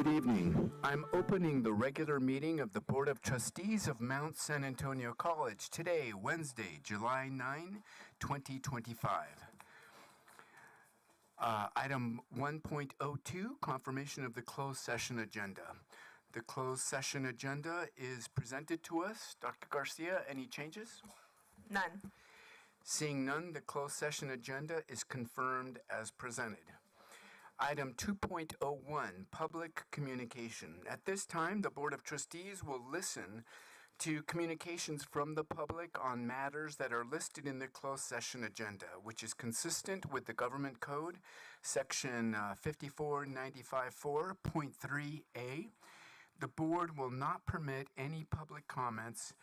Good evening. I'm opening the regular meeting of the Board of Trustees of Mount San Antonio College today, Wednesday, July 9, 2025. Item 1.02, confirmation of the closed session agenda. The closed session agenda is presented to us. Dr. Garcia, any changes? None. Seeing none, the closed session agenda is confirmed as presented. Item 2.01, public communication. At this time, the Board of Trustees will listen to communications from the public on matters that are listed in the closed session agenda, which is consistent with the Government Code, Section 54954.3a. The Board will not permit any public comments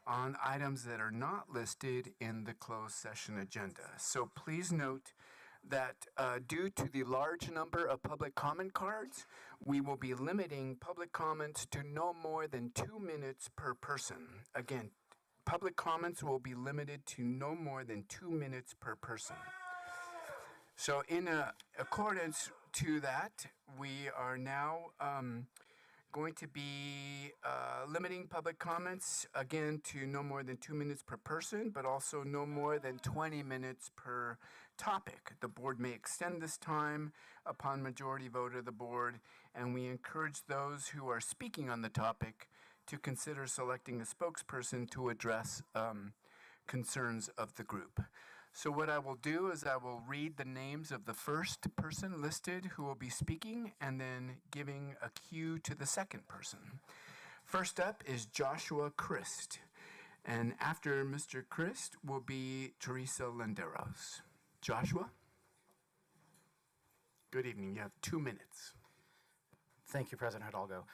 on items that are not listed in the closed session agenda. So please note that due to the large number of public comment cards, we will be limiting public comments to no more than 2 minutes per person. Again, public comments will be limited to no more than 2 minutes per person. So in accordance to that, we are now going to be limiting public comments, again, to no more than 2 minutes per person, but also no more than 20 minutes per topic. The board may extend this time upon majority vote of the board, and we encourage those who are speaking on the topic to consider selecting a spokesperson to address concerns of the group. So what I will do is I will read the names of the first person listed who will be speaking and then giving a cue to the second person. First up is Joshua Christ. And after Mr. Christ will be Teresa Landeros. Joshua? Good evening. You have 2 minutes. Thank you, President Hidalgo.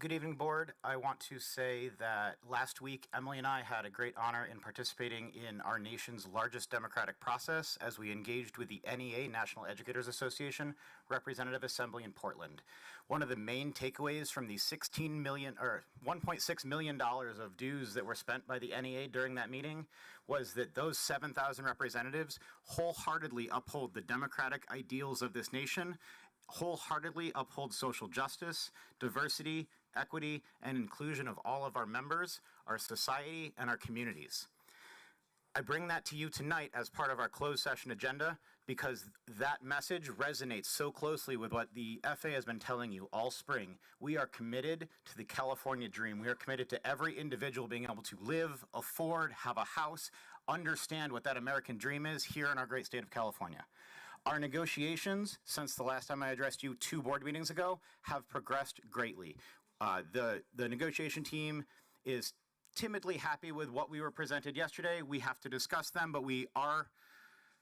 Good evening, Board. I want to say that last week, Emily and I had a great honor in participating in our nation's largest democratic process as we engaged with the NEA, National Educators Association, Representative Assembly in Portland. One of the main takeaways from the $1.6 million of dues that were spent by the NEA during that meeting was that those 7,000 representatives wholeheartedly uphold the democratic ideals of this nation, wholeheartedly uphold social justice, diversity, equity, and inclusion of all of our members, our society, and our communities. I bring that to you tonight as part of our closed session agenda because that message resonates so closely with what the FA has been telling you all spring. We are committed to the California dream. We are committed to every individual being able to live, afford, have a house, understand what that American dream is here in our great state of California. Our negotiations, since the last time I addressed you 2 board meetings ago, have progressed greatly. The negotiation team is timidly happy with what we were presented yesterday. We have to discuss them, but we are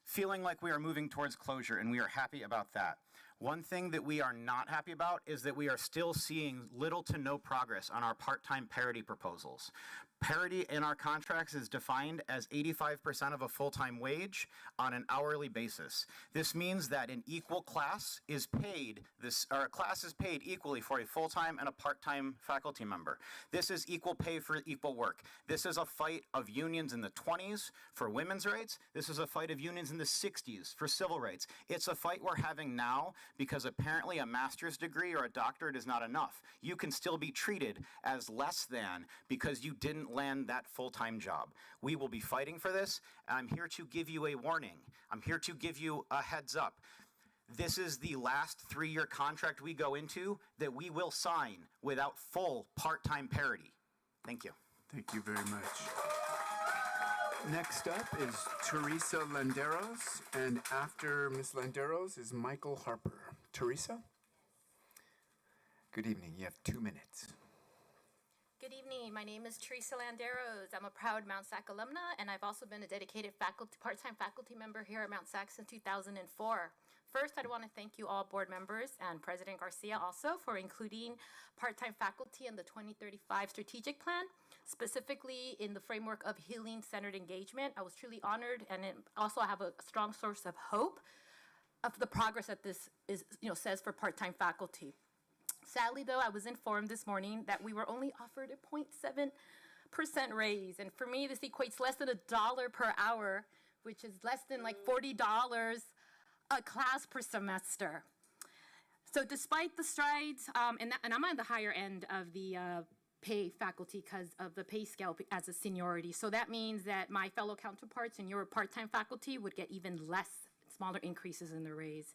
feeling like we are moving towards closure, and we are happy about that. One thing that we are not happy about is that we are still seeing little to no progress on our part-time parity proposals. Parity in our contracts is defined as 85% of a full-time wage on an hourly basis. This means that an equal class is paid, a class is paid equally for a full-time and a part-time faculty member. This is equal pay for equal work. This is a fight of unions in the 20s for women's rights. This is a fight of unions in the 60s for civil rights. It's a fight we're having now because apparently a master's degree or a doctorate is not enough. You can still be treated as less than because you didn't land that full-time job. We will be fighting for this. I'm here to give you a warning. I'm here to give you a heads up. This is the last 3-year contract we go into that we will sign without full part-time parity. Thank you. Thank you very much. Next up is Teresa Landeros, and after Ms. Landeros is Michael Harper. Teresa? Good evening. You have 2 minutes. Good evening. My name is Teresa Landeros. I'm a proud Mount SAC alumna, and I've also been a dedicated part-time faculty member here at Mount SAC since 2004. First, I want to thank you all board members and President Garcia also for including part-time faculty in the 2035 strategic plan, specifically in the framework of healing-centered engagement. I was truly honored, and also I have a strong source of hope of the progress that this is, says for part-time faculty. Sadly, though, I was informed this morning that we were only offered a 0.7% raise. And for me, this equates less than $1 per hour, which is less than like $40 a class per semester. So despite the strides, and I'm on the higher end of the pay faculty because of the pay scale as a seniority. So that means that my fellow counterparts and your part-time faculty would get even less, smaller increases in the raise.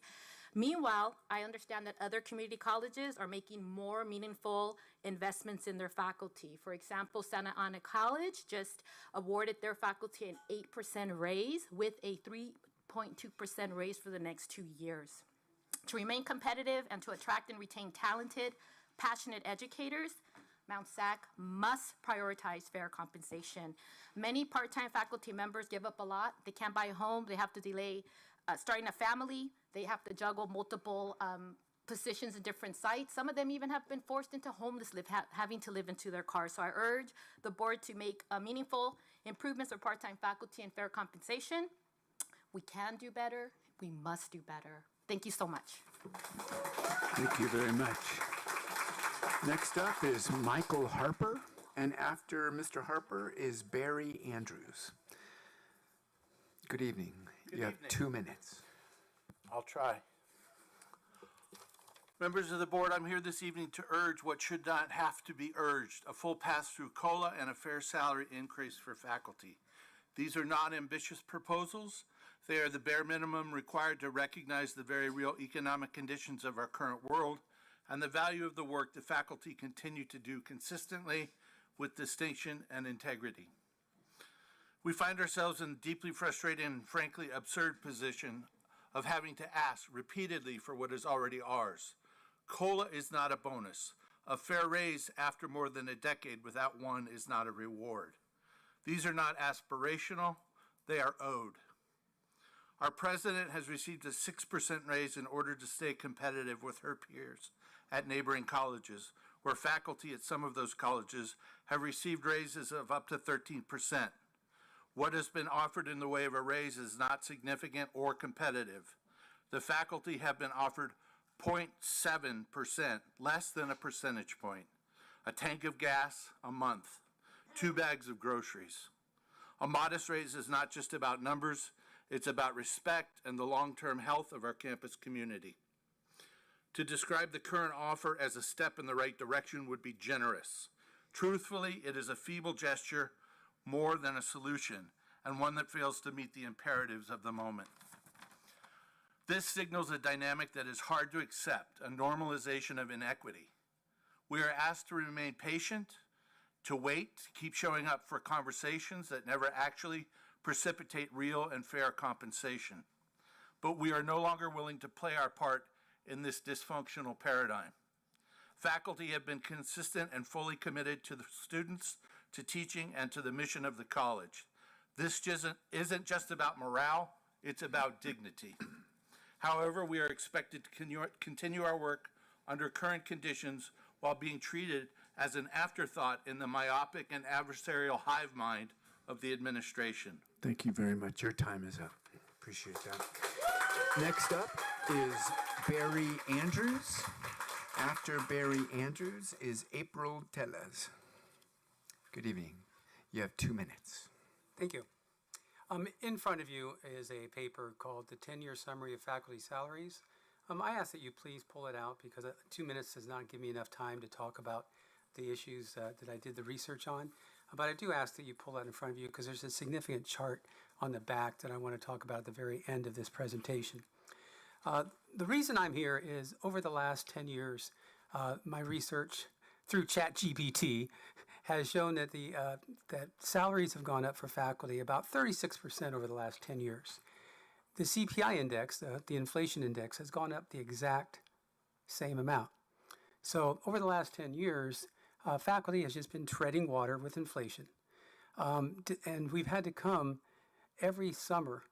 Meanwhile, I understand that other community colleges are making more meaningful investments in their faculty. For example, Santa Ana College just awarded their faculty an 8% raise with a 3.2% raise for the next 2 years. To remain competitive and to attract and retain talented, passionate educators, Mount SAC must prioritize fair compensation. Many part-time faculty members give up a lot. They can't buy a home. They have to delay starting a family. They have to juggle multiple positions in different sites. Some of them even have been forced into homeless having to live into their cars. So I urge the board to make meaningful improvements for part-time faculty and fair compensation. We can do better. We must do better. Thank you so much. Thank you very much. Next up is Michael Harper, and after Mr. Harper is Barry Andrews. Good evening. You have 2 minutes. I'll try. Members of the board, I'm here this evening to urge what should not have to be urged, a full pass-through COLA and a fair salary increase for faculty. These are not ambitious proposals. They are the bare minimum required to recognize the very real economic conditions of our current world and the value of the work the faculty continue to do consistently with distinction and integrity. We find ourselves in a deeply frustrating and frankly absurd position of having to ask repeatedly for what is already ours. COLA is not a bonus. A fair raise after more than a decade without one is not a reward. These are not aspirational, they are owed. Our president has received a 6% raise in order to stay competitive with her peers at neighboring colleges, where faculty at some of those colleges have received raises of up to 13%. What has been offered in the way of a raise is not significant or competitive. The faculty have been offered 0.7%, less than a percentage point, a tank of gas a month, 2 bags of groceries. A modest raise is not just about numbers, it's about respect and the long-term health of our campus community. To describe the current offer as a step in the right direction would be generous. Truthfully, it is a feeble gesture more than a solution, and one that fails to meet the imperatives of the moment. This signals a dynamic that is hard to accept, a normalization of inequity. We are asked to remain patient, to wait, to keep showing up for conversations that never actually precipitate real and fair compensation. But we are no longer willing to play our part in this dysfunctional paradigm. Faculty have been consistent and fully committed to the students, to teaching, and to the mission of the college. This isn't just about morale, it's about dignity. However, we are expected to continue our work under current conditions while being treated as an afterthought in the myopic and adversarial hive mind of the administration. Thank you very much. Your time is up. Appreciate that. Next up is Barry Andrews. After Barry Andrews is April Tellez. Good evening. You have 2 minutes. Thank you. In front of you is a paper called The 10-Year Summary of Faculty Salaries. I ask that you please pull it out because 2 minutes does not give me enough time to talk about the issues that I did the research on. But I do ask that you pull that in front of you because there's a significant chart on the back that I want to talk about at the very end of this presentation. The reason I'm here is over the last 10 years, my research through ChatGPT has shown that that salaries have gone up for faculty about 36% over the last 10 years. The CPI index, the inflation index, has gone up the exact same amount. So over the last 10 years, faculty has just been treading water with inflation. And we've had to come every summer,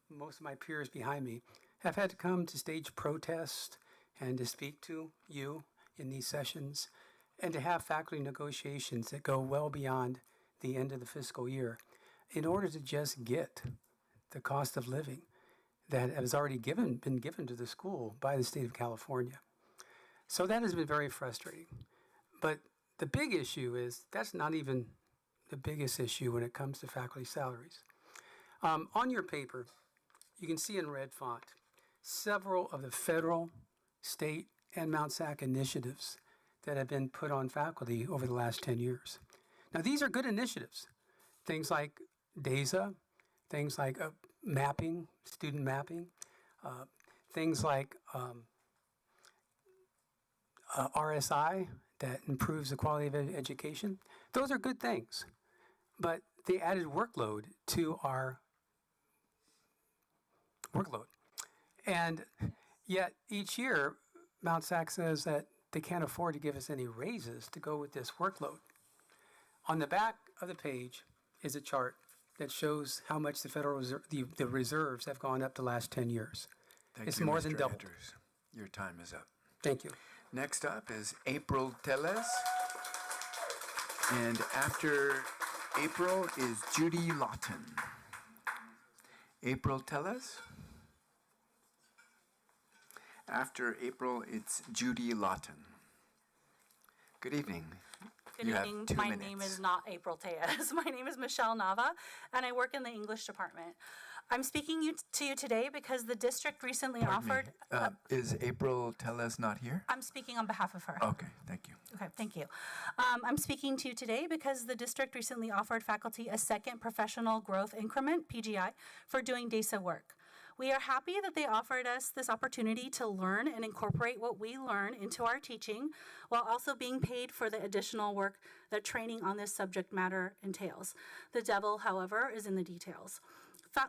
most of my peers behind me have had to come to stage protest and to speak to you in these sessions and to have faculty negotiations that go well beyond the end of the fiscal year in order to just get the cost of living that has already been given to the school by the state of California. So that has been very frustrating. But the big issue is that's not even the biggest issue when it comes to faculty salaries. On your paper, you can see in red font several of the federal state and Mount SAC initiatives that have been put on faculty over the last 10 years. Now, these are good initiatives. Things like DASA, things like mapping, student mapping, things like RSI that improves the quality of education. Those are good things, but they added workload to our workload. And yet each year, Mount SAC says that they can't afford to give us any raises to go with this workload. On the back of the page is a chart that shows how much the Federal Reserve, the reserves have gone up the last 10 years. It's more than doubled. Andrews. Your time is up. Thank you. Next up is April Teles. And after April is Judy Lawton. April Teles. After April, it's Judy Lawton. Good evening. Good You have evening. 2 My minutes. name is not April Tejas. My name is Michelle Nava, and I work in the English department. I'm speaking to you today because the district recently offered. Is April Teles not here? I'm speaking on behalf of her. Okay, thank you. Okay, thank you. I'm speaking to you today because the district recently offered faculty a second professional growth increment, PGI, for doing DASA work. We are happy that they offered us this opportunity to learn and incorporate what we learn into our teaching while also being paid for the additional work that training on this subject matter entails. The devil, however, is in the details.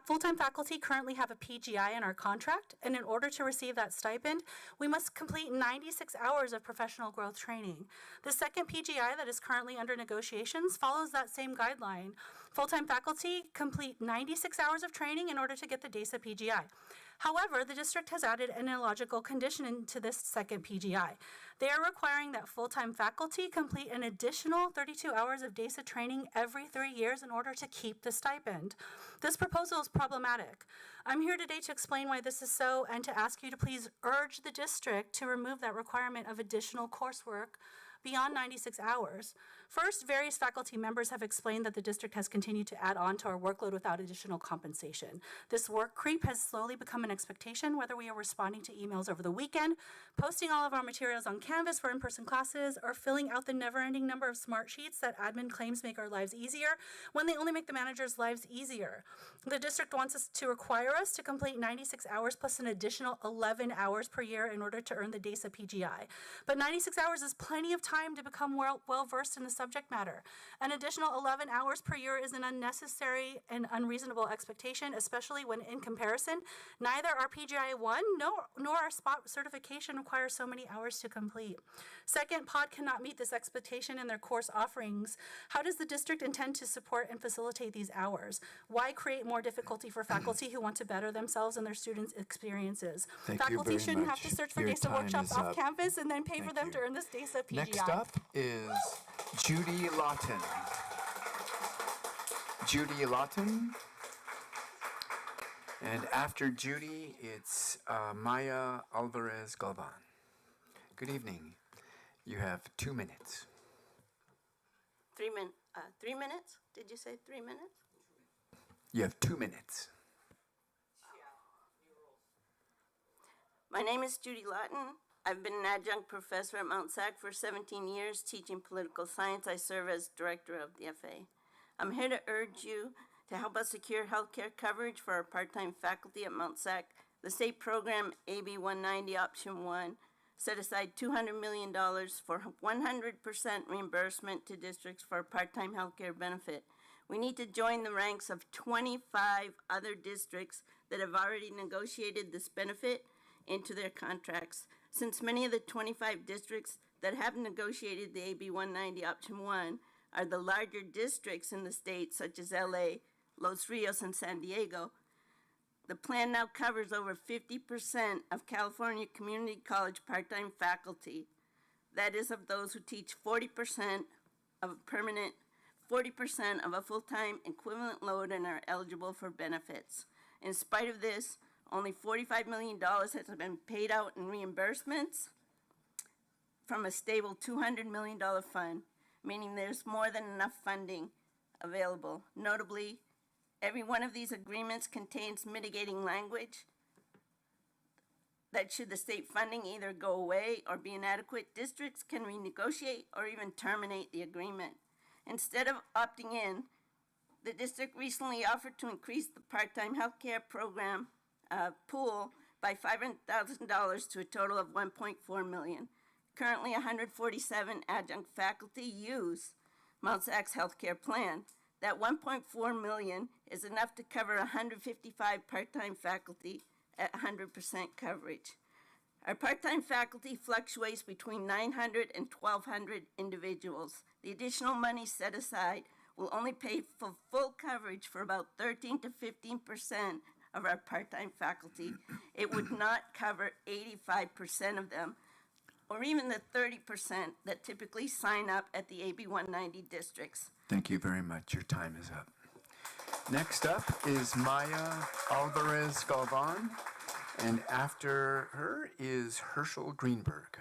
Full-time faculty currently have a PGI in our contract, and in order to receive that stipend, we must complete 96 hours of professional growth training. The second PGI that is currently under negotiations follows that same guideline. Full-time faculty complete 96 hours of training in order to get the DASA PGI. However, the district has added an illogical condition to this second PGI. They are requiring that full-time faculty complete an additional 32 hours of DASA training every 3 years in order to keep the stipend. This proposal is problematic. I'm here today to explain why this is so and to ask you to please urge the district to remove that requirement of additional coursework beyond 96 hours. First, various faculty members have explained that the district has continued to add on to our workload without additional compensation. This work creep has slowly become an expectation, whether we are responding to emails over the weekend, posting all of our materials on Canvas for in-person classes, or filling out the never-ending number of smart sheets that admin claims make our lives easier when they only make the managers' lives easier. The district wants us to require us to complete 96 hours plus an additional 11 hours per year in order to earn the DASA PGI. But 96 hours is plenty of time to become well-versed in the subject matter. An additional 11 hours per year is an unnecessary and unreasonable expectation, especially when in comparison, neither our PGI 1 nor our spot certification require so many hours to complete. Second, POD cannot meet this expectation in their course offerings. How does the district intend to support and facilitate these hours? Why create more difficulty for faculty who want to better themselves and their students' experiences? Thank you Faculty very shouldn't much. have to search for Your DASA time workshops is off up. campus and then pay for Thank them you. to earn this DASA PGI. Next up is Judy Lawton. Judy Lawton. And after Judy, it's Maya Alvarez Galvan. Good evening. You have 2 minutes. 3 minutes? Did you say 3 minutes? You have 2 minutes. My name is Judy Lawton. I've been an adjunct professor at Mount SAC for 17 years teaching political science. I serve as director of the FA. I'm here to urge you to help us secure healthcare coverage for our part-time faculty at Mount SAC. The state program AB 190 Option 1 set aside $200 million for 100% reimbursement to districts for a part-time healthcare benefit. We need to join the ranks of 25 other districts that have already negotiated this benefit into their contracts. Since many of the 25 districts that have negotiated the AB 190 Option 1 are the larger districts in the state, such as LA, Los Rios, and San Diego, the plan now covers over 50% of California community college part-time faculty. That is, of those who teach 40% of a full-time equivalent load and are eligible for benefits. In spite of this, only $45 million has been paid out in reimbursements from a stable $200 million fund, meaning there's more than enough funding available. Notably, every one of these agreements contains mitigating language. that should the state funding either go away or be inadequate, districts can renegotiate or even terminate the agreement. Instead of opting in, the district recently offered to increase the part-time healthcare program pool by $500,000 to a total of $1.4 million. Currently, 147 adjunct faculty use Mount SAC's healthcare plan. That $1.4 million is enough to cover 155 part-time faculty at 100% coverage. Our part-time faculty fluctuates between 900 and 1,200 individuals. The additional money set aside will only pay for full coverage for about 13 to 15% of our part-time faculty. It would not cover 85% of them, or even the 30% that typically sign up at the AB 190 districts. Thank you very much. Your time is up. Next up is Maya Alvarez Galvan, and after her is Herschel Greenberg.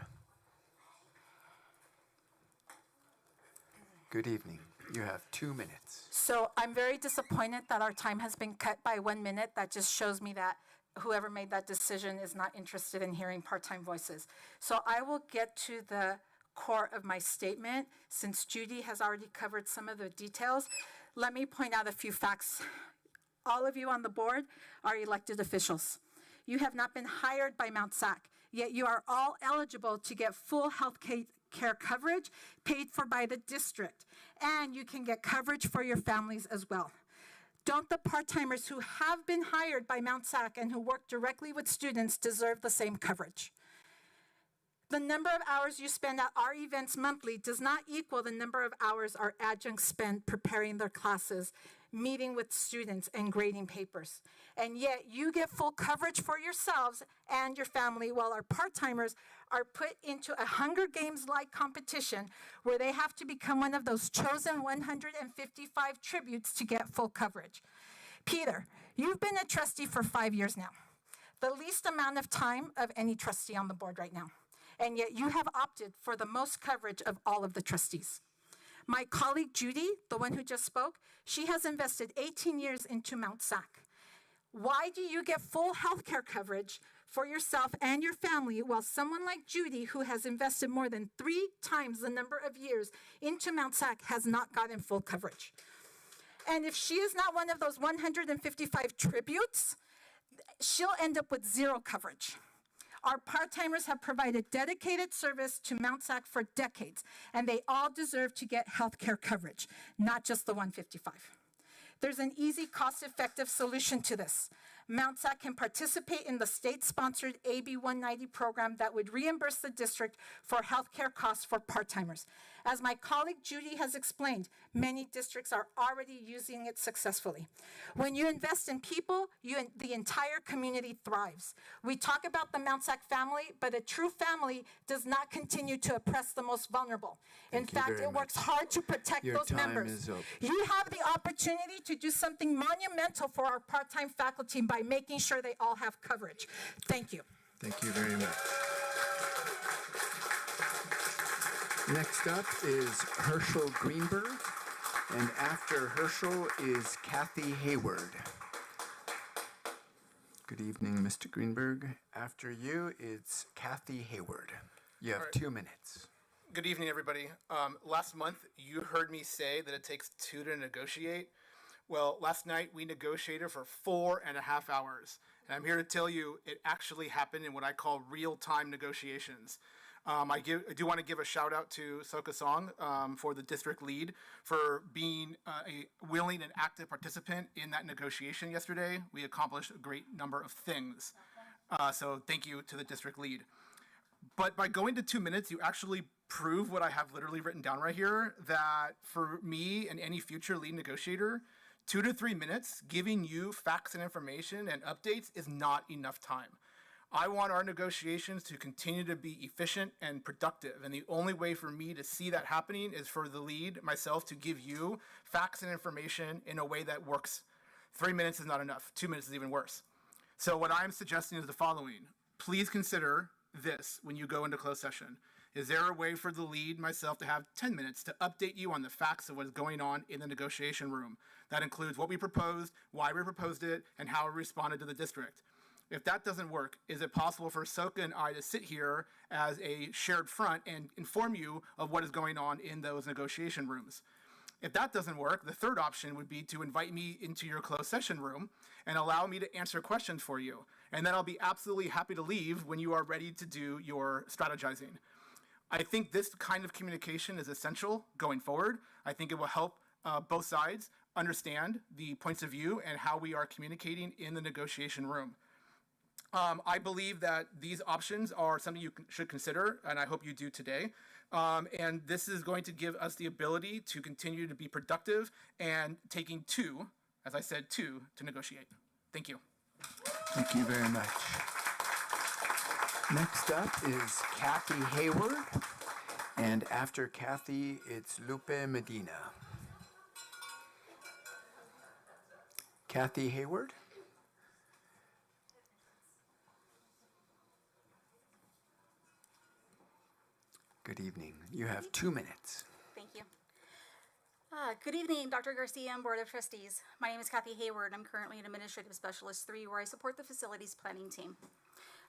Good evening. You have 2 minutes. So I'm very disappointed that our time has been cut by 1 minute. That just shows me that whoever made that decision is not interested in hearing part-time voices. So I will get to the core of my statement. Since Judy has already covered some of the details, let me point out a few facts. All of you on the board are elected officials. You have not been hired by Mount SAC, yet you are all eligible to get full health care coverage paid for by the district, and you can get coverage for your families as well. Don't the part-timers who have been hired by Mount SAC and who work directly with students deserve the same coverage? The number of hours you spend at our events monthly does not equal the number of hours our adjuncts spend preparing their classes, meeting with students, and grading papers. And yet you get full coverage for yourselves and your family, while our part-timers are put into a Hunger Games-like competition where they have to become one of those chosen 155 tributes to get full coverage. Peter, you've been a trustee for 5 years now, the least amount of time of any trustee on the board right now. And yet you have opted for the most coverage of all of the trustees. My colleague Judy, the one who just spoke, she has invested 18 years into Mount SAC. Why do you get full health care coverage for yourself and your family, while someone like Judy, who has invested more than 3 times the number of years into Mount SAC, has not gotten full coverage? And if she is not one of those 155 tributes, she'll end up with 0 coverage. Our part-timers have provided dedicated service to Mount SAC for decades, and they all deserve to get health care coverage, not just the 155. There's an easy, cost-effective solution to this. Mount SAC can participate in the state-sponsored AB 190 program that would reimburse the district for health care costs for part-timers. As my colleague Judy has explained, many districts are already using it successfully. When you invest in people, the entire community thrives. We talk about the Mount SAC family, but a true family does not continue to oppress the most vulnerable. In fact, it works hard to protect those members. You have the opportunity to do something monumental for our part-time faculty by making sure they all have coverage. Thank you. Thank you very much. Next up is Herschel Greenberg, and after Herschel is Kathy Hayward. Good evening, Mr. Greenberg. After you, it's Kathy Hayward. You have 2 minutes. Good evening, everybody. Last month, you heard me say that it takes 2 to negotiate. Well, last night, we negotiated for 4.5 hours. And I'm here to tell you it actually happened in what I call real-time negotiations. I do want to give a shout out to Soka Song for the district lead for being a willing and active participant in that negotiation yesterday. We accomplished a great number of things. So thank you to the district lead. But by going to 2 minutes, you actually prove what I have literally written down right here, that for me and any future lead negotiator, 2 to 3 minutes giving you facts and information and updates is not enough time. I want our negotiations to continue to be efficient and productive, and the only way for me to see that happening is for the lead, myself, to give you facts and information in a way that works. 3 minutes is not enough. 2 minutes is even worse. So what I'm suggesting is the following. Please consider this when you go into closed session. Is there a way for the lead, myself, to have 10 minutes to update you on the facts of what is going on in the negotiation room? That includes what we proposed, why we proposed it, and how we responded to the district. If that doesn't work, is it possible for Soka and I to sit here as a shared front and inform you of what is going on in those negotiation rooms? If that doesn't work, the third option would be to invite me into your closed session room and allow me to answer questions for you. And then I'll be absolutely happy to leave when you are ready to do your strategizing. I think this kind of communication is essential going forward. I think it will help both sides understand the points of view and how we are communicating in the negotiation room. I believe that these options are something you should consider, and I hope you do today. And this is going to give us the ability to continue to be productive and taking two, as I said, two to negotiate. Thank you. Thank you very much. Next up is Kathy Hayward, and after Kathy, it's Lupe Medina. Kathy Hayward. Good evening. You have 2 minutes. Thank you. Good evening, Dr. Garcia and Board of Trustees. My name is Kathy Hayward. I'm currently an Administrative Specialist 3, where I support the facilities planning team.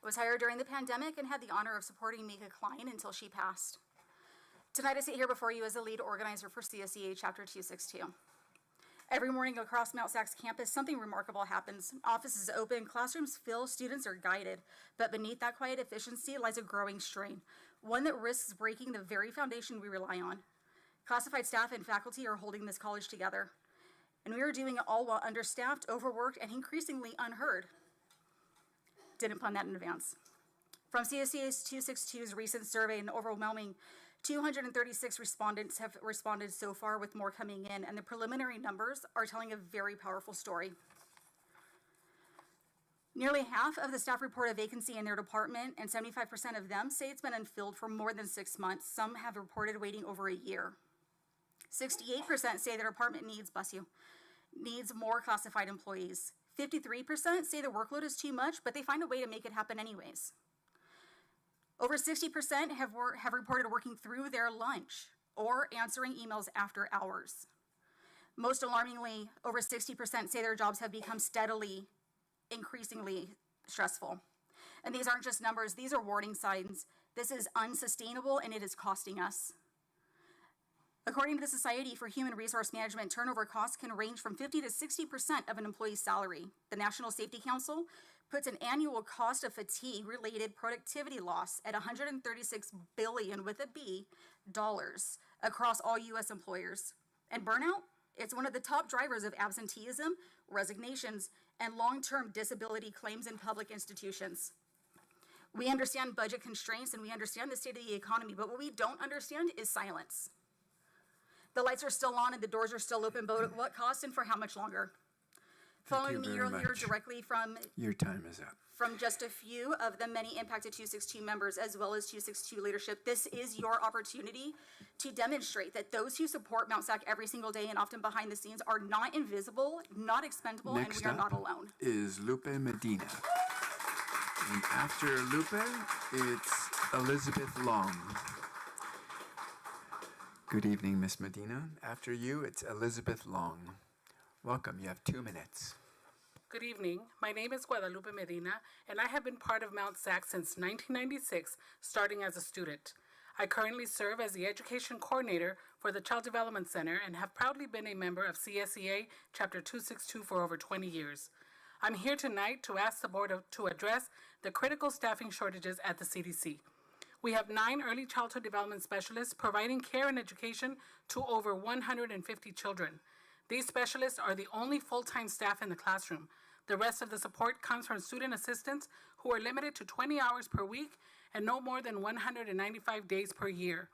I was hired during the pandemic and had the honor of supporting Mika Klein until she passed. Tonight I sit here before you as the lead organizer for CSEA Chapter 262. Every morning across Mount SAC's campus, something remarkable happens. Offices open, classrooms fill, students are guided. But beneath that quiet efficiency lies a growing strain, one that risks breaking the very foundation we rely on. Classified staff and faculty are holding this college together. And we are doing it all while understaffed, overworked, and increasingly unheard. Didn't plan that in advance. From CSEA's 262's recent survey, an overwhelming 236 respondents have responded so far, with more coming in, and the preliminary numbers are telling a very powerful story. Nearly half of the staff report a vacancy in their department, and 75% of them say it's been unfilled for more than 6 months. Some have reported waiting over a year. 68% say their department needs more classified employees. 53% say the workload is too much, but they find a way to make it happen anyways. Over 60% have reported working through their lunch or answering emails after hours. Most alarmingly, over 60% say their jobs have become steadily, increasingly stressful. And these aren't just numbers, these are warning signs. This is unsustainable and it is costing us. According to the Society for Human Resource Management, turnover costs can range from 50 to 60% of an employee's salary. The National Safety Council puts an annual cost of fatigue-related productivity loss at $136 billion with a B dollars across all U.S. employers. And burnout? It's one of the top drivers of absenteeism, resignations, and long-term disability claims in public institutions. We understand budget constraints and we understand the state of the economy, but what we don't understand is silence. The lights are still on and the doors are still open, but at what cost and for how much longer? Following me, you'll hear directly from Your time is up. From just a few of the many impacted 262 members as well as 262 leadership. This is your opportunity to demonstrate that those who support Mount SAC every single day and often behind the scenes are not invisible, not expendable, and we are not alone. Next up is Lupe Medina. And after Lupe, it's Elizabeth Long. Good evening, Miss Medina. After you, it's Elizabeth Long. Welcome, you have 2 minutes. Good evening. My name is Guadalupe Medina, and I have been part of Mount SAC since 1996, starting as a student. I currently serve as the Education Coordinator for the Child Development Center and have proudly been a member of CSEA Chapter 262 for over 20 years. I'm here tonight to ask the Board to address the critical staffing shortages at the CDC. We have 9 early childhood development specialists providing care and education to over 150 children. These specialists are the only full-time staff in the classroom. The rest of the support comes from student assistants who are limited to 20 hours per week and no more than 195 days per year.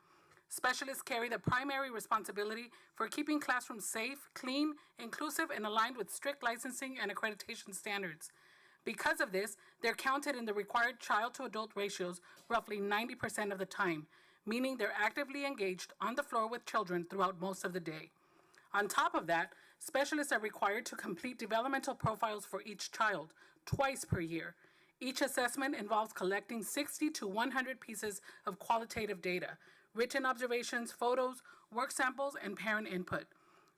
Specialists carry the primary responsibility for keeping classrooms safe, clean, inclusive, and aligned with strict licensing and accreditation standards. Because of this, they're counted in the required child-to-adult ratios roughly 90% of the time, meaning they're actively engaged on the floor with children throughout most of the day. On top of that, specialists are required to complete developmental profiles for each child, twice per year. Each assessment involves collecting 60 to 100 pieces of qualitative data, written observations, photos, work samples, and parent input.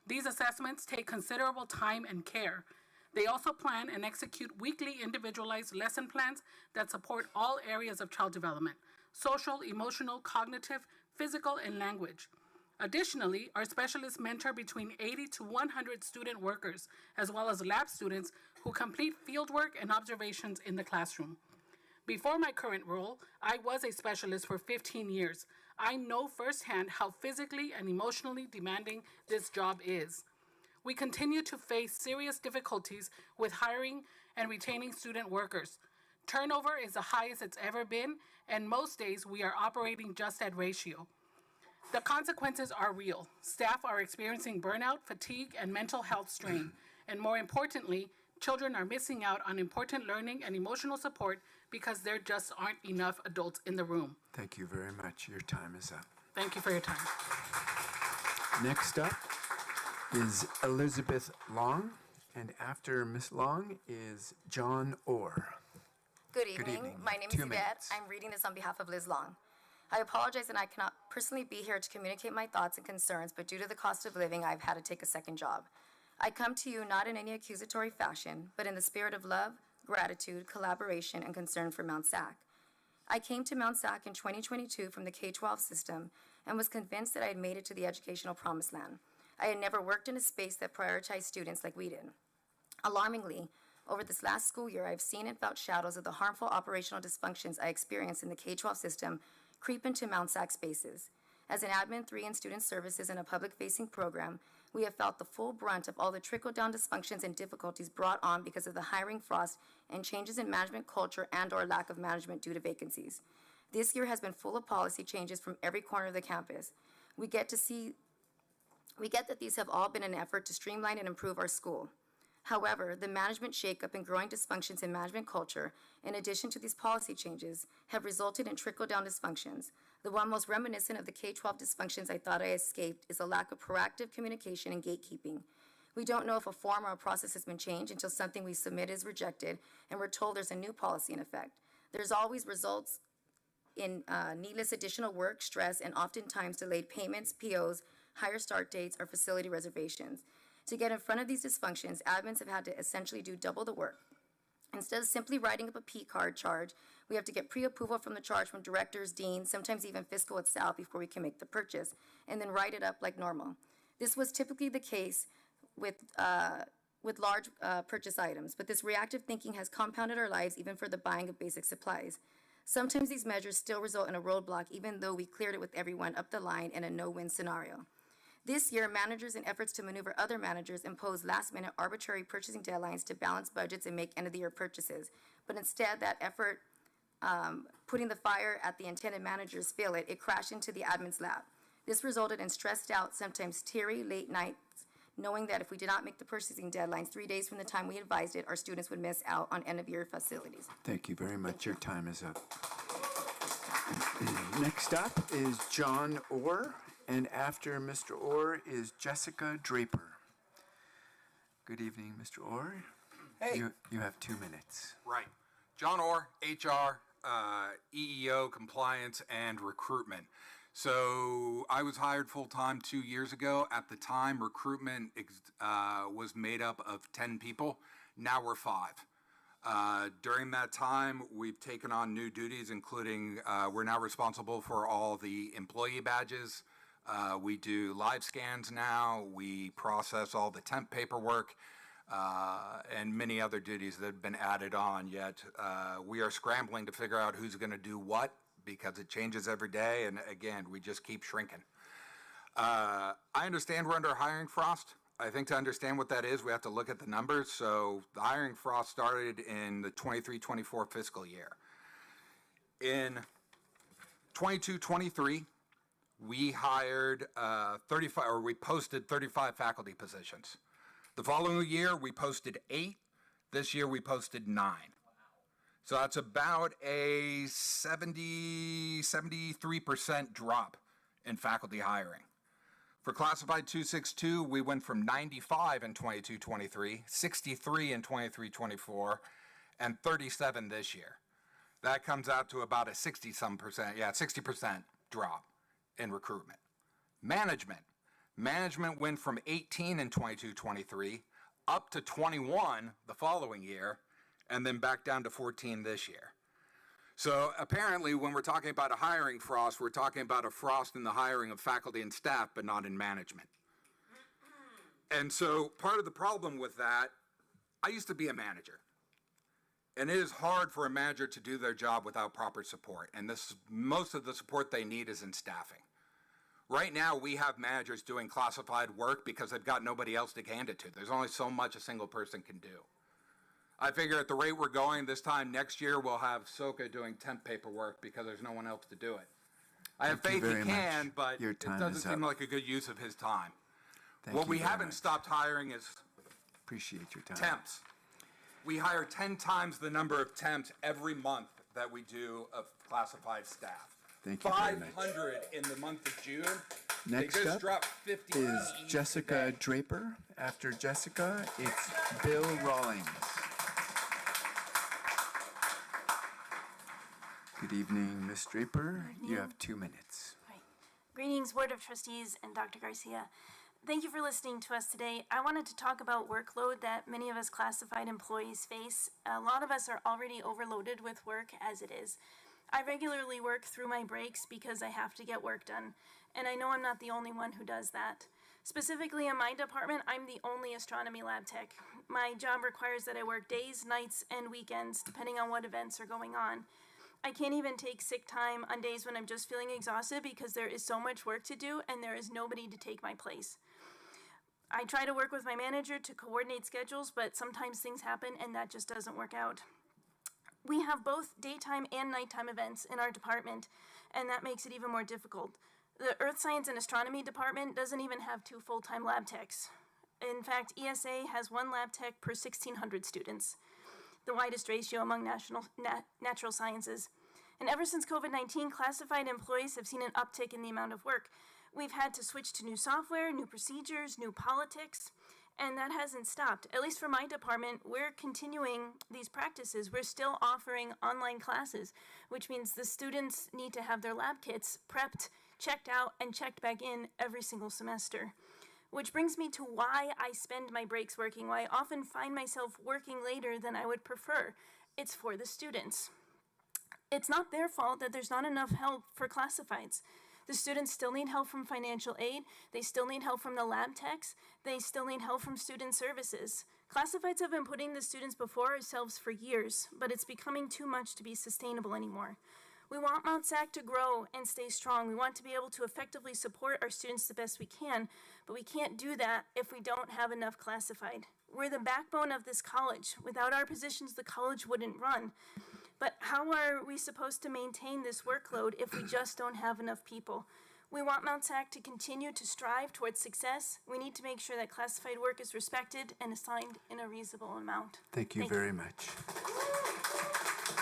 These assessments take considerable time and care. They also plan and execute weekly individualized lesson plans that support all areas of child development: social, emotional, cognitive, physical, and language. Additionally, our specialists mentor between 80 to 100 student workers, as well as lab students who complete fieldwork and observations in the classroom. Before my current role, I was a specialist for 15 years. I know firsthand how physically and emotionally demanding this job is. We continue to face serious difficulties with hiring and retaining student workers. Turnover is the highest it's ever been, and most days we are operating just at ratio. The consequences are real. Staff are experiencing burnout, fatigue, and mental health strain. And more importantly, children are missing out on important learning and emotional support because there just aren't enough adults in the room. Thank you very much. Your time is up. Thank you for your time. Next up is Elizabeth Long, and after Ms. Long is John Orr. Good evening. evening. My name is 2 Yvette. minutes. I'm reading this on behalf of Liz Long. I apologize that I cannot personally be here to communicate my thoughts and concerns, but due to the cost of living, I've had to take a second job. I come to you not in any accusatory fashion, but in the spirit of love, gratitude, collaboration, and concern for Mount SAC. I came to Mount SAC in 2022 from the K-12 system and was convinced that I had made it to the educational promised land. I had never worked in a space that prioritized students like we did. Alarmingly, over this last school year, I've seen and felt shadows of the harmful operational dysfunctions I experienced in the K-12 system creep into Mount SAC spaces. As an Admin 3 in Student Services and a public-facing program, we have felt the full brunt of all the trickle-down dysfunctions and difficulties brought on because of the hiring frost and changes in management culture and/or lack of management due to vacancies. This year has been full of policy changes from every corner of the campus. We get that these have all been an effort to streamline and improve our school. However, the management shakeup and growing dysfunctions in management culture, in addition to these policy changes, have resulted in trickle-down dysfunctions. The one most reminiscent of the K-12 dysfunctions I thought I escaped is a lack of proactive communication and gatekeeping. We don't know if a form or a process has been changed until something we submit is rejected and we're told there's a new policy in effect. There's always results in needless additional work, stress, and oftentimes delayed payments, POs, higher start dates, or facility reservations. To get in front of these dysfunctions, admins have had to essentially do double the work. Instead of simply writing up a P card charge, we have to get pre-approval from the charge from directors, deans, sometimes even fiscal itself before we can make the purchase, and then write it up like normal. This was typically the case with large purchase items, but this reactive thinking has compounded our lives even for the buying of basic supplies. Sometimes these measures still result in a roadblock even though we cleared it with everyone up the line in a no-win scenario. This year, managers, in efforts to maneuver other managers, imposed last-minute arbitrary purchasing deadlines to balance budgets and make end-of-the-year purchases. But instead, that effort, putting the fire at the intended managers fail it crashed into the admin's lap. This resulted in stressed out, sometimes teary, late nights, knowing that if we did not make the purchasing deadlines 3 days from the time we advised it, our students would miss out on end-of-year facilities. Thank you very much. Your time is up. Next up is John Orr, and after Mr. Orr is Jessica Draper. Good evening, Mr. Orr. Hey. You have 2 minutes. Right. John Orr, HR, EEO, compliance, and recruitment. So I was hired full-time 2 years ago. At the time, recruitment was made up of 10 people. Now we're 5. During that time, we've taken on new duties, including we're now responsible for all the employee badges. We do live scans now. We process all the temp paperwork and many other duties that have been added on yet. We are scrambling to figure out who's going to do what because it changes every day. And again, we just keep shrinking. I understand we're under hiring frost. I think to understand what that is, we have to look at the numbers. So the hiring frost started in the 23-24 fiscal year. In 22-23, we hired we posted 35 faculty positions. The following year, we posted 8. This year, we posted 9. So that's about a 73% drop in faculty hiring. For Classified 262, we went from 95 in 22-23, 63 in 23-24, and 37 this year. That comes out to about a 60% drop in recruitment. Management went from 18 in 22-23 up to 21 the following year, and then back down to 14 this year. So apparently, when we're talking about a hiring frost, we're talking about a frost in the hiring of faculty and staff, but not in management. And so part of the problem with that, I used to be a manager. And it is hard for a manager to do their job without proper support. And most of the support they need is in staffing. Right now, we have managers doing classified work because they've got nobody else to hand it to. There's only so much a single person can do. I figure at the rate we're going this time next year, we'll have SOCA doing temp paperwork because there's no one else to do it. I have faith he can, but it doesn't seem like a good use of his time. What we haven't stopped hiring is Appreciate your time. temps. We hire 10 times the number of temps every month that we do of classified staff. Thank you very much. 500 in the month of June. Next they just up dropped 50 is Jessica Draper. After Jessica, it's Bill Rawlings. Good evening, Ms. Draper. You have 2 minutes. Right. Greetings, Board of Trustees and Dr. Garcia. Thank you for listening to us today. I wanted to talk about workload that many of us classified employees face. A lot of us are already overloaded with work as it is. I regularly work through my breaks because I have to get work done, and I know I'm not the only one who does that. Specifically in my department, I'm the only astronomy lab tech. My job requires that I work days, nights, and weekends, depending on what events are going on. I can't even take sick time on days when I'm just feeling exhausted because there is so much work to do and there is nobody to take my place. I try to work with my manager to coordinate schedules, but sometimes things happen and that just doesn't work out. We have both daytime and nighttime events in our department, and that makes it even more difficult. The Earth Science and Astronomy department doesn't even have 2 full-time lab techs. In fact, ESA has 1 lab tech per 1,600 students, the widest ratio among natural sciences. And ever since COVID-19, classified employees have seen an uptick in the amount of work. We've had to switch to new software, new procedures, new politics, and that hasn't stopped. At least for my department, we're continuing these practices. We're still offering online classes, which means the students need to have their lab kits prepped, checked out, and checked back in every single semester. Which brings me to why I spend my breaks working, why I often find myself working later than I would prefer. It's for the students. It's not their fault that there's not enough help for classifieds. The students still need help from financial aid, they still need help from the lab techs, they still need help from student services. Classifieds have been putting the students before ourselves for years, but it's becoming too much to be sustainable anymore. We want Mount SAC to grow and stay strong. We want to be able to effectively support our students the best we can, but we can't do that if we don't have enough classified. We're the backbone of this college. Without our positions, the college wouldn't run. But how are we supposed to maintain this workload if we just don't have enough people? We want Mount SAC to continue to strive towards success. We need to make sure that classified work is respected and assigned in a reasonable amount. Thank you very much.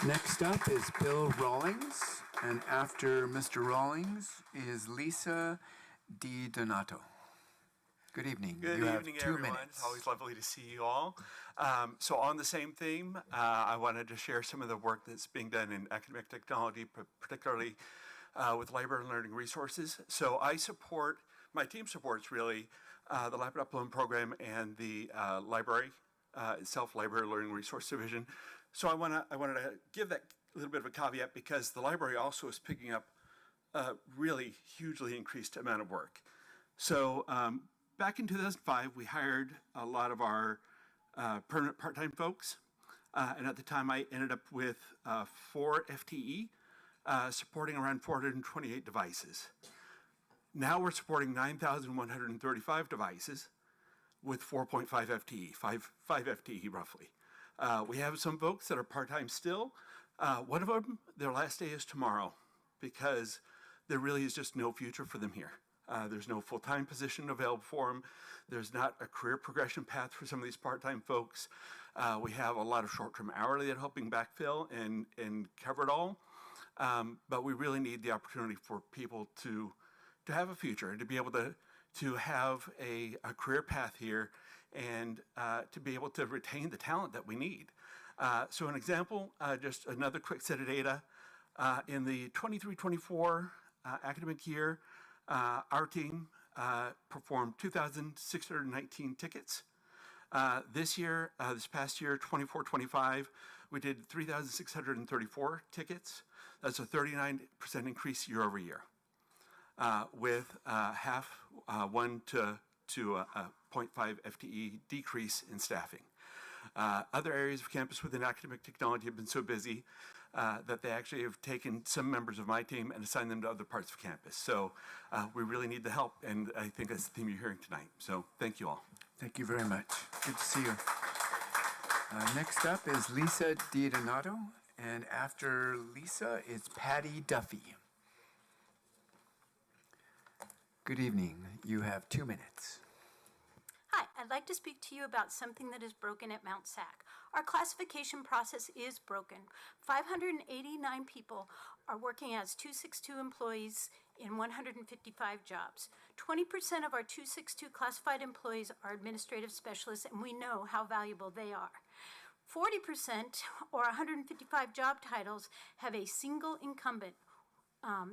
Next up is Bill Rawlings, and after Mr. Rawlings is Lisa DiDonato. Good evening. Good evening, everyone. It's always lovely to see you all. So on the same theme, I wanted to share some of the work that's being done in academic technology, particularly with library and learning resources. So my team supports really the Laptop Loan Program and the library itself, Library Learning Resource Division. So I wanted to give that a little bit of a caveat because the library also is picking up a really hugely increased amount of work. So back in 2005, we hired a lot of our permanent part-time folks. And at the time, I ended up with 4 FTE, supporting around 428 devices. Now we're supporting 9,135 devices with 4.5 FTE, 5 FTE roughly. We have some folks that are part-time still. One of them, their last day is tomorrow because there really is just no future for them here. There's no full-time position available for them. There's not a career progression path for some of these part-time folks. We have a lot of short-term hourly that are helping backfill and cover it all. But we really need the opportunity for people to have a future and to be able to have a career path here and to be able to retain the talent that we need. So an example, just another quick set of data. In the 23-24 academic year, our team performed 2,619 tickets. This past year, 24-25, we did 3,634 tickets. That's a 39% increase year over year, with half 1 to 0.5 FTE decrease in staffing. Other areas of campus within academic technology have been so busy that they actually have taken some members of my team and assigned them to other parts of campus. So we really need the help, and I think that's the theme you're hearing tonight. So thank you all. Thank you very much. Good to see you. Next up is Lisa DiDonato, and after Lisa, it's Patty Duffy. Good evening. You have 2 minutes. Hi, I'd like to speak to you about something that is broken at Mount SAC. Our classification process is broken. 589 people are working as 262 employees in 155 jobs. 20% of our 262 classified employees are administrative specialists, and we know how valuable they are. 40%, or 155 job titles, have a single incumbent.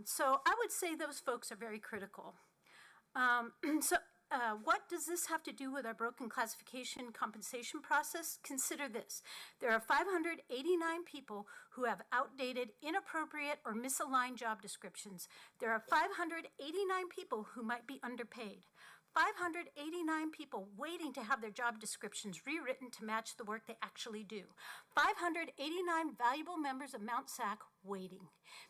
So I would say those folks are very critical. What does this have to do with our broken classification compensation process? Consider this. There are 589 people who have outdated, inappropriate, or misaligned job descriptions. There are 589 people who might be underpaid. 589 people waiting to have their job descriptions rewritten to match the work they actually do. 589 valuable members of Mount SAC waiting.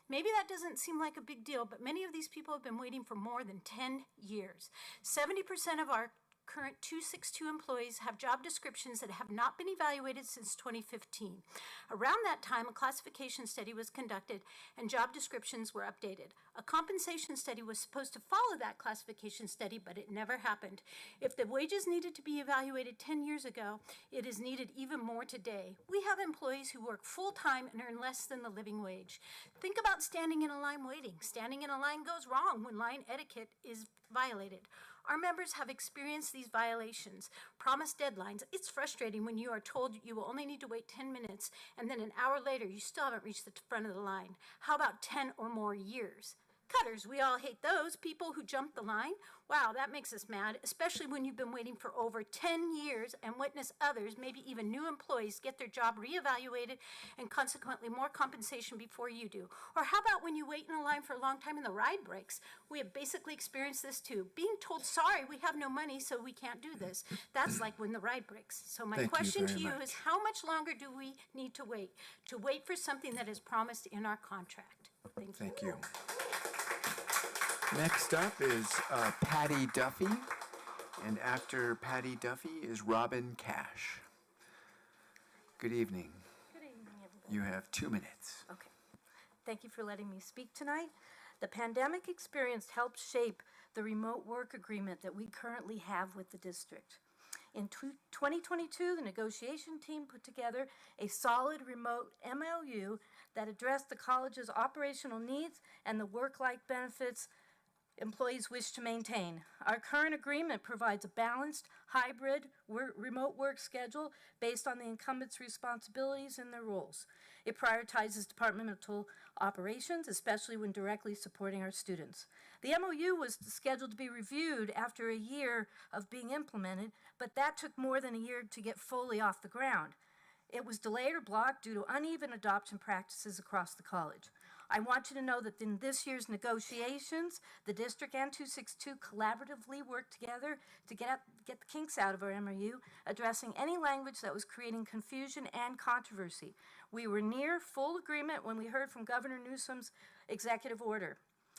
Maybe that doesn't seem like a big deal, but many of these people have been waiting for more than 10 years. 70% of our current 262 employees have job descriptions that have not been evaluated since 2015. Around that time, a classification study was conducted and job descriptions were updated. A compensation study was supposed to follow that classification study, but it never happened. If the wages needed to be evaluated 10 years ago, it is needed even more today. We have employees who work full-time and earn less than the living wage. Think about standing in a line waiting. Standing in a line goes wrong when line etiquette is violated. Our members have experienced these violations, promised deadlines. It's frustrating when you are told you will only need to wait 10 minutes, and then an hour later you still haven't reached the front of the line. How about 10 or more years? Cutters, we all hate those people who jump the line. Wow, that makes us mad, especially when you've been waiting for over 10 years and witness others, maybe even new employees, get their job reevaluated and consequently more compensation before you do. Or how about when you wait in a line for a long time and the ride breaks? We have basically experienced this too. Being told, sorry, we have no money, so we can't do this. That's like when the ride breaks. So my question to you is, how much longer do we need to wait for something that is promised in our contract? Thank you. Next up is Patty Duffy, and after Patty Duffy is Robin Cash. Good evening. Good evening, everybody. You have 2 minutes. Okay. Thank you for letting me speak tonight. The pandemic experience helped shape the remote work agreement that we currently have with the district. In 2022, the negotiation team put together a solid remote MOU that addressed the college's operational needs and the work-life benefits employees wish to maintain. Our current agreement provides a balanced, hybrid remote work schedule based on the incumbents' responsibilities and their roles. It prioritizes departmental operations, especially when directly supporting our students. The MOU was scheduled to be reviewed after a year of being implemented, but that took more than a year to get fully off the ground. It was delayed or blocked due to uneven adoption practices across the college. I want you to know that in this year's negotiations, the district and 262 collaboratively worked together to get the kinks out of our MOU, addressing any language that was creating confusion and controversy. We were near full agreement when we heard from Governor Newsom's executive order.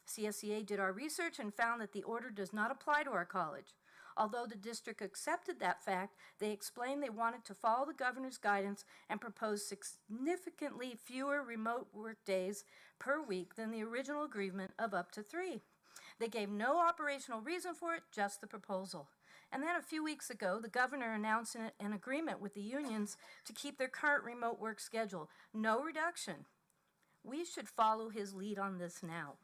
CSEA did our research and found that the order does not apply to our college. Although the district accepted that fact, they explained they wanted to follow the governor's guidance and propose significantly fewer remote work days per week than the original agreement of up to 3. They gave no operational reason for it, just the proposal. And then a few weeks ago, the governor announced an agreement with the unions to keep their current remote work schedule. No reduction. We should follow his lead on this now.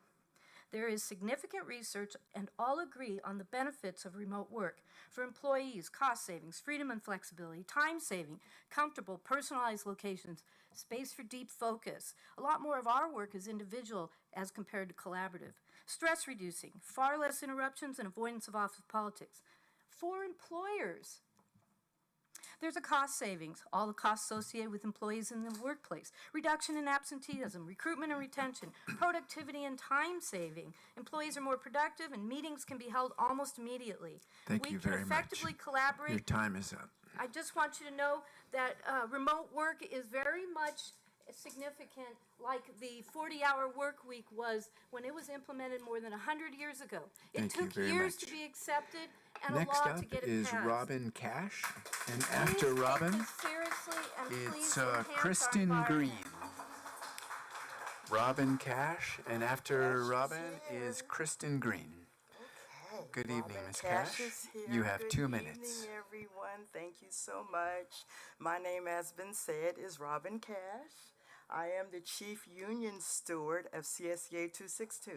There is significant research, and all agree on the benefits of remote work for employees: cost savings, freedom and flexibility, time saving, comfortable, personalized locations, space for deep focus. A lot more of our work is individual as compared to collaborative. Stress reducing, far less interruptions and avoidance of office politics. For employers, There's a cost savings, all the costs associated with employees in the workplace, reduction in absenteeism, recruitment and retention, productivity and time saving. Employees are more productive and meetings can be held almost immediately. Thank you very much. We can effectively collaborate. Your time is up. I just want you to know that remote work is very much significant, like the 40-hour work week was when it was implemented more than 100 years ago. Thank you It took very years much. to be accepted and Next a law up to get it is passed. Robin Cash, and Please after take Robin, this seriously and please it's enhance our Kristen environment. Green. Robin Cash, and after Robin is Kristen Green. Good evening, Ms. Cash. Is here. You have Good 2 evening, minutes. everyone. Thank you so much. My name, has been said, is Robin Cash. I am the Chief Union Steward of CSEA 262.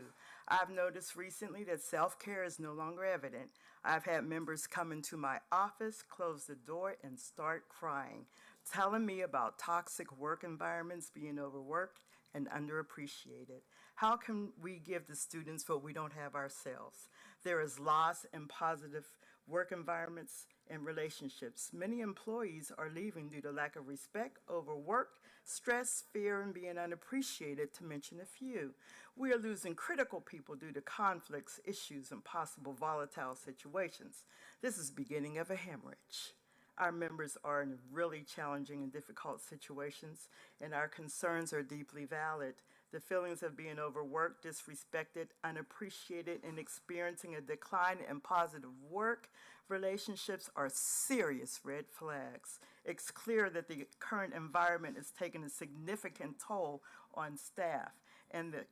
I've noticed recently that self-care is no longer evident. I've had members come into my office, close the door, and start crying, telling me about toxic work environments, being overworked and underappreciated. How can we give the students what we don't have ourselves? There is loss in positive work environments and relationships. Many employees are leaving due to lack of respect, overwork, stress, fear, and being unappreciated, to mention a few. We are losing critical people due to conflicts, issues, and possible volatile situations. This is the beginning of a hemorrhage. Our members are in really challenging and difficult situations, and our concerns are deeply valid. The feelings of being overworked, disrespected, unappreciated, and experiencing a decline in positive work relationships are serious red flags. It's clear that the current environment is taking a significant toll on staff, and the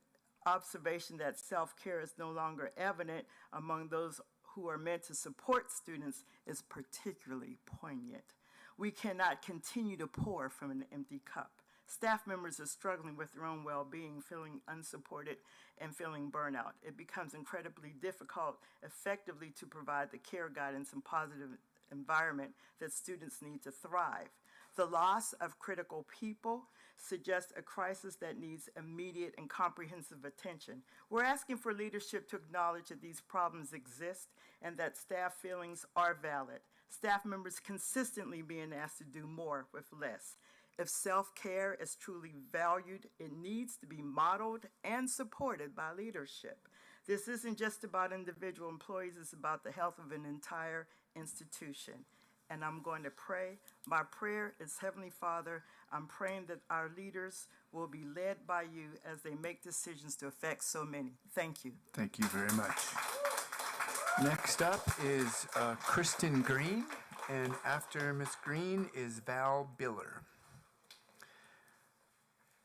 observation that self-care is no longer evident among those who are meant to support students is particularly poignant. We cannot continue to pour from an empty cup. Staff members are struggling with their own well-being, feeling unsupported, and feeling burnout. It becomes incredibly difficult effectively to provide the care, guidance, and positive environment that students need to thrive. The loss of critical people suggests a crisis that needs immediate and comprehensive attention. We're asking for leadership to acknowledge that these problems exist and that staff feelings are valid. Staff members consistently being asked to do more with less. If self-care is truly valued, it needs to be modeled and supported by leadership. This isn't just about individual employees, it's about the health of an entire institution. And I'm going to pray. My prayer is, Heavenly Father, I'm praying that our leaders will be led by you as they make decisions to affect so many. Thank you. Thank you very much. Next up is Kristen Green, and after Ms. Green is Val Biller.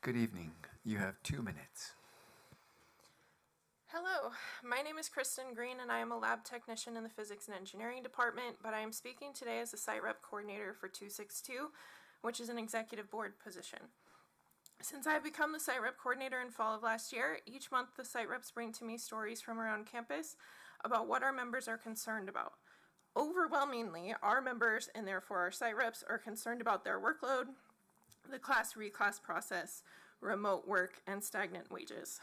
Good evening. You have 2 minutes. Hello, my name is Kristen Green and I am a lab technician in the Physics and Engineering Department, but I am speaking today as the Site Rep Coordinator for 262, which is an executive board position. Since I've become the Site Rep Coordinator in fall of last year, each month the Site Reps bring to me stories from around campus about what our members are concerned about. Overwhelmingly, our members, and therefore our Site Reps, are concerned about their workload, the class reclass process, remote work, and stagnant wages.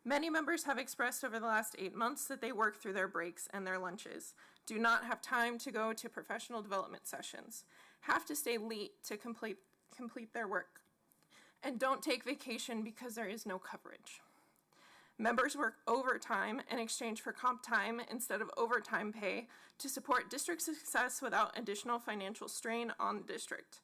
Many members have expressed over the last 8 months that they work through their breaks and their lunches, do not have time to go to professional development sessions, have to stay late to complete their work, and don't take vacation because there is no coverage. Members work overtime in exchange for comp time instead of overtime pay to support district success without additional financial strain on the district.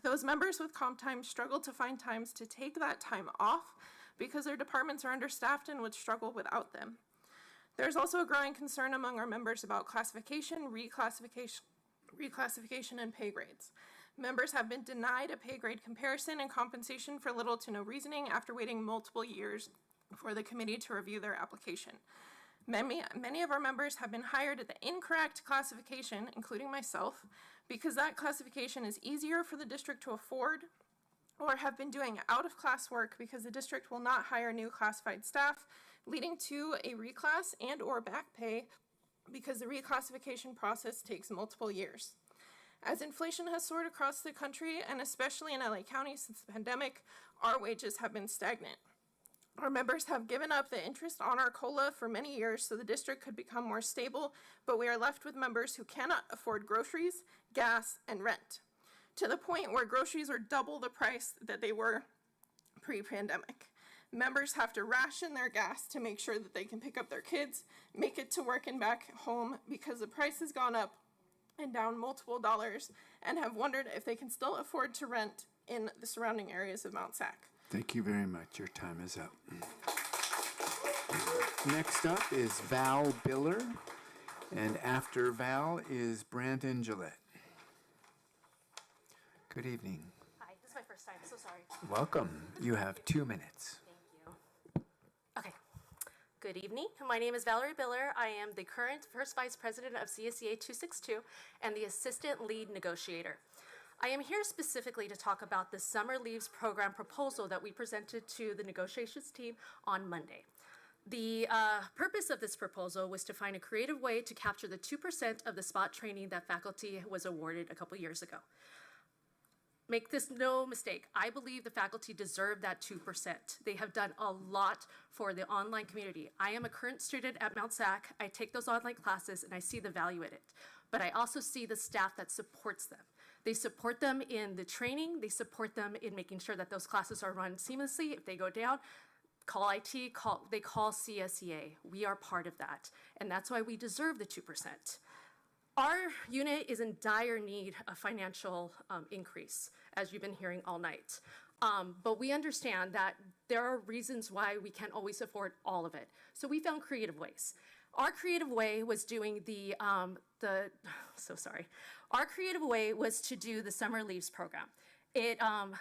Those members with comp time struggle to find times to take that time off because their departments are understaffed and would struggle without them. There's also a growing concern among our members about classification, reclassification, and pay grades. Members have been denied a pay grade comparison and compensation for little to no reasoning after waiting multiple years for the committee to review their application. Many of our members have been hired at the incorrect classification, including myself, because that classification is easier for the district to afford, or have been doing out-of-class work because the district will not hire new classified staff, leading to a reclass and or back pay because the reclassification process takes multiple years. As inflation has soared across the country, and especially in LA County since the pandemic, our wages have been stagnant. Our members have given up the interest on our COLA for many years so the district could become more stable, but we are left with members who cannot afford groceries, gas, and rent, to the point where groceries are double the price that they were pre-pandemic. Members have to ration their gas to make sure that they can pick up their kids, make it to work and back home because the price has gone up and down multiple dollars, and have wondered if they can still afford to rent in the surrounding areas of Mount SAC. Thank you very much. Your time is up. Next up is Val Biller, and after Val is Brandon Gillette. Good evening. Hi, this is my first time, so sorry. Welcome. You have 2 minutes. Okay. Good evening. My name is Valerie Biller. I am the current First Vice President of CSEA 262 and the Assistant Lead Negotiator. I am here specifically to talk about the Summer Leaves Program proposal that we presented to the negotiations team on Monday. The purpose of this proposal was to find a creative way to capture the 2% of the spot training that faculty was awarded a couple years ago. Make this no mistake, I believe the faculty deserve that 2%. They have done a lot for the online community. I am a current student at Mount SAC. I take those online classes and I see the value in it. But I also see the staff that supports them. They support them in the training. They support them in making sure that those classes are run seamlessly. If they go down, call IT, they call CSEA. We are part of that. And that's why we deserve the 2%. Our unit is in dire need of financial increase, as you've been hearing all night. But we understand that there are reasons why we can't always afford all of it. So we found creative ways. Our creative way was doing Our creative way was to do the Summer Leaves Program. It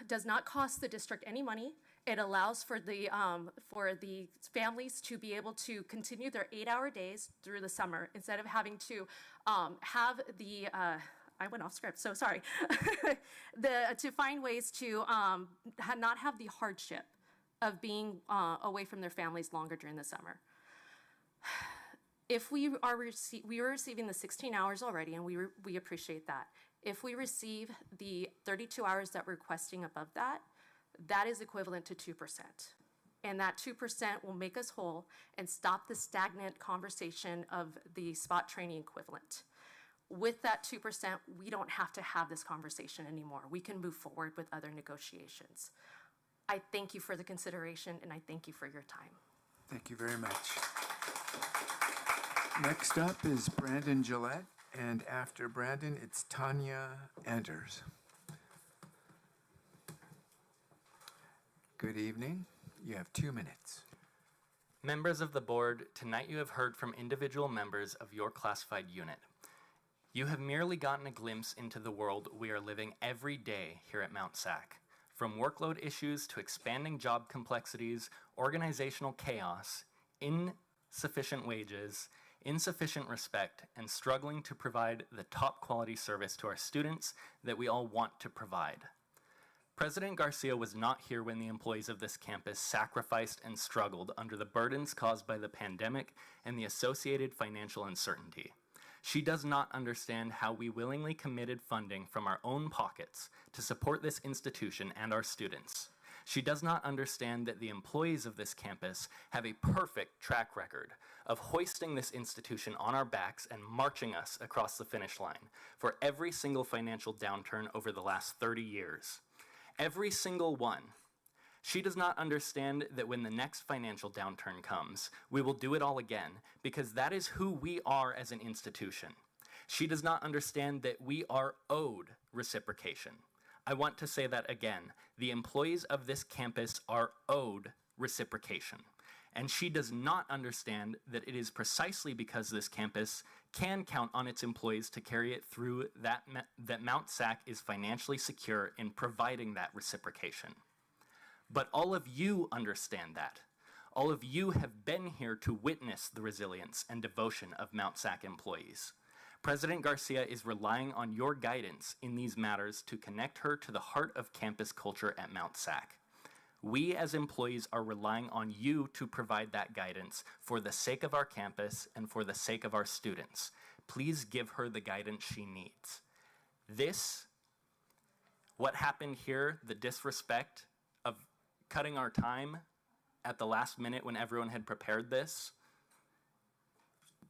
does not cost the district any money. It allows for the families to be able to continue their 8-hour days through the summer instead of having to have the, I went off script, so sorry, to find ways to not have the hardship of being away from their families longer during the summer. If we are receiving the 16 hours already, and we appreciate that. If we receive the 32 hours that we're requesting above that, that is equivalent to 2%. And that 2% will make us whole and stop the stagnant conversation of the spot training equivalent. With that 2%, we don't have to have this conversation anymore. We can move forward with other negotiations. I thank you for the consideration, and I thank you for your time. Thank you very much. Next up is Brandon Gillette, and after Brandon, it's Tanya Anders. Good evening. You have 2 minutes. Members of the board, tonight you have heard from individual members of your classified unit. You have merely gotten a glimpse into the world we are living every day here at Mount SAC. From workload issues to expanding job complexities, organizational chaos, insufficient wages, insufficient respect, and struggling to provide the top quality service to our students that we all want to provide. President Garcia was not here when the employees of this campus sacrificed and struggled under the burdens caused by the pandemic and the associated financial uncertainty. She does not understand how we willingly committed funding from our own pockets to support this institution and our students. She does not understand that the employees of this campus have a perfect track record of hoisting this institution on our backs and marching us across the finish line for every single financial downturn over the last 30 years. Every single one. She does not understand that when the next financial downturn comes, we will do it all again, because that is who we are as an institution. She does not understand that we are owed reciprocation. I want to say that again. The employees of this campus are owed reciprocation. And she does not understand that it is precisely because this campus can count on its employees to carry it through that Mount SAC is financially secure in providing that reciprocation. But all of you understand that. All of you have been here to witness the resilience and devotion of Mount SAC employees. President Garcia is relying on your guidance in these matters to connect her to the heart of campus culture at Mount SAC. We as employees are relying on you to provide that guidance for the sake of our campus and for the sake of our students. Please give her the guidance she needs. What happened here, the disrespect of cutting our time at the last minute when everyone had prepared this.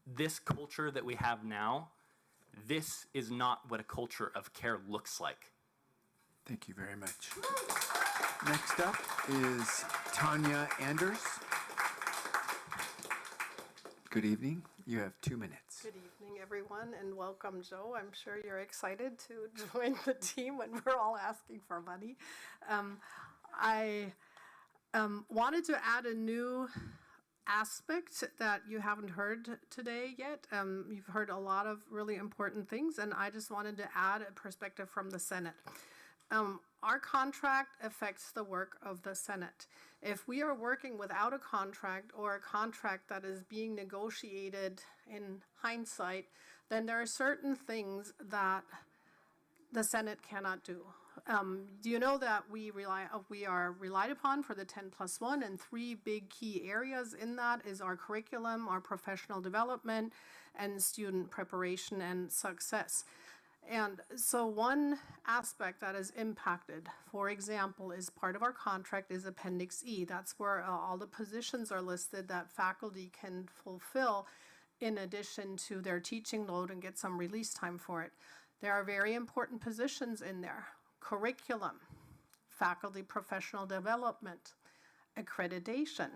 This culture that we have now, this is not what a culture of care looks like. Thank you very much. Next up is Tanya Anders. Good evening. You have 2 minutes. Good evening, everyone, and welcome, Joe. I'm sure you're excited to join the team when we're all asking for money. I wanted to add a new aspect that you haven't heard today yet. You've heard a lot of really important things, and I just wanted to add a perspective from the Senate. Our contract affects the work of the Senate. If we are working without a contract or a contract that is being negotiated in hindsight, then there are certain things that the Senate cannot do. Do you know that we are relied upon for the 10+1, and 3 big key areas in that is our curriculum, our professional development, and student preparation and success. And so one aspect that is impacted, for example, is part of our contract is Appendix E. That's where all the positions are listed that faculty can fulfill in addition to their teaching load and get some release time for it. There are very important positions in there. Curriculum, faculty professional development, accreditation,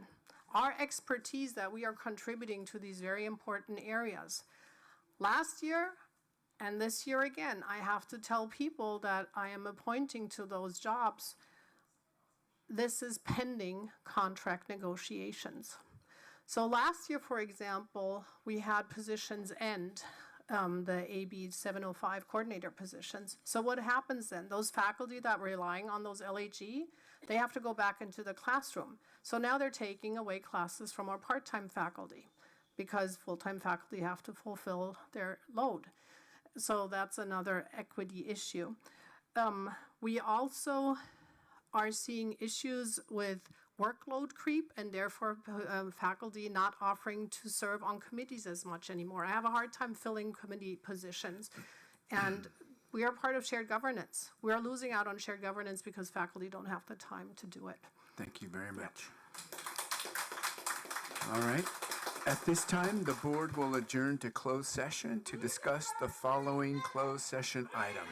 our expertise that we are contributing to these very important areas. Last year, and this year again, I have to tell people that I am appointing to those jobs. This is pending contract negotiations. So last year, for example, we had positions end, the AB 705 coordinator positions. So what happens then? Those faculty that were relying on those LAG, they have to go back into the classroom. So now they're taking away classes from our part-time faculty because full-time faculty have to fulfill their load. So that's another equity issue. We also are seeing issues with workload creep and therefore faculty not offering to serve on committees as much anymore. I have a hard time filling committee positions. And we are part of shared governance. We are losing out on shared governance because faculty don't have the time to do it. Thank you very much. All right. At this time, the board will adjourn to closed session to discuss the following closed session item.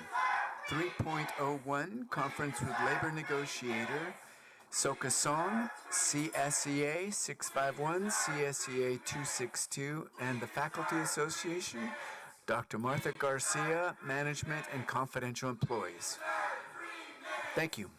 3.01, Conference with Labor Negotiator, Soka Song, CSEA 651, CSEA 262, and the Faculty Association, Dr. Martha Garcia, Management and Confidential Employees. Thank you.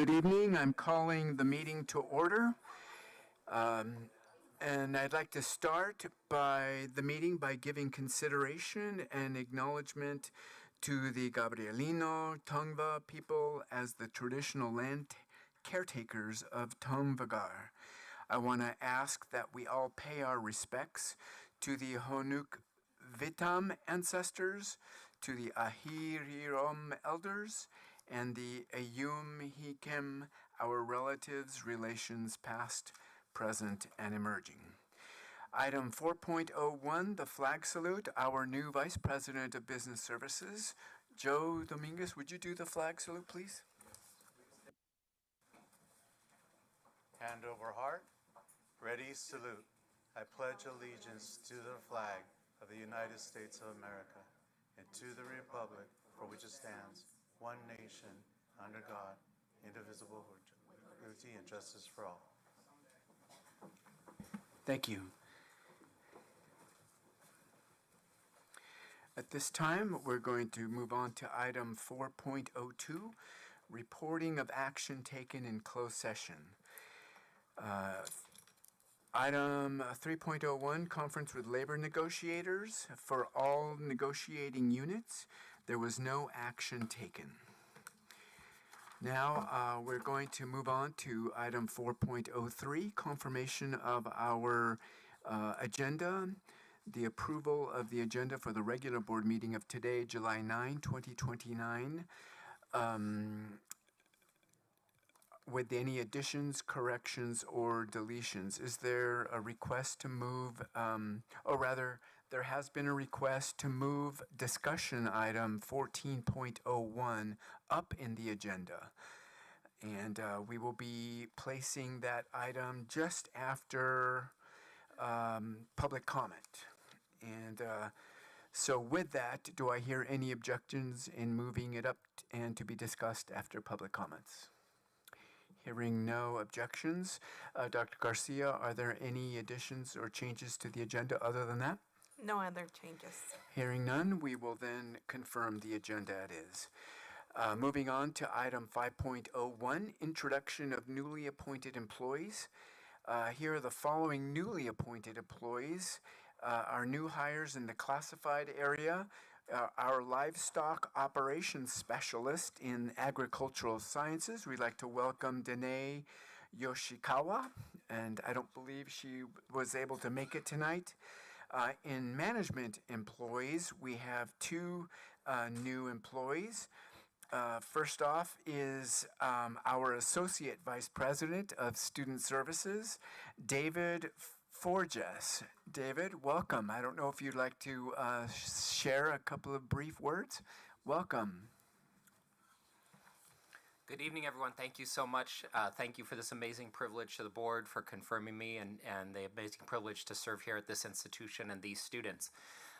Good evening. I'm calling the meeting to order. And I'd like to start by the meeting by giving consideration and acknowledgement to the Gabrielino Tongva people as the traditional land caretakers of Tongvagar. I want to ask that we all pay our respects to the Honuk Vitam ancestors, to the Ahirirom elders, and the Ayum Hikem, our relatives, relations past, present, and emerging. Item 4.01, the flag salute. Our new Vice President of Business Services, Joe Dominguez, would you do the flag salute, please? Hand over heart. Ready, salute. I pledge allegiance to the flag of the United States of America and to the republic for which it stands, one nation, under God, indivisible, with liberty and justice for all. Thank you. At this time, we're going to move on to item 4.02, reporting of action taken in closed session. Item 3.01, conference with labor negotiators. For all negotiating units, there was no action taken. Now, we're going to move on to item 4.03, confirmation of our agenda, the approval of the agenda for the regular board meeting of today, July 9, 2029. With any additions, corrections, or deletions. Is there a request to move, or rather, there has been a request to move discussion item 14.01 up in the agenda. And we will be placing that item just after public comment. And so with that, do I hear any objections in moving it up and to be discussed after public comments? Hearing no objections, Dr. Garcia, are there any additions or changes to the agenda other than that? No other changes. Hearing none, we will then confirm the agenda it is. Moving on to item 5.01, introduction of newly appointed employees. Here are the following newly appointed employees. Our new hires in the classified area. Our livestock operations specialist in agricultural sciences. We'd like to welcome Danae Yoshikawa, and I don't believe she was able to make it tonight. In management employees, we have two new employees. First off is our Associate Vice President of Student Services, David Forges. David, welcome. I don't know if you'd like to share a couple of brief words. Welcome. Good evening, everyone. Thank you so much. Thank you for this amazing privilege to the board for confirming me and the amazing privilege to serve here at this institution and these students.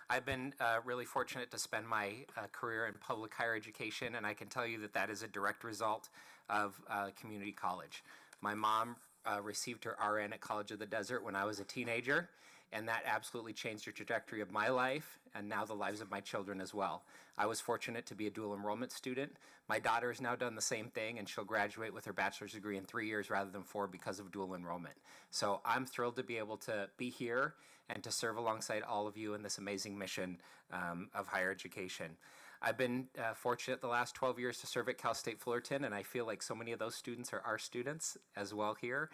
I've been really fortunate to spend my career in public higher education, and I can tell you that that is a direct result of community college. My mom received her RN at College of the Desert when I was a teenager, and that absolutely changed the trajectory of my life and now the lives of my children as well. I was fortunate to be a dual enrollment student. My daughter has now done the same thing, and she'll graduate with her bachelor's degree in 3 years rather than 4 because of dual enrollment. So I'm thrilled to be able to be here and to serve alongside all of you in this amazing mission of higher education. I've been fortunate the last 12 years to serve at Cal State Fullerton, and I feel like so many of those students are our students as well here,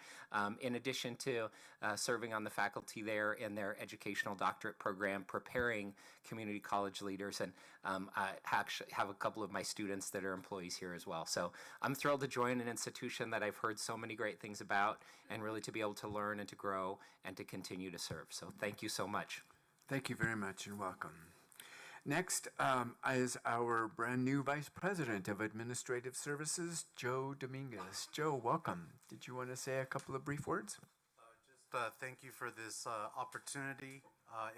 in addition to serving on the faculty there in their educational doctorate program, preparing community college leaders, and I actually have a couple of my students that are employees here as well. So I'm thrilled to join an institution that I've heard so many great things about, and really to be able to learn and to grow and to continue to serve. So thank you so much. Thank you very much and welcome. Next is our brand new Vice President of Administrative Services, Joe Dominguez. Joe, welcome. Did you want to say a couple of brief words? Thank you for this opportunity.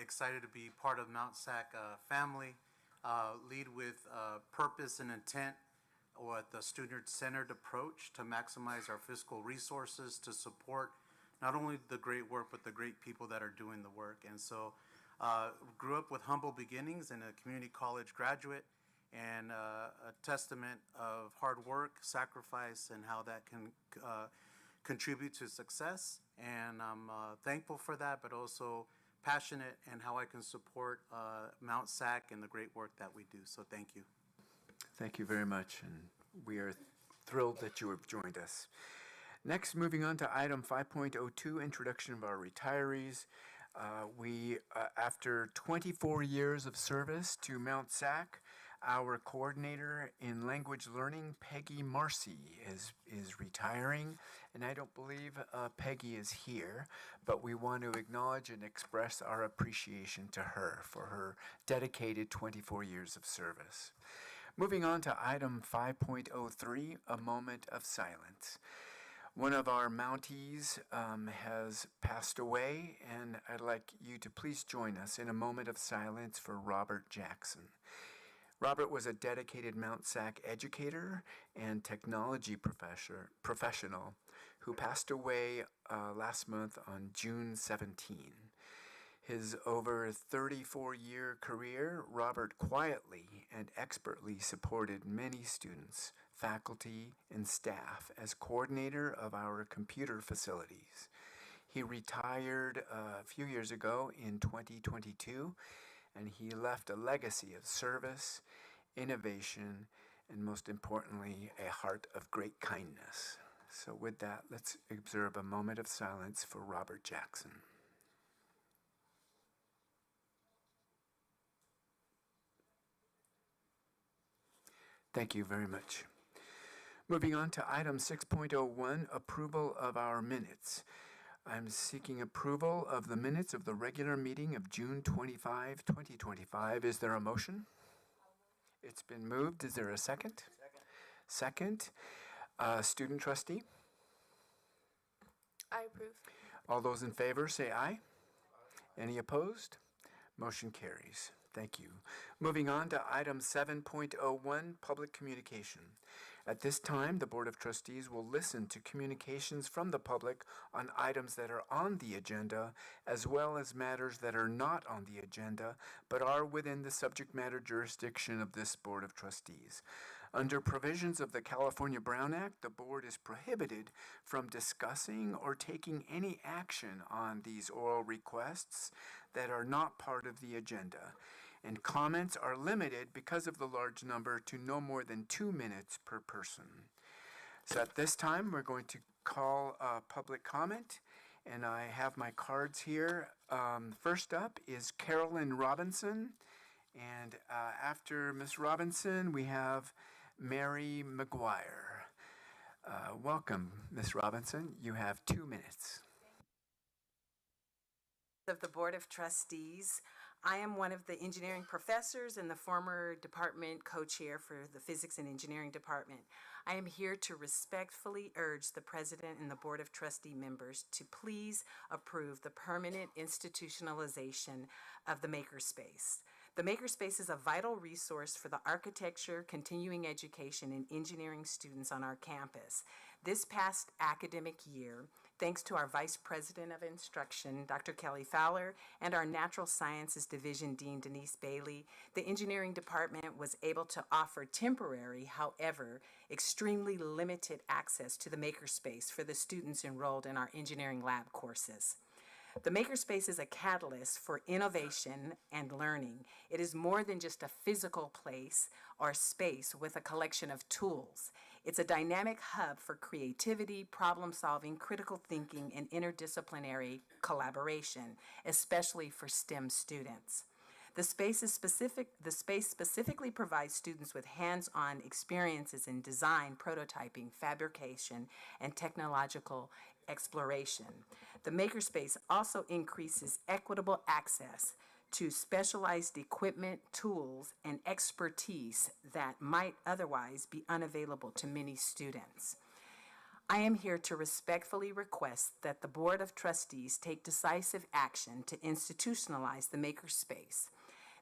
Excited to be part of Mount SAC family. Lead with purpose and intent with a student-centered approach to maximize our fiscal resources to support not only the great work, but the great people that are doing the work. And so grew up with humble beginnings and a community college graduate, and a testament of hard work, sacrifice, and how that can contribute to success. And I'm thankful for that, but also passionate and how I can support Mount SAC and the great work that we do. So thank you. Thank you very much, and we are thrilled that you have joined us. Next, moving on to item 5.02, introduction of our retirees. After 24 years of service to Mount SAC, our coordinator in language learning, Peggy Marcy, is retiring, and I don't believe Peggy is here, but we want to acknowledge and express our appreciation to her for her dedicated 24 years of service. Moving on to item 5.03, a moment of silence. One of our Mounties has passed away, and I'd like you to please join us in a moment of silence for Robert Jackson. Robert was a dedicated Mount SAC educator and technology professional who passed away last month on June 17. His over 34-year career, Robert quietly and expertly supported many students, faculty, and staff as coordinator of our computer facilities. He retired a few years ago in 2022, and he left a legacy of service, innovation, and most importantly, a heart of great kindness. So with that, let's observe a moment of silence for Robert Jackson. Thank you very much. Moving on to item 6.01, approval of our minutes. I'm seeking approval of the minutes of the regular meeting of June 25, 2025. Is there a motion? It's been moved. Is there a second? Second. Student trustee? I approve. All those in favor say aye. Any opposed? Motion carries. Thank you. Moving on to item 7.01, public communication. At this time, the Board of Trustees will listen to communications from the public on items that are on the agenda, as well as matters that are not on the agenda, but are within the subject matter jurisdiction of this Board of Trustees. Under provisions of the California Brown Act, the Board is prohibited from discussing or taking any action on these oral requests that are not part of the agenda, and comments are limited because of the large number to no more than 2 minutes per person. So at this time, we're going to call public comment, and I have my cards here. First up is Carolyn Robinson, and after Ms. Robinson, we have Mary McGuire. Welcome, Ms. Robinson. You have 2 minutes. Of the Board of Trustees. I am one of the engineering professors and the former department co-chair for the physics and engineering department. I am here to respectfully urge the president and the Board of Trustee members to please approve the permanent institutionalization of the Makerspace. The Makerspace is a vital resource for the architecture, continuing education, and engineering students on our campus. This past academic year, thanks to our Vice President of Instruction, Dr. Kelly Fowler, and our Natural Sciences Division Dean, Denise Bailey, the Engineering Department was able to offer temporary, however, extremely limited access to the Makerspace for the students enrolled in our engineering lab courses. The Makerspace is a catalyst for innovation and learning. It is more than just a physical place or space with a collection of tools. It's a dynamic hub for creativity, problem solving, critical thinking, and interdisciplinary collaboration, especially for STEM students. The space specifically provides students with hands-on experiences in design, prototyping, fabrication, and technological exploration. The Makerspace also increases equitable access to specialized equipment, tools, and expertise that might otherwise be unavailable to many students. I am here to respectfully request that the Board of Trustees take decisive action to institutionalize the Makerspace.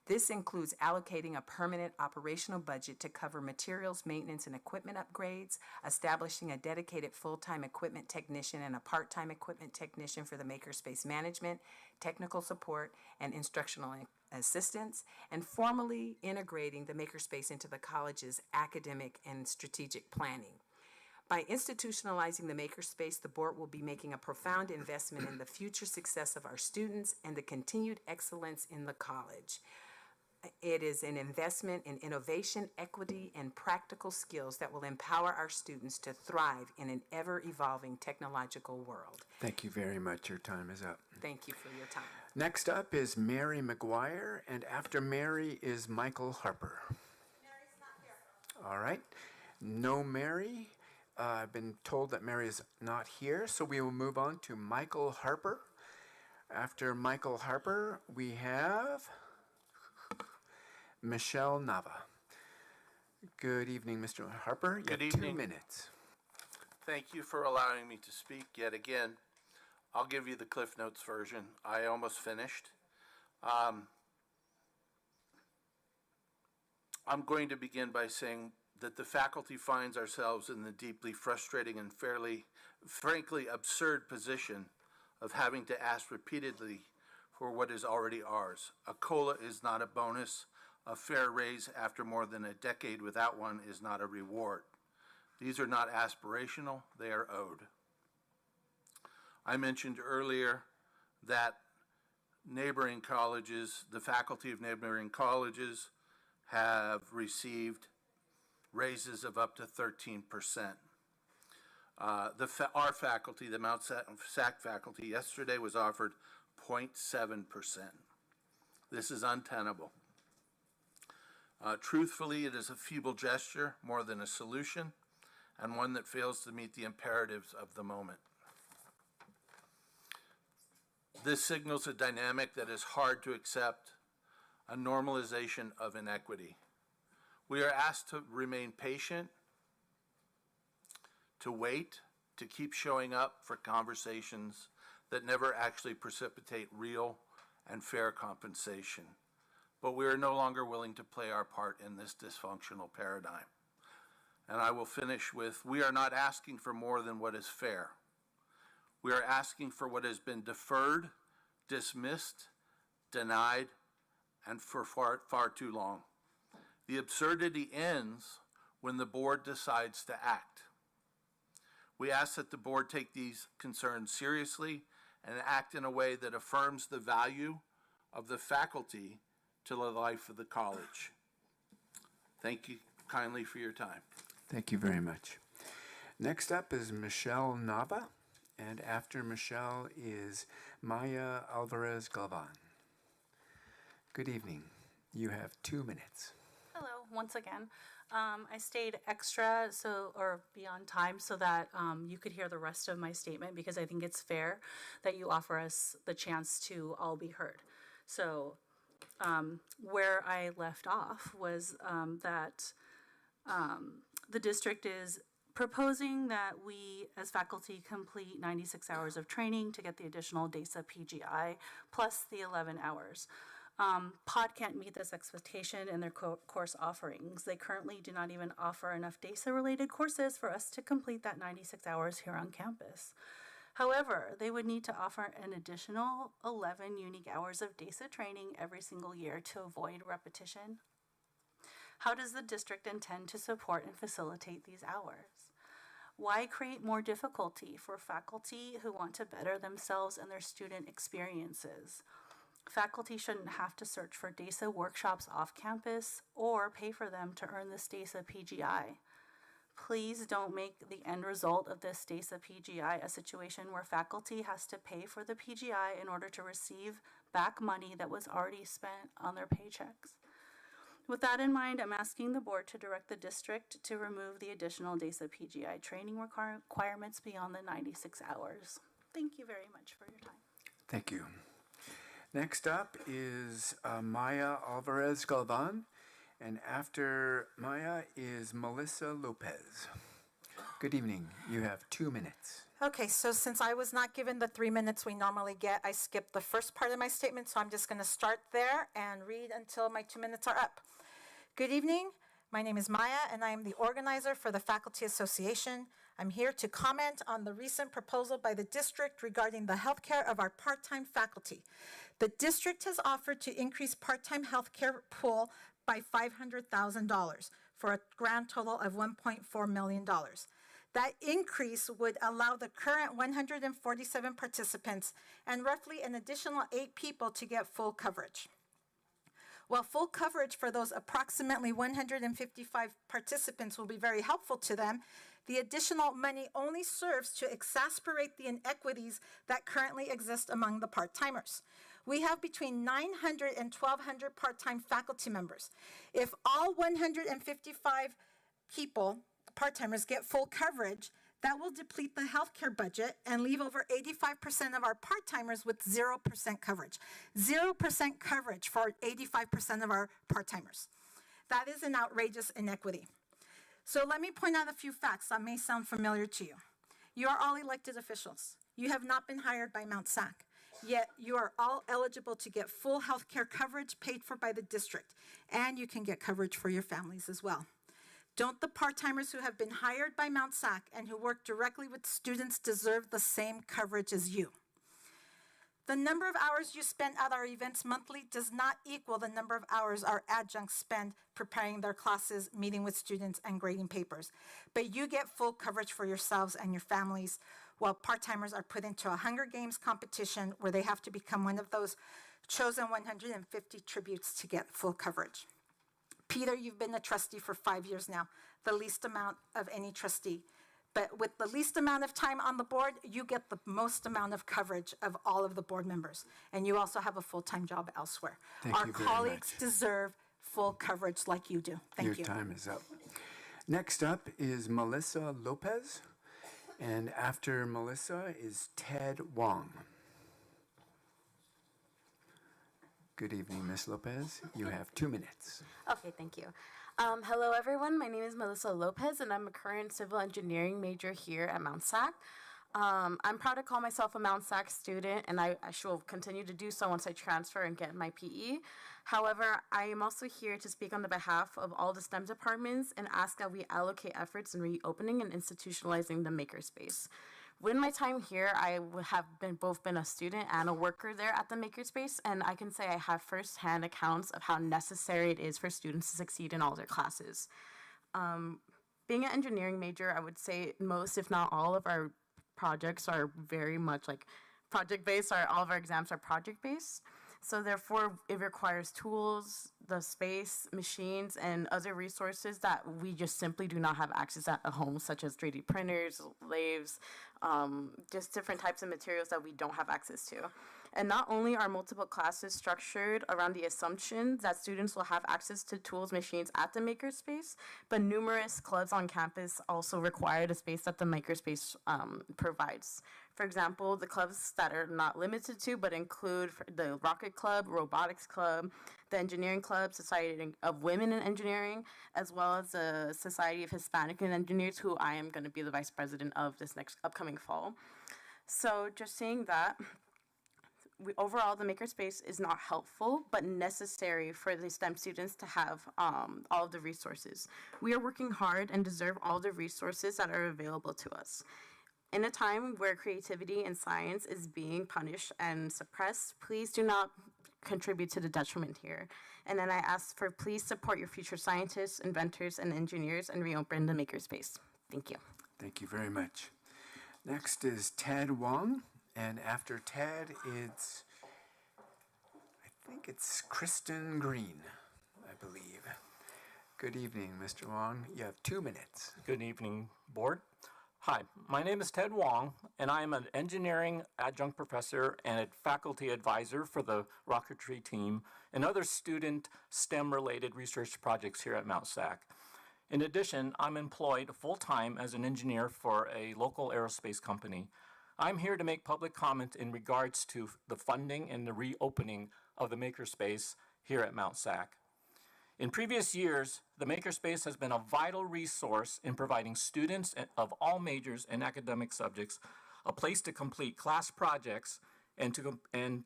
This includes allocating a permanent operational budget to cover materials, maintenance, and equipment upgrades, establishing a dedicated full-time equipment technician and a part-time equipment technician for the Makerspace management, technical support, and instructional assistants, and formally integrating the makerspace into the college's academic and strategic planning. By institutionalizing the makerspace, the board will be making a profound investment in the future success of our students and the continued excellence in the college. It is an investment in innovation, equity, and practical skills that will empower our students to thrive in an ever-evolving technological world. Thank you very much. Your time is up. Thank you for your time. Next up is Mary McGuire, and after Mary is Michael Harper. Mary's not here. All right. No Mary. I've been told that Mary is not here, so we will move on to Michael Harper. After Michael Harper, we have Michelle Nava. Good evening, Mr. Harper. You Good have evening. 2 minutes. Thank you for allowing me to speak yet again. I'll give you the Cliff Notes version. I almost finished. I'm going to begin by saying that the faculty finds ourselves in the deeply frustrating and frankly absurd position of having to ask repeatedly for what is already ours. A COLA is not a bonus. A fair raise after more than a decade without one is not a reward. These are not aspirational, they are owed. I mentioned earlier that neighboring colleges, the faculty of neighboring colleges have received raises of up to 13%. Our faculty, the Mount SAC faculty, yesterday was offered 0.7%. This is untenable. Truthfully, it is a feeble gesture more than a solution, and one that fails to meet the imperatives of the moment. This signals a dynamic that is hard to accept, a normalization of inequity. We are asked to remain patient, to wait, to keep showing up for conversations that never actually precipitate real and fair compensation. But we are no longer willing to play our part in this dysfunctional paradigm. And I will finish with, we are not asking for more than what is fair. We are asking for what has been deferred, dismissed, denied, and for far too long. The absurdity ends when the board decides to act. We ask that the board take these concerns seriously and act in a way that affirms the value of the faculty to the life of the college. Thank you kindly for your time. Thank you very much. Next up is Michelle Nava, and after Michelle is Maya Alvarez Galvan. Good evening. You have 2 minutes. Hello, once again. I stayed extra or beyond time so that you could hear the rest of my statement because I think it's fair that you offer us the chance to all be heard. So where I left off was that the district is proposing that we as faculty complete 96 hours of training to get the additional DASA PGI plus the 11 hours. POD can't meet this expectation in their course offerings. They currently do not even offer enough DASA-related courses for us to complete that 96 hours here on campus. However, they would need to offer an additional 11 unique hours of DASA training every single year to avoid repetition. How does the district intend to support and facilitate these hours? Why create more difficulty for faculty who want to better themselves and their student experiences? Faculty shouldn't have to search for DASA workshops off campus or pay for them to earn this DASA PGI. Please don't make the end result of this DASA PGI a situation where faculty has to pay for the PGI in order to receive back money that was already spent on their paychecks. With that in mind, I'm asking the board to direct the district to remove the additional DASA PGI training requirements beyond the 96 hours. Thank you very much for your time. Thank you. Next up is Maya Alvarez Galvan, and after Maya is Melissa Lopez. Good evening. You have 2 minutes. Okay, so since I was not given the 3 minutes we normally get, I skipped the first part of my statement, so I'm just going to start there and read until my 2 minutes are up. Good evening. My name is Maya, and I am the organizer for the Faculty Association. I'm here to comment on the recent proposal by the district regarding the healthcare of our part-time faculty. The district has offered to increase part-time healthcare pool by $500,000 for a grand total of $1.4 million. That increase would allow the current 147 participants and roughly an additional 8 people to get full coverage. While full coverage for those approximately 155 participants will be very helpful to them, the additional money only serves to exacerbate the inequities that currently exist among the part-timers. We have between 900 and 1,200 part-time faculty members. If all 155 people, part-timers, get full coverage, that will deplete the healthcare budget and leave over 85% of our part-timers with 0% coverage. 0% coverage for 85% of our part-timers. That is an outrageous inequity. So let me point out a few facts that may sound familiar to you. You are all elected officials. You have not been hired by Mount SAC, yet you are all eligible to get full healthcare coverage paid for by the district, and you can get coverage for your families as well. Don't the part-timers who have been hired by Mount SAC and who work directly with students deserve the same coverage as you? The number of hours you spend at our events monthly does not equal the number of hours our adjuncts spend preparing their classes, meeting with students, and grading papers. But you get full coverage for yourselves and your families, while part-timers are put into a Hunger Games competition where they have to become one of those chosen 150 tributes to get full coverage. Peter, you've been a trustee for 5 years now, the least amount of any trustee. But with the least amount of time on the board, you get the most amount of coverage of all of the board members. And you also have a full-time job elsewhere. Our colleagues deserve full coverage like you do. Thank you. Your time is up. Next up is Melissa Lopez. And after Melissa is Ted Wong. Good evening, Ms. Lopez. You have 2 minutes. Okay, thank you. Hello, everyone. My name is Melissa Lopez, and I'm a current civil engineering major here at Mount SAC. I'm proud to call myself a Mount SAC student, and I shall continue to do so once I transfer and get my PE. However, I am also here to speak on the behalf of all the STEM departments and ask that we allocate efforts in reopening and institutionalizing the makerspace. With my time here, I have both been a student and a worker there at the makerspace, and I can say I have firsthand accounts of how necessary it is for students to succeed in all their classes. Being an engineering major, I would say most, if not all, of our projects are very much like project-based. All of our exams are project-based. So therefore, it requires tools, the space, machines, and other resources that we just simply do not have access at home, such as 3D printers, lathes, just different types of materials that we don't have access to. And not only are multiple classes structured around the assumption that students will have access to tools, machines at the makerspace, but numerous clubs on campus also require the space that the makerspace provides. For example, the clubs that are not limited to, but include the Rocket Club, Robotics Club, the Engineering Club, Society of Women in Engineering, as well as the Society of Hispanic and Engineers, who I am going to be the vice president of this next upcoming fall. So just seeing that, overall, the makerspace is not helpful, but necessary for the STEM students to have all of the resources. We are working hard and deserve all the resources that are available to us. In a time where creativity and science is being punished and suppressed, please do not contribute to the detriment here. And then I ask for please support your future scientists, inventors, and engineers and reopen the makerspace. Thank you. Thank you very much. Next is Ted Wong, and after Ted, I think it's Kristen Green, I believe. Good evening, Mr. Wong. You have 2 minutes. Good evening, board. Hi, my name is Ted Wong, and I am an engineering adjunct professor and a faculty advisor for the rocketry team and other student STEM-related research projects here at Mount SAC. In addition, I'm employed full-time as an engineer for a local aerospace company. I'm here to make public comment in regards to the funding and the reopening of the makerspace here at Mount SAC. In previous years, the makerspace has been a vital resource in providing students of all majors and academic subjects a place to complete class projects and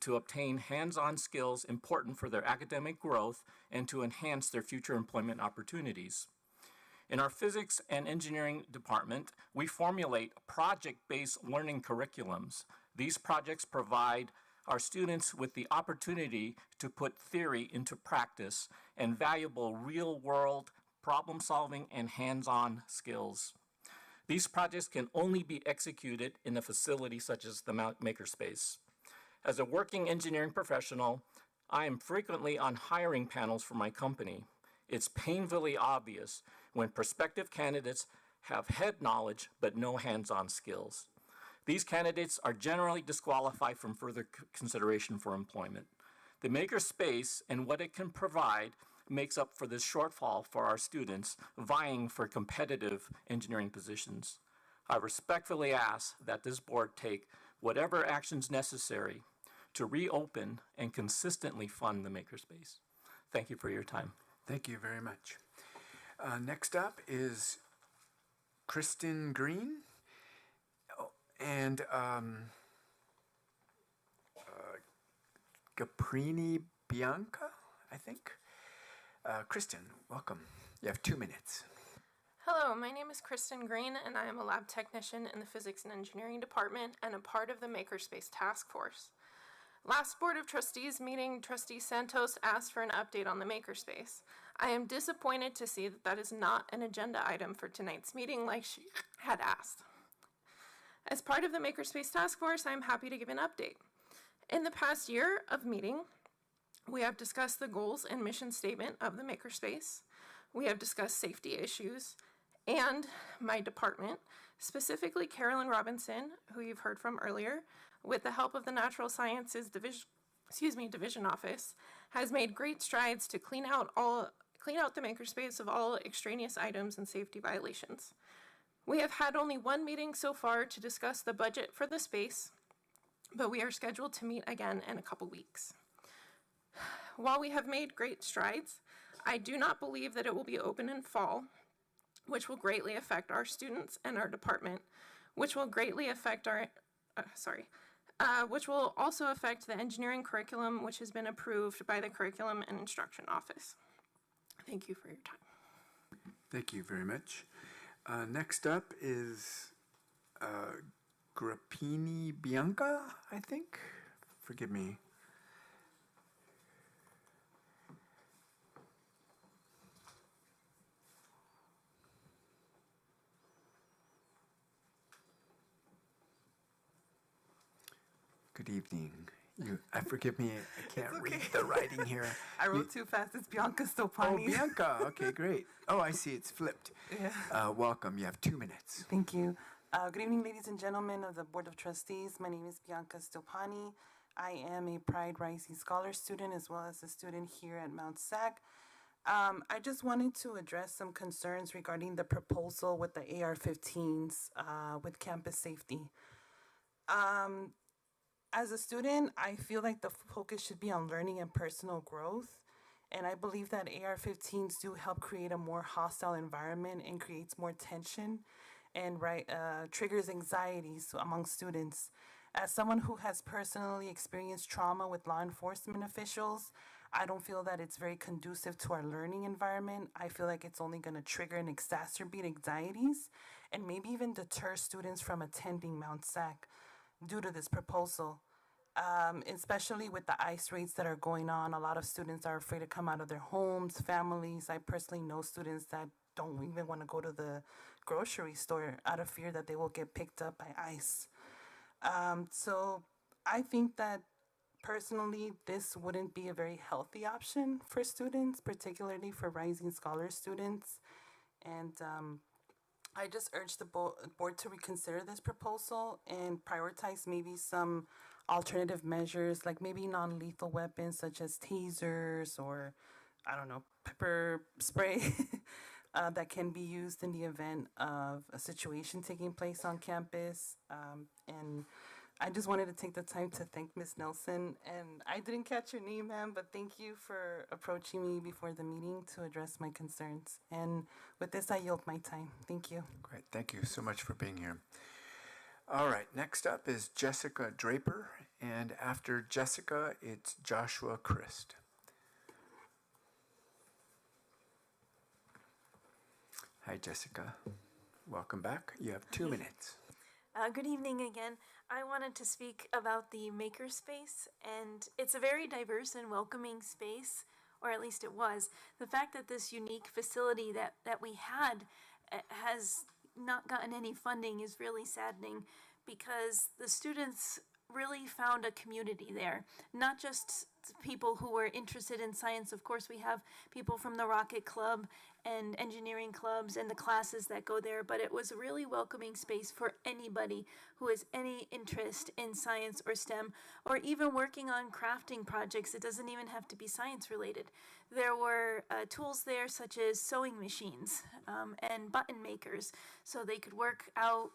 to obtain hands-on skills important for their academic growth and to enhance their future employment opportunities. In our physics and engineering department, we formulate project-based learning curriculums. These projects provide our students with the opportunity to put theory into practice and valuable real-world problem-solving and hands-on skills. These projects can only be executed in a facility such as the Mount Makerspace. As a working engineering professional, I am frequently on hiring panels for my company. It's painfully obvious when prospective candidates have head knowledge but no hands-on skills. These candidates are generally disqualified from further consideration for employment. The Makerspace and what it can provide makes up for this shortfall for our students vying for competitive engineering positions. I respectfully ask that this board take whatever actions necessary to reopen and consistently fund the Makerspace. Thank you for your time. Thank you very much. Next up is Kristen Green and Caprini Bianca, I think. Kristen, welcome. You have 2 minutes. Hello, my name is Kristen Green, and I am a lab technician in the Physics and Engineering Department and a part of the Makerspace Task Force. Last Board of Trustees meeting, Trustee Santos asked for an update on the Makerspace. I am disappointed to see that that is not an agenda item for tonight's meeting like she had asked. As part of the Makerspace Task Force, I am happy to give an update. In the past year of meeting, we have discussed the goals and mission statement of the Makerspace. We have discussed safety issues, and my department, specifically Carolyn Robinson, who you've heard from earlier, with the help of the Natural Sciences Division Office, has made great strides to clean out the Makerspace of all extraneous items and safety violations. We have had only one meeting so far to discuss the budget for the space, but we are scheduled to meet again in a couple weeks. While we have made great strides, I do not believe that it will be open in fall, which will greatly affect our students and our department, which will greatly affect which will also affect the engineering curriculum, which has been approved by the Curriculum and Instruction Office. Thank you for your time. Thank you very much. Next up is Grappini Bianca, I think. Forgive me. Good evening. Forgive me, I can't read the writing here. I wrote too fast. It's Bianca Stopani. Oh, Bianca. Okay, great. Oh, I see. It's flipped. Yeah. Welcome. You have 2 minutes. Thank you. Good evening, ladies and gentlemen of the Board of Trustees. My name is Bianca Stopani. I am a Pride Rising Scholar student as well as a student here at Mount SAC. I just wanted to address some concerns regarding the proposal with the AR-15s with campus safety. As a student, I feel like the focus should be on learning and personal growth. And I believe that AR-15s do help create a more hostile environment and creates more tension and triggers anxieties among students. As someone who has personally experienced trauma with law enforcement officials, I don't feel that it's very conducive to our learning environment. I feel like it's only going to trigger and exacerbate anxieties and maybe even deter students from attending Mount SAC due to this proposal. Especially with the ICE raids that are going on, a lot of students are afraid to come out of their homes, families. I personally know students that don't even want to go to the grocery store out of fear that they will get picked up by ICE. So I think that personally, this wouldn't be a very healthy option for students, particularly for rising scholar students. And I just urge the board to reconsider this proposal and prioritize maybe some alternative measures, like maybe non-lethal weapons such as tasers or, I don't know, pepper spray that can be used in the event of a situation taking place on campus. And I just wanted to take the time to thank Ms. Nelson. And I didn't catch your name, ma'am, but thank you for approaching me before the meeting to address my concerns. And with this, I yield my time. Thank you. Great. Thank you so much for being here. All right. Next up is Jessica Draper. And after Jessica, it's Joshua Christ. Hi, Jessica. Welcome back. You have 2 minutes. Good evening again. I wanted to speak about the makerspace, and it's a very diverse and welcoming space, or at least it was. The fact that this unique facility that we had has not gotten any funding is really saddening, because the students really found a community there. Not just people who were interested in science. Of course, we have people from the Rocket Club and engineering clubs and the classes that go there, but it was a really welcoming space for anybody who has any interest in science or STEM, or even working on crafting projects. It doesn't even have to be science related. There were tools there such as sewing machines and button makers, so they could work out,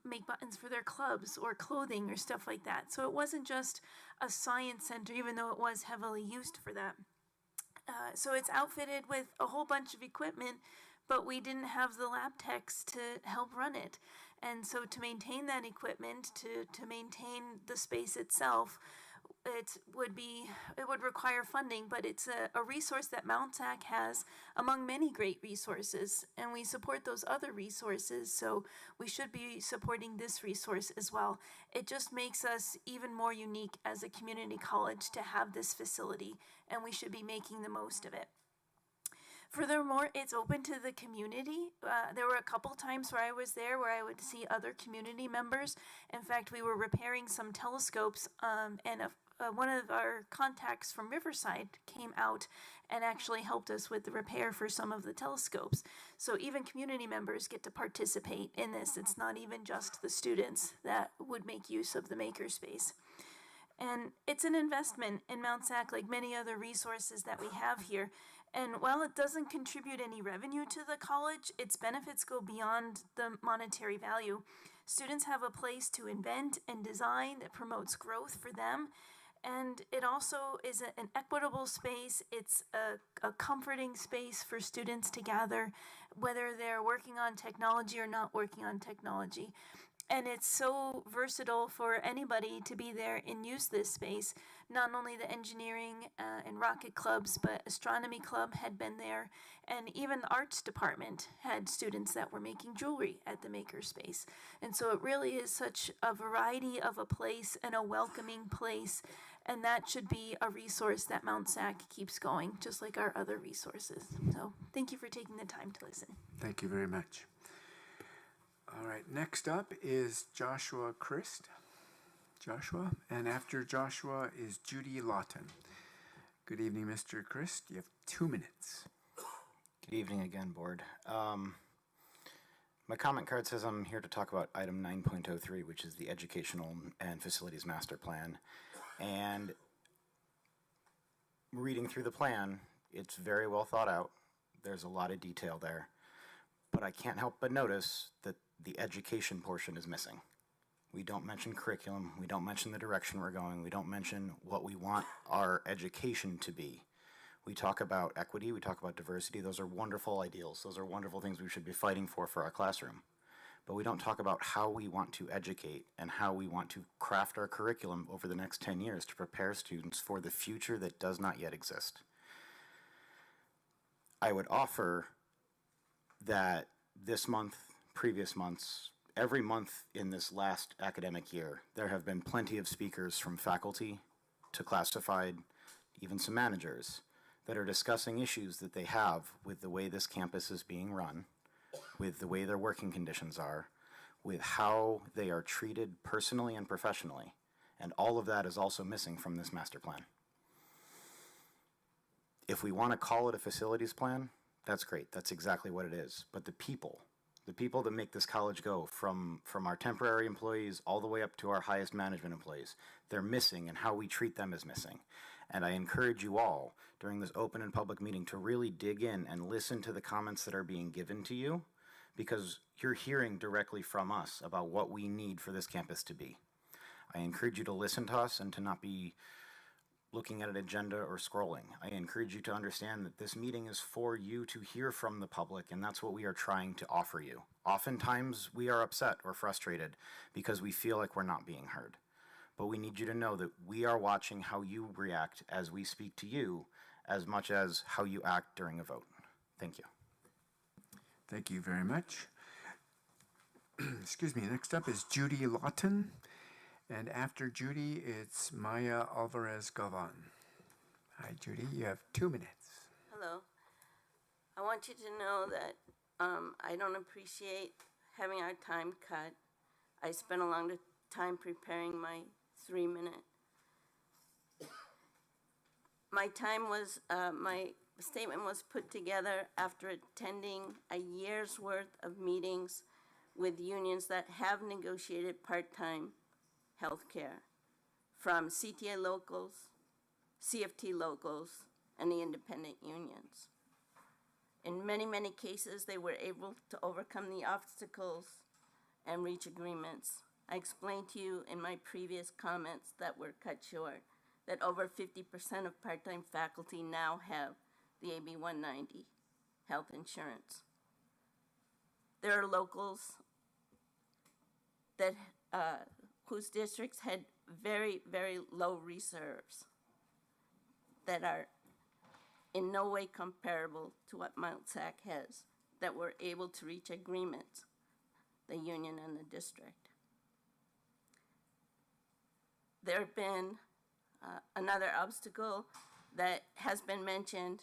make buttons for their clubs or clothing or stuff like that. So it wasn't just a science center, even though it was heavily used for that. So it's outfitted with a whole bunch of equipment, but we didn't have the lab techs to help run it. And so to maintain that equipment, to maintain the space itself, it would require funding, but it's a resource that Mount SAC has among many great resources, and we support those other resources, so we should be supporting this resource as well. It just makes us even more unique as a community college to have this facility, and we should be making the most of it. Furthermore, it's open to the community. There were a couple times where I was there where I would see other community members. In fact, we were repairing some telescopes, and one of our contacts from Riverside came out and actually helped us with the repair for some of the telescopes. So even community members get to participate in this. It's not even just the students that would make use of the makerspace. And it's an investment in Mount SAC, like many other resources that we have here. And while it doesn't contribute any revenue to the college, its benefits go beyond the monetary value. Students have a place to invent and design that promotes growth for them. And it also is an equitable space. It's a comforting space for students to gather, whether they're working on technology or not working on technology. And it's so versatile for anybody to be there and use this space. Not only the engineering and rocket clubs, but astronomy club had been there. And even the arts department had students that were making jewelry at the makerspace. And so it really is such a variety of a place and a welcoming place. And that should be a resource that Mount SAC keeps going, just like our other resources. So thank you for taking the time to listen. Thank you very much. All right, next up is Joshua Christ. Joshua, and after Joshua is Judy Lawton. Good evening, Mr. Christ. You have 2 minutes. Good evening again, board. My comment card says I'm here to talk about item 9.03, which is the Educational and Facilities Master Plan. And reading through the plan, it's very well thought out. There's a lot of detail there. But I can't help but notice that the education portion is missing. We don't mention curriculum. We don't mention the direction we're going. We don't mention what we want our education to be. We talk about equity. We talk about diversity. Those are wonderful ideals. Those are wonderful things we should be fighting for our classroom. But we don't talk about how we want to educate and how we want to craft our curriculum over the next 10 years to prepare students for the future that does not yet exist. I would offer that this month, previous months, every month in this last academic year, there have been plenty of speakers from faculty to classified, even some managers, that are discussing issues that they have with the way this campus is being run, with the way their working conditions are, with how they are treated personally and professionally. And all of that is also missing from this master plan. If we want to call it a facilities plan, that's great. That's exactly what it is. But the people that make this college go, from our temporary employees all the way up to our highest management employees, they're missing, and how we treat them is missing. And I encourage you all during this open and public meeting to really dig in and listen to the comments that are being given to you, because you're hearing directly from us about what we need for this campus to be. I encourage you to listen to us and to not be looking at an agenda or scrolling. I encourage you to understand that this meeting is for you to hear from the public, and that's what we are trying to offer you. Oftentimes, we are upset or frustrated because we feel like we're not being heard. But we need you to know that we are watching how you react as we speak to you, as much as how you act during a vote. Thank you. Thank you very much. excuse me, next up is Judy Lawton. And after Judy, it's Maya Alvarez Galvan. Hi, Judy, you have 2 minutes. Hello. I want you to know that I don't appreciate having our time cut. I spent a long time preparing my 3-minute. My statement was put together after attending a year's worth of meetings with unions that have negotiated part-time health care, from CTA locals, CFT locals, and the independent unions. In many, many cases, they were able to overcome the obstacles and reach agreements. I explained to you in my previous comments that were cut short that over 50% of part-time faculty now have the AB 190 health insurance. There are locals that whose districts had very, very low reserves that are in no way comparable to what Mount SAC has, that were able to reach agreements, the union and the district. There have been another obstacle that has been mentioned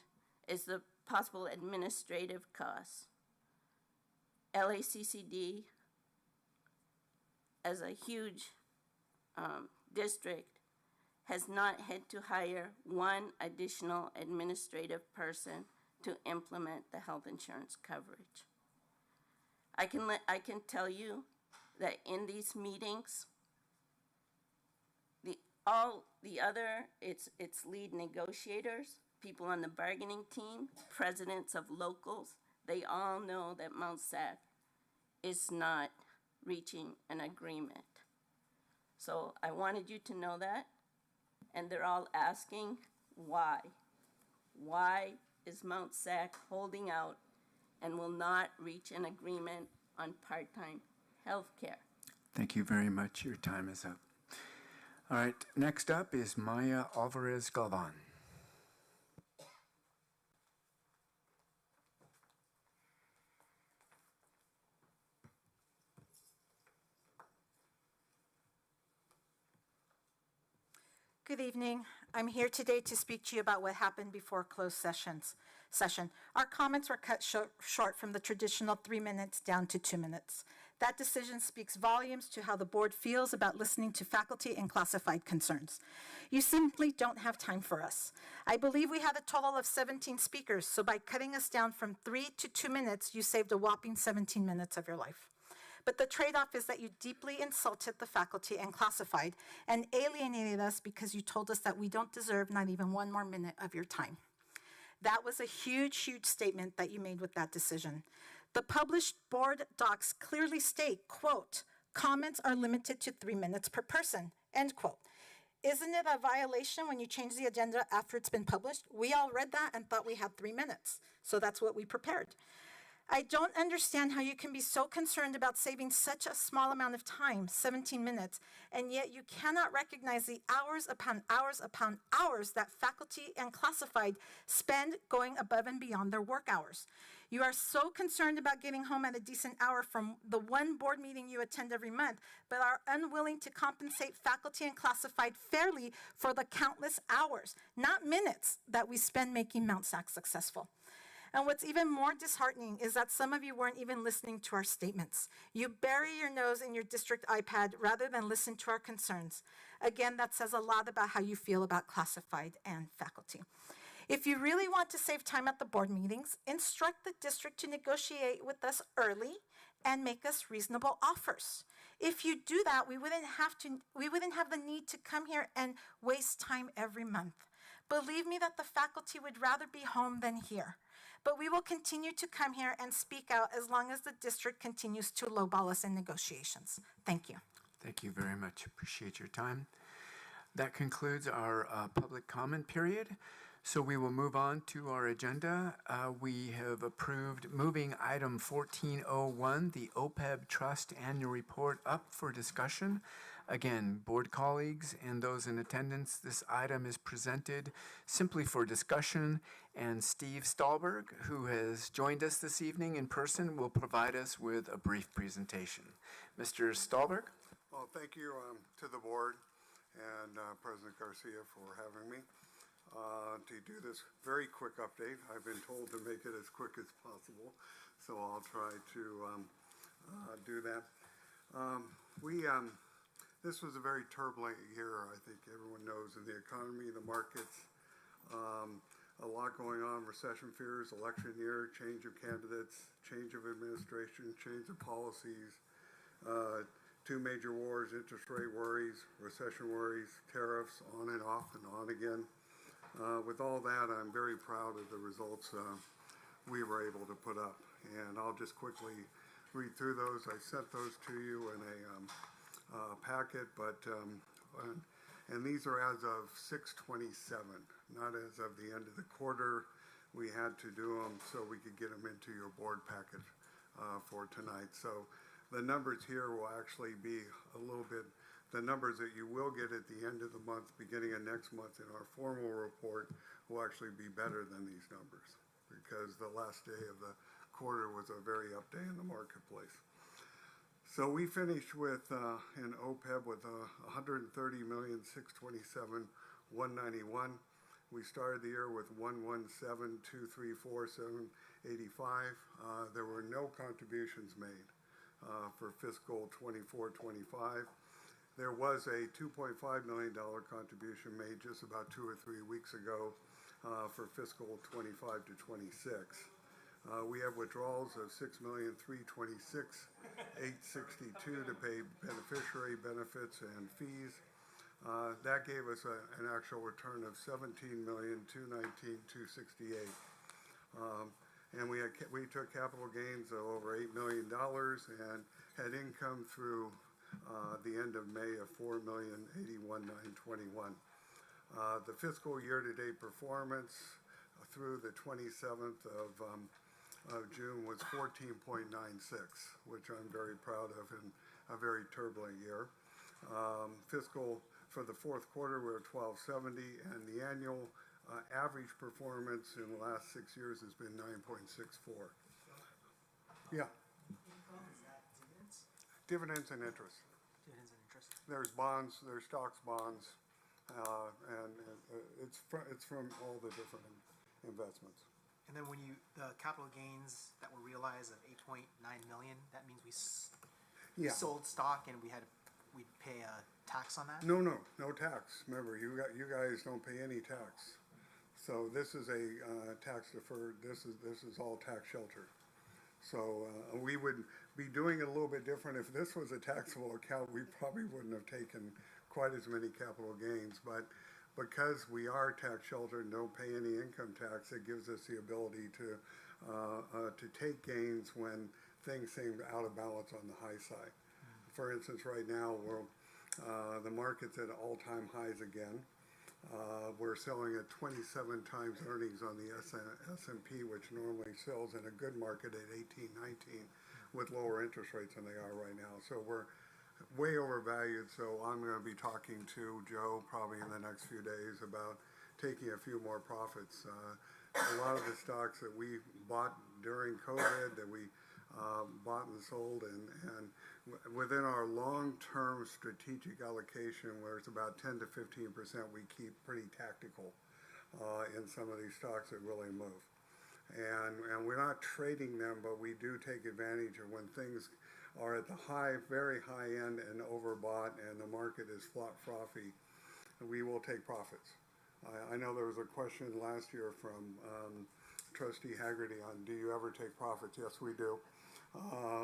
is the possible administrative costs. LACCD, as a huge district, has not had to hire one additional administrative person to implement the health insurance coverage. I can tell you that in these meetings, it's lead negotiators, people on the bargaining team, presidents of locals, they all know that Mount SAC is not reaching an agreement. So I wanted you to know that, and they're all asking why. Why is Mount SAC holding out and will not reach an agreement on part-time health care? Thank you very much. Your time is up. All right, next up is Maya Alvarez Galvan. Good evening. I'm here today to speak to you about what happened before closed session. Our comments were cut short from the traditional 3 minutes down to 2 minutes. That decision speaks volumes to how the board feels about listening to faculty and classified concerns. You simply don't have time for us. I believe we had a total of 17 speakers, so by cutting us down from 3 to 2 minutes, you saved a whopping 17 minutes of your life. But the trade-off is that you deeply insulted the faculty and classified and alienated us because you told us that we don't deserve not even 1 more minute of your time. That was a huge, huge statement that you made with that decision. The published board docs clearly state, quote, comments are limited to 3 minutes per person, end quote. Isn't it a violation when you change the agenda after it's been published? We all read that and thought we had 3 minutes, so that's what we prepared. I don't understand how you can be so concerned about saving such a small amount of time, 17 minutes, and yet you cannot recognize the hours upon hours upon hours that faculty and classified spend going above and beyond their work hours. You are so concerned about getting home at a decent hour from the one board meeting you attend every month, but are unwilling to compensate faculty and classified fairly for the countless hours, not minutes, that we spend making Mount SAC successful. And what's even more disheartening is that some of you weren't even listening to our statements. You bury your nose in your district iPad rather than listen to our concerns. Again, that says a lot about how you feel about classified and faculty. If you really want to save time at the board meetings, instruct the district to negotiate with us early and make us reasonable offers. If you do that, we wouldn't have the need to come here and waste time every month. Believe me that the faculty would rather be home than here. But we will continue to come here and speak out as long as the district continues to lowball us in negotiations. Thank you. Thank you very much. Appreciate your time. That concludes our public comment period. So we will move on to our agenda. We have approved moving item 1401, the OPEB Trust Annual Report, up for discussion. Again, board colleagues and those in attendance, this item is presented simply for discussion, and Steve Stahlberg, who has joined us this evening in person, will provide us with a brief presentation. Mr. Stahlberg? Well, thank you to the board and President Garcia for having me to do this very quick update. I've been told to make it as quick as possible, so I'll try to do that. This was a very turbulent year, I think everyone knows, in the economy, the markets, a lot going on, recession fears, election year, change of candidates, change of administration, change of policies, two major wars, interest rate worries, recession worries, tariffs, on and off and on again. With all that, I'm very proud of the results we were able to put up. And I'll just quickly read through those. I sent those to you in a packet, and these are as of 6/27, not as of the end of the quarter. We had to do them so we could get them into your board packet for tonight. So the numbers here will actually be a little bit, the numbers that you will get at the end of the month, beginning of next month in our formal report will actually be better than these numbers, because the last day of the quarter was a very up day in the marketplace. So we finished with an OPEB with 130,627,191. We started the year with 117,234,785. There were no contributions made for fiscal 24-25. There was a $2.5 million contribution made just about 2 or 3 weeks ago for fiscal 25 to 26. We have withdrawals of $6,326,862 to pay beneficiary benefits and fees. That gave us an actual return of $17,219,268. And we took capital gains of over $8 million and had income through the end of May of $4,081,921. The fiscal year-to-date performance through the 27th of June was 14.96, which I'm very proud of in a very turbulent year. Fiscal for the fourth quarter, we're at 1270, and the annual average performance in the last 6 years has been 9.64. Yeah. Income, is that dividends? Dividends and interest. Dividends and interest. There's bonds, there's stocks, bonds, and it's from all the different investments. And then when the capital gains that were realized of 8.9 million, that means we sold stock and we'd pay a tax on that? No tax. Remember, you guys don't pay any tax. So this is a tax deferred. This is all tax sheltered. So we would be doing it a little bit different. If this was a taxable account, we probably wouldn't have taken quite as many capital gains. But because we are tax sheltered and don't pay any income tax, it gives us the ability to take gains when things seem out of balance on the high side. For instance, right now the market's at all-time highs again. We're selling at 27 times earnings on the S&P, which normally sells in a good market at 18, 19 with lower interest rates than they are right now. So we're way overvalued, so I'm going to be talking to Joe probably in the next few days about taking a few more profits. A lot of the stocks that we bought during COVID, that we bought and sold, and within our long-term strategic allocation, where it's about 10 to 15%, we keep pretty tactical in some of these stocks that really move. And we're not trading them, but we do take advantage of when things are at the very high end and overbought and the market is frothy, we will take profits. I know there was a question last year from Trustee Haggerty on, do you ever take profits? Yes, we do.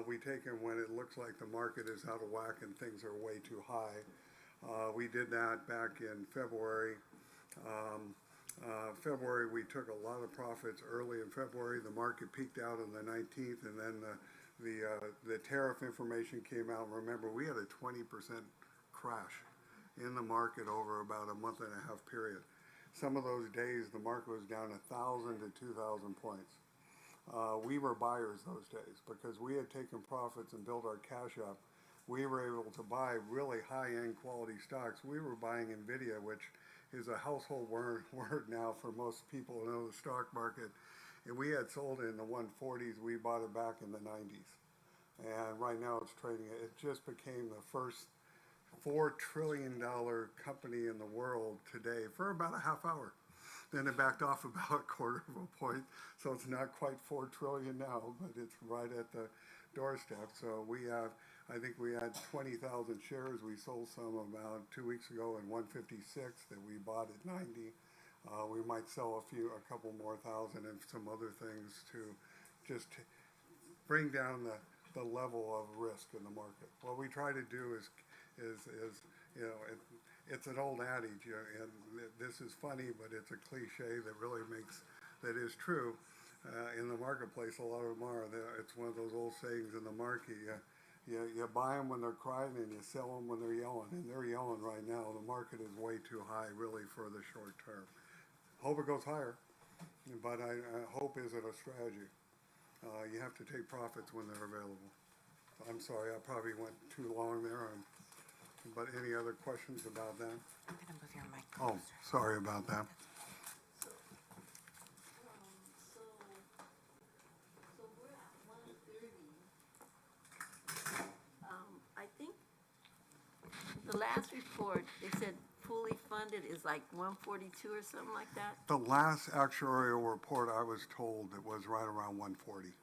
We take them when it looks like the market is out of whack and things are way too high. We did that back in February. February, we took a lot of profits early in February. The market peaked out on the 19th, and then the tariff information came out. Remember, we had a 20% crash in the market over about a month and a half period. Some of those days, the market was down 1,000 to 2,000 points. We were buyers those days because we had taken profits and built our cash up we were able to buy really high-end quality stocks. We were buying NVIDIA, which is a household word now for most people who know the stock market. And we had sold it in the 140s. We bought it back in the 90s. And right now it's trading, it just became the first $4 trillion company in the world today for about a half hour. Then it backed off about a quarter of a point. So it's not quite 4 trillion now, but it's right at the doorstep. So we have, I think we had 20,000 shares. We sold some about 2 weeks ago at 156 that we bought at 90. We might sell a couple more thousand and some other things to just bring down the level of risk in the market. What we try to do is you know, it's an old adage, and this is funny, but it's a cliche that really that is true. In the marketplace, a lot of them are. It's one of those old sayings in the market. You buy them when they're crying and you sell them when they're yelling. And they're yelling right now. The market is way too high, really, for the short term. Hope it goes higher, but hope isn't a strategy. You have to take profits when they're available. I'm sorry, I probably went too long there. But any other questions about that? I'm going to move your mic closer. Oh, sorry about that. So we're at 130. I think the last report, they said fully funded is like 142 or something like that. The last actuarial report I was told it was right around 140.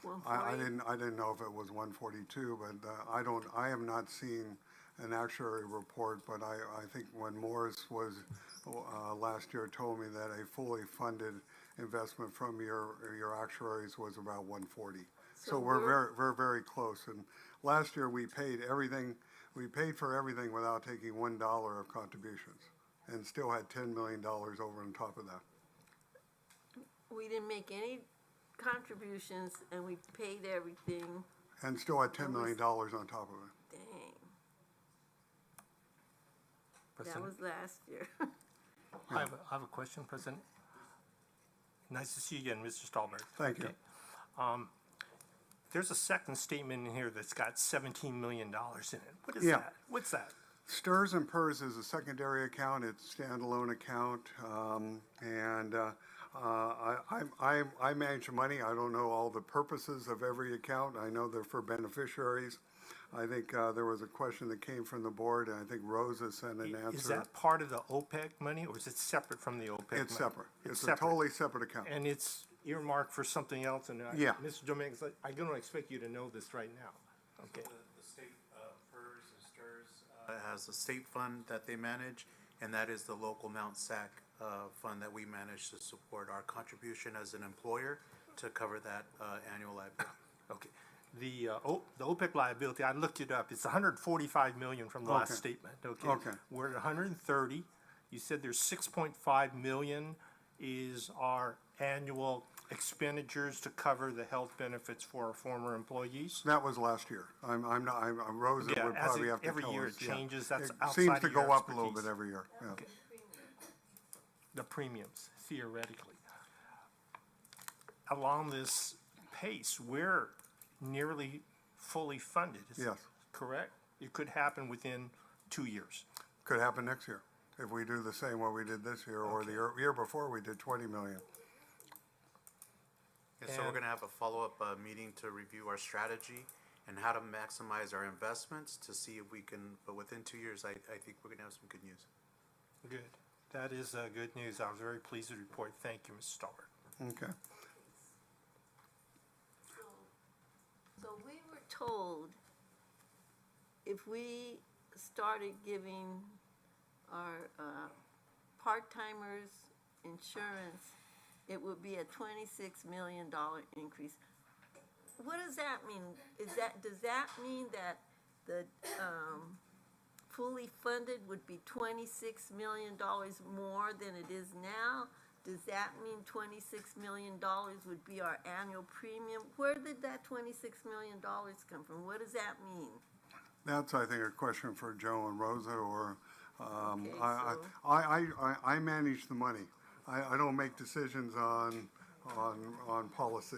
140? I didn't know if it was 142, but I have not seen an actuary report, but I think when Morris was last year told me that a fully funded investment from your actuaries was about 140. So we're very close. And last year we paid for everything without taking $1 of contributions, and still had $10 million over on top of that. We didn't make any contributions, and we paid everything. And still had $10 million on top of it. Dang. That was last year. I have a question, President. Nice to see you again, Mr. Stallberg. Thank you. There's a second statement in here that's got $17 million in it. What is Yeah. that? What's that? STRS and PERS is a secondary account. It's a standalone account, and I manage the money. I don't know all the purposes of every account. I know they're for beneficiaries. I think there was a question that came from the board, and I think Rosa sent an answer. Is that part of the OPEC money, or is it separate from the OPEC money? It's separate. It's a totally separate account. And it's earmarked for something else, and Yeah. Mr. Dominguez, I don't expect you to know this right now. Okay. The state PERS and STRS has a state fund that they manage, and that is the local Mount SAC fund that we manage to support our contribution as an employer to cover that annual liability. Okay. The OPEC liability, I looked it up. It's 145 million from the last statement. Okay. We're at 130. You said there's 6.5 million is our annual expenditures to cover the health benefits for our former employees. That was last year. I'm Rosa would probably have to every tell year us. it changes. That's It outside seems of to your go up a little expertise. bit every year. Yeah. Okay. The premiums, theoretically. Along this pace, we're nearly fully funded. Is Yes. correct? It could happen within 2 years. Could happen next year if we do the same what we did this year, or the year before we did 20 million. And so we're going to have a follow-up meeting to review our strategy and how to maximize our investments to see if we can, but within 2 years, I think we're going to have some good news. Good. That is good news. I was very pleased to report. Thank you, Mr. Stallberg. Okay. So we were told if we started giving our part-timers insurance, it would be a $26 million increase. What does that mean? Does that mean that the fully funded would be $26 million more than it is now? Does that mean $26 million would be our annual premium? Where did that $26 million come from? What does that mean? That's, I think, a question for Joe and Rosa, or Okay, I manage the money. I don't make decisions on policy.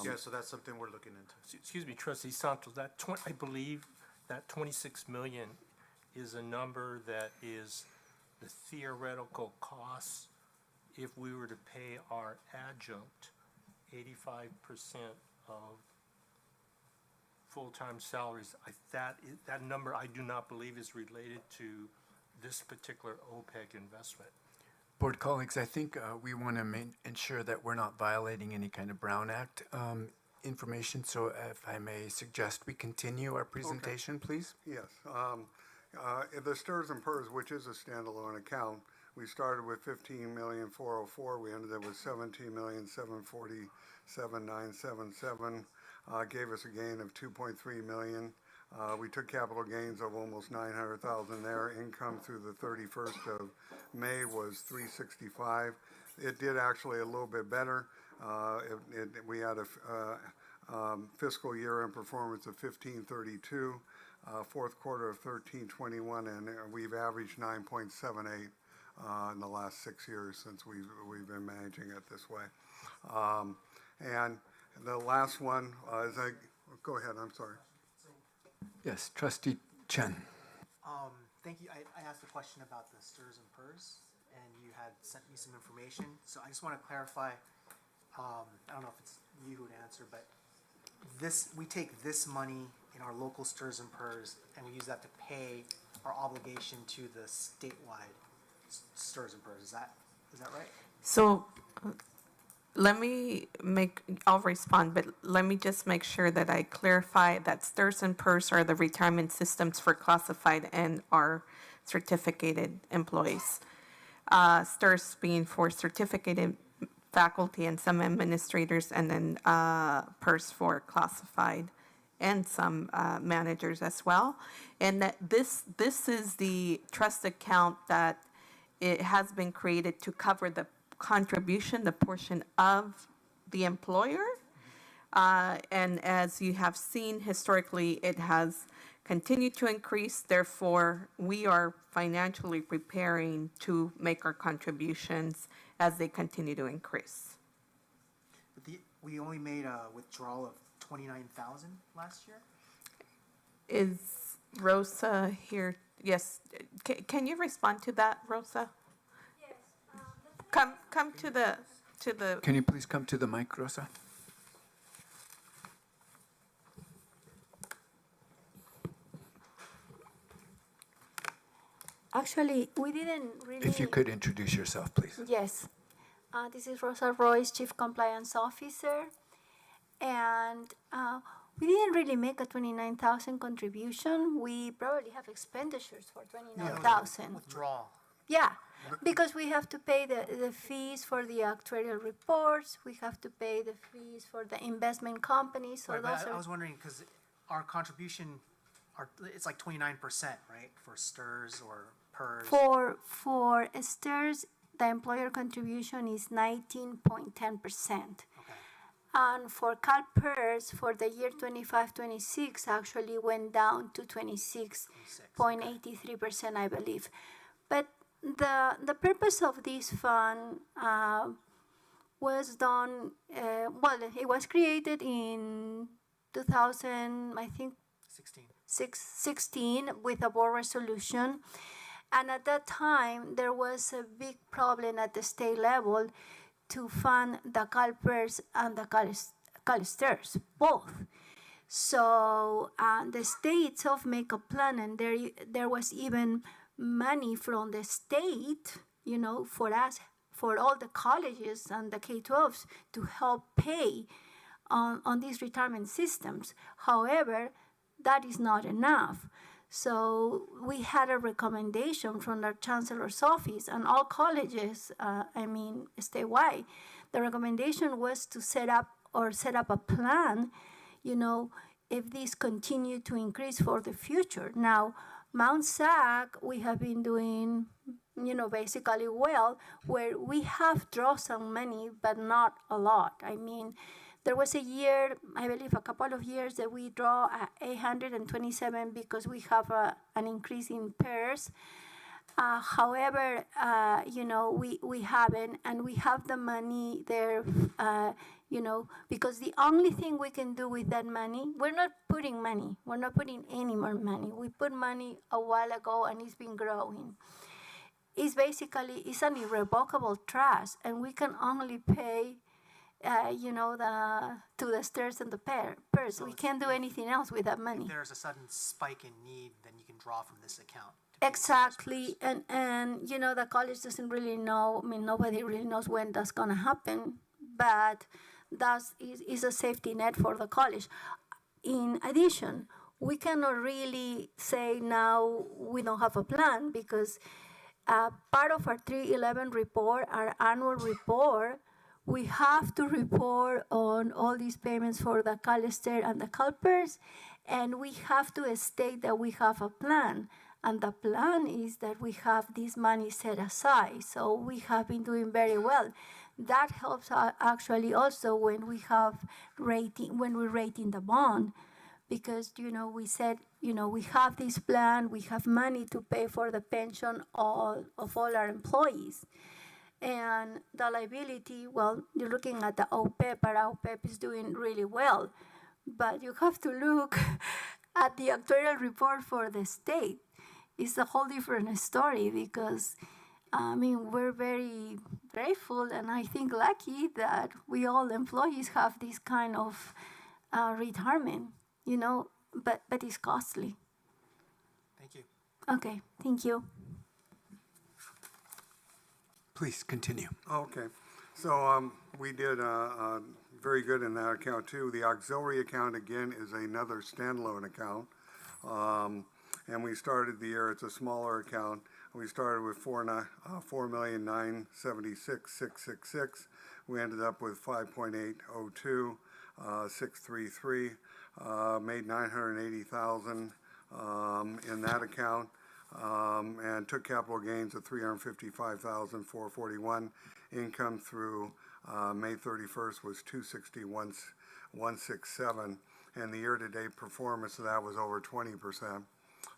Yeah, so that's something we're looking into. Excuse me, Trustee Santos, I believe that 26 million is a number that is the theoretical costs if we were to pay our adjunct 85% of full-time salaries. That number I do not believe is related to this particular OPEC investment. Board colleagues, I think we want to ensure that we're not violating any kind of Brown Act information. So if I may suggest we continue our presentation, please. Yes. The STRS and PERS, which is a standalone account, we started with 15,404,000. We ended up with 17,747,977. Gave us a gain of 2.3 million. We took capital gains of almost 900,000 there. Income through the 31st of May was 365. It did actually a little bit better. We had a fiscal year in performance of 1532, fourth quarter of 1321, and we've averaged 9.78 in the last 6 years since we've been managing it this way. And the last one is go ahead. I'm sorry. Yes, Trustee Chen. Thank you. I asked a question about the STRS and PERS, and you had sent me some information. So I just want to clarify. I don't know if it's you who would answer, but we take this money in our local STRS and PERS, and we use that to pay our obligation to the statewide STRS and PERS. Is that right? So I'll respond, but let me just make sure that I clarify that STRS and PERS are the retirement systems for classified and our certificated employees. STRS being for certificated faculty and some administrators, and then PERS for classified and some managers as well. And that this is the trust account that it has been created to cover the contribution, the portion of the employer. And as you have seen historically, it has continued to increase. Therefore, we are financially preparing to make our contributions as they continue to increase. But we only made a withdrawal of 29,000 last year. Is Rosa here? Yes. Can you respond to that, Rosa? Yes. Come to the. Can you please come to the mic, Rosa? Actually, we didn't really. If you could introduce yourself, please. Yes. This is Rosa Royce, Chief Compliance Officer. And we didn't really make a 29,000 contribution. We probably have expenditures for 29,000. Withdrawal. Yeah, because we have to pay the fees for the actuarial reports. We have to pay the fees for the investment companies. So Right, those but are. I was wondering, because our contribution, it's like 29%, right? For STRS or PERS. For STRS, the employer contribution is 19.10%. And for CalPERS, for the year 25-26, actually went down to 26.83%, I believe. But the purpose of this fund was done, it was created in 2000, I think, 16 with a board resolution. And at that time, there was a big problem at the state level to fund the CalPERS and the CalSTRS, both. So the state itself make a plan, and there was even money from the state, for us, for all the colleges and the K-12s to help pay on these retirement systems. However, that is not enough. So we had a recommendation from the Chancellor's office and all colleges, statewide. The recommendation was to set up a plan, if these continue to increase for the future. Now, Mount SAC, we have been doing, basically well, where we have drawn some money, but not a lot. There was a year, I believe a couple of years, that we draw 827 because we have an increase in PERS. However, we haven't, and we have the money there, because the only thing we can do with that money, we're not putting any more money. We put money a while ago, and it's been growing. It's an irrevocable trust, and we can only pay, to the stairs and the purse. We can't do anything else with that money. If there's a sudden spike in need, then you can draw from this account. Exactly, and the college doesn't really know. I mean, nobody really knows when that's gonna happen, but that is a safety net for the college. In addition, we cannot really say now we don't have a plan, because part of our 311 report, our annual report, we have to report on all these payments for the CalSTAIR and the CalPERS, and we have to state that we have a plan. And the plan is that we have this money set aside. So we have been doing very well. That helps actually also when we have when we're rating the bond, because we said we have this plan, we have money to pay for the pension of all our employees. And the liability, well, you're looking at the OPEP, but OPEP is doing really well. But you have to look at the actuarial report for the state. It's a whole different story, because, we're very grateful and I think lucky that we all employees have this kind of retirement, but it's costly. Thank you. Okay, thank you. Please continue. Okay, so we did very good in that account too. The auxiliary account, again, is another standalone account. And we started the year, it's a smaller account. We started with $4,976,666. We ended up with 5.802,633. Made $980,000 in that account, and took capital gains of $355,441. Income through May 31st was $261,167, and the year-to-date performance of that was over 20%.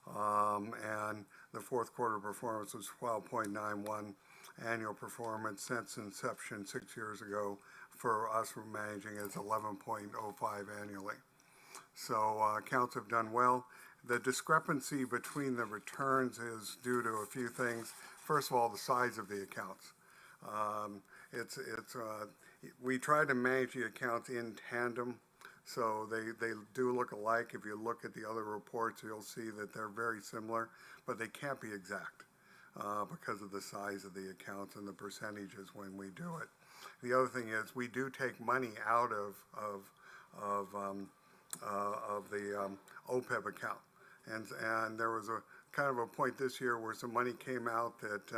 And the fourth quarter performance was 12.91. Annual performance since inception 6 years ago for us for managing is 11.05 annually. So accounts have done well. The discrepancy between the returns is due to a few things. First of all, the size of the accounts. We try to manage the accounts in tandem. So they do look alike. If you look at the other reports, you'll see that they're very similar, but they can't be exact because of the size of the accounts and the percentages when we do it. The other thing is we do take money out of the OPEB account, and there was a kind of a point this year where some money came out that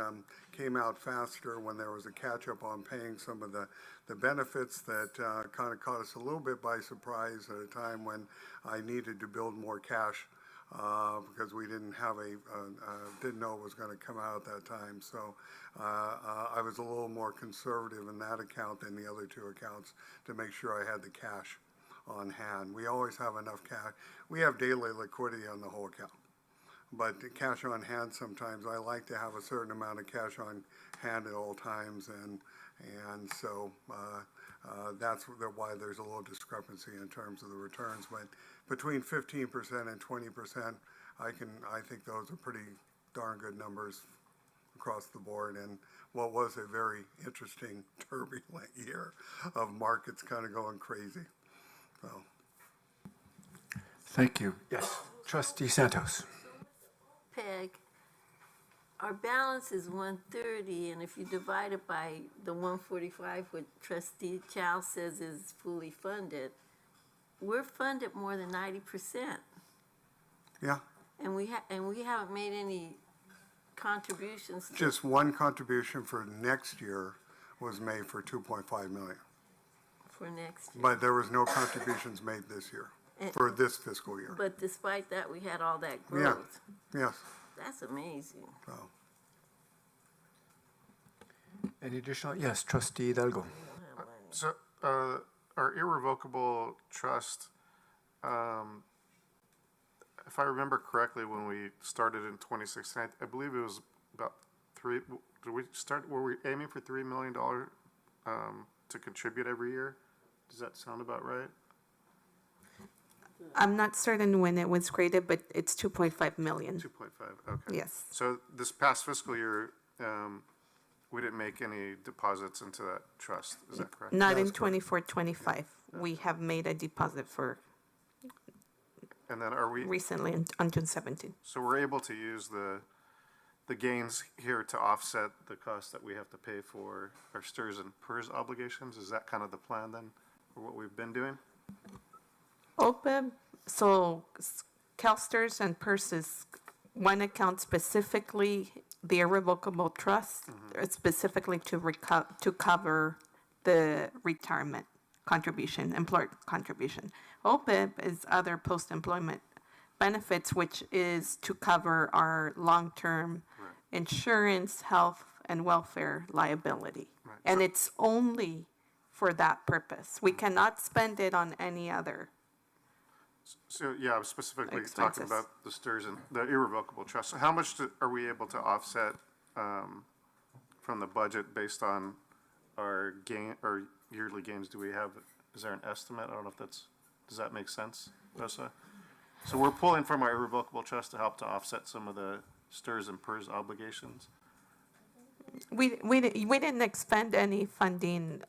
came out faster when there was a catch-up on paying some of the benefits that kind of caught us a little bit by surprise at a time when I needed to build more cash because we didn't have didn't know it was going to come out at that time. So I was a little more conservative in that account than the other two accounts to make sure I had the cash on hand. We always have enough cash. We have daily liquidity on the whole account. But the cash on hand, sometimes I like to have a certain amount of cash on hand at all times, and so that's why there's a little discrepancy in terms of the returns. But between 15% and 20%, I think those are pretty darn good numbers across the board. And what was a very interesting, turbulent year of markets kind of going crazy. So. Thank you. Yes, Trustee Santos. Peg, our balance is 130, and if you divide it by the 145, what Trustee Chow says is fully funded, we're funded more than 90%. Yeah. And we haven't made any contributions. Just one contribution for next year was made for $2.5 million. For next year. But there was no contributions made this year. For this fiscal year. But despite that, we had all that growth. Yeah. Yes. That's amazing. So. Any additional? Yes, Trustee Hidalgo. So our irrevocable trust, if I remember correctly, when we started in 2016, I believe it was about were we aiming for $3 million to contribute every year? Does that sound about right? I'm not certain when it was created, but it's 2.5 million. 2.5, okay. Yes. So this past fiscal year, we didn't make any deposits into that trust, is that correct? Not in 24-25. We have made a deposit for And then are we, recently on June 17. so we're able to use the gains here to offset the cost that we have to pay for our STRS and PERS obligations? Is that kind of the plan then, for what we've been doing? OPEB, so CalSTRS and PERS is one account specifically, the irrevocable trust, specifically to cover the retirement contribution, employer contribution. OPEB is other post-employment benefits, which is to cover our long-term insurance, health, and welfare liability. And it's only for that purpose. We cannot spend it on any other. So, yeah, I was specifically Expenses. talking about the STRS and the irrevocable trust. So how much are we able to offset from the budget based on our gain, or yearly gains? Do we have, is there an estimate? I don't know if that's, does that make sense, Rosa? So we're pulling from our irrevocable trust to help to offset some of the STRS and PERS obligations? We didn't expend any funding,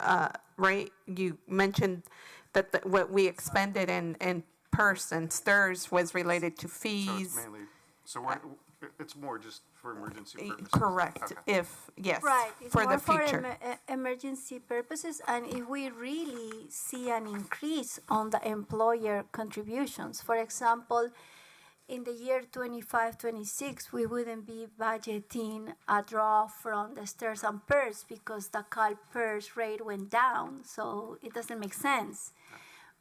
right? You mentioned that what we expended in PERS and STRS was related to So it's fees. mainly, so we're, it's more just for emergency purposes? Correct, Okay. yes, Right, it's for more the future. emergency purposes, and if we really see an increase on the employer contributions, for example, in the year 25-26, we wouldn't be budgeting a draw from the STRS and PERS because the CalPERS rate went down, so it doesn't make sense.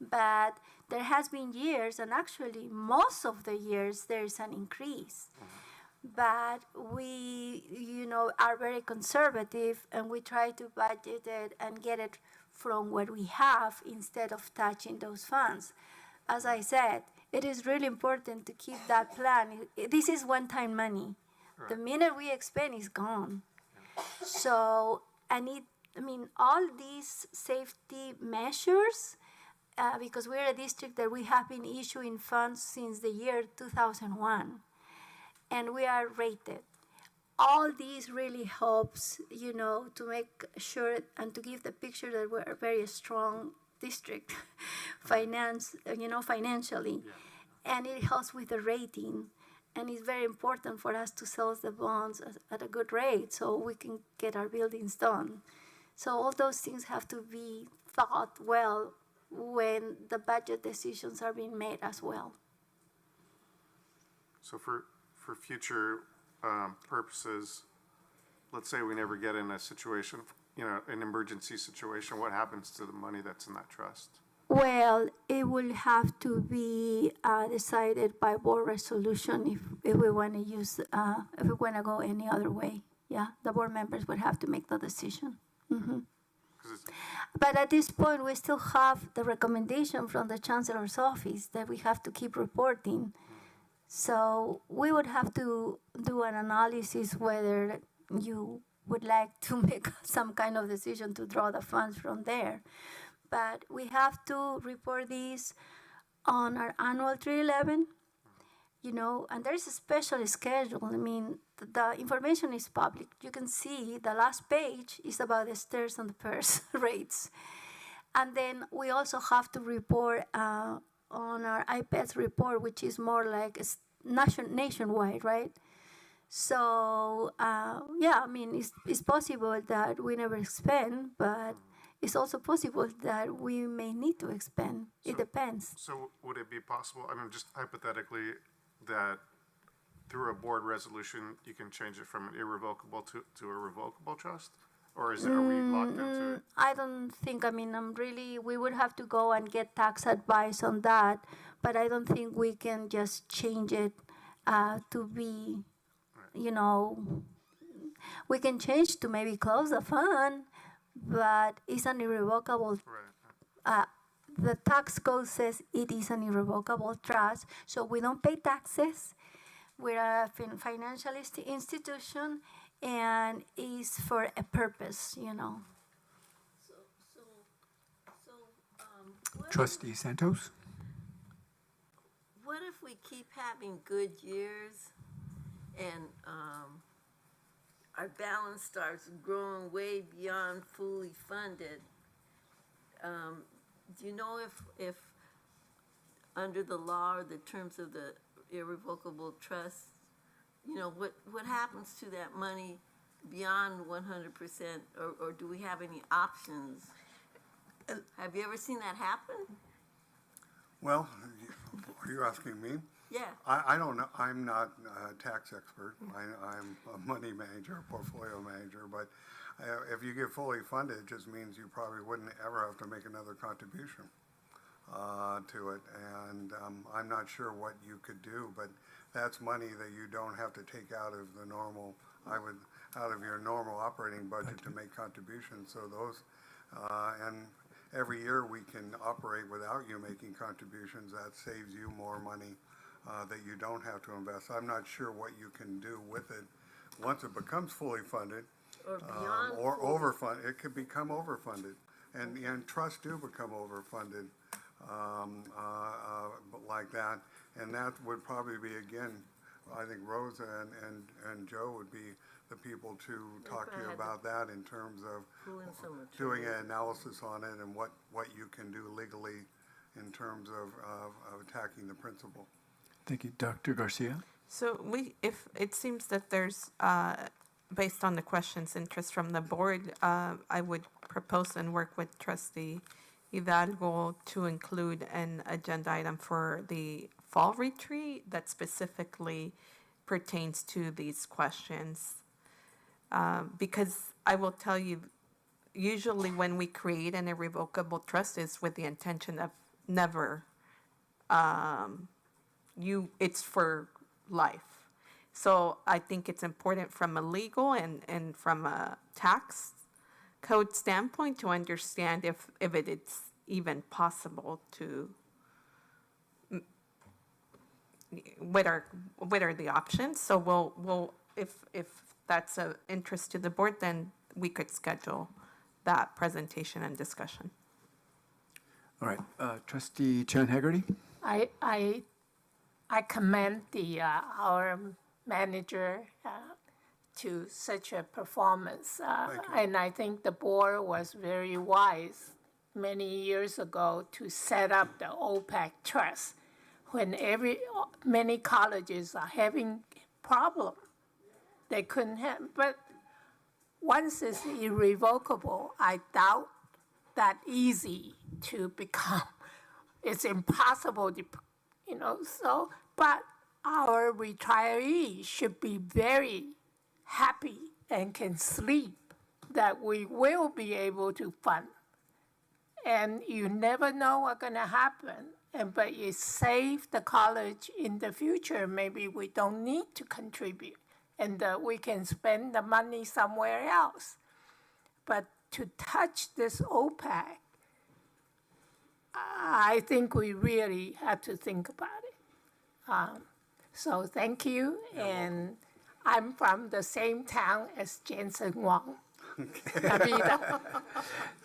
But there has been years, and actually most of the years, there is an increase. But we, are very conservative, and we try to budget it and get it from what we have instead of touching those funds. As I said, it is really important to keep that plan. This is one-time money. Right. The minute we expend, it's gone. So, all these safety measures, because we're a district that we have been issuing funds since the year 2001, and we are rated. All these really helps, to make sure and to give the picture that we're a very strong district, financially, and it helps with the rating. And it's very important for us to sell the bonds at a good rate so we can get our buildings done. So all those things have to be thought well when the budget decisions are being made as well. So for future purposes, let's say we never get in a situation, an emergency situation, what happens to the money that's in that trust? Well, it will have to be decided by board resolution if we want to use, if we want to go any other way. Yeah, the board members would have to make the decision. Mm-hmm. But at this point, we still have the recommendation from the Chancellor's office that we have to keep reporting. So we would have to do an analysis whether you would like to make some kind of decision to draw the funds from there. But we have to report these on our annual 311, and there's a special schedule. The information is public. You can see the last page is about the STRS and the PERS rates. And then we also have to report on our IPEDS report, which is more like nationwide, right? So, it's possible that we never expend, but it's also possible that we may need to expend. It depends. So would it be possible, just hypothetically, that through a board resolution, you can change it from an irrevocable to a revocable trust? Or are we locked into it? I don't think, we would have to go and get tax advice on that, but I don't think we can just change it to be, we can change to maybe close the fund, but it's an irrevocable. The tax code says it is an irrevocable trust, so we don't pay taxes, We're a financial institution, and it's for a purpose, you know. Trustee Santos? What if we keep having good years and our balance starts growing way beyond fully funded? Do you know if under the law or the terms of the irrevocable trust, you know, what happens to that money beyond 100%, or do we have any options? Have you ever seen that happen? Well, are you asking me? Yeah. I don't know. I'm not a tax expert. I'm a money manager, portfolio manager. But if you get fully funded, it just means you probably wouldn't ever have to make another contribution to it. And I'm not sure what you could do, but that's money that you don't have to take out of the normal, out of your normal operating budget to make contributions. So those, and every year we can operate without you making contributions. That saves you more money that you don't have to invest. I'm not sure what you can do with it once it becomes fully funded. Or beyond or overfunded. It could become overfunded. And trusts do become overfunded like that. And that would probably be, again, I think Rosa and Joe would be the people to talk to you about that in terms of doing an analysis on it and what you can do legally in terms of attacking the principal. Thank you. Dr. Garcia? So if it seems that there's, based on the questions, interest from the board, I would propose and work with Trustee Hidalgo to include an agenda item for the fall retreat that specifically pertains to these questions. Because I will tell you, usually when we create an irrevocable trust is with the intention of never, it's for life. So I think it's important from a legal and from a tax code standpoint to understand if it is even possible to, what are the options. So we'll if that's of interest to the board, then we could schedule that presentation and discussion. All right. Trustee Chen Haggerty? I commend our manager to such a performance. And I think the board was very wise many years ago to set up the OPEC trust when many colleges are having problems. They couldn't have, but once it's irrevocable, I doubt that easy to become. It's impossible to, so, but our retirees should be very happy and can sleep that we will be able to fund. And you never know what's going to happen. But it saves the college in the future. Maybe we don't need to contribute and we can spend the money somewhere else. But to touch this OPEC, I think we really have to think about it. So thank you, and I'm from the same town as Jensen Wong.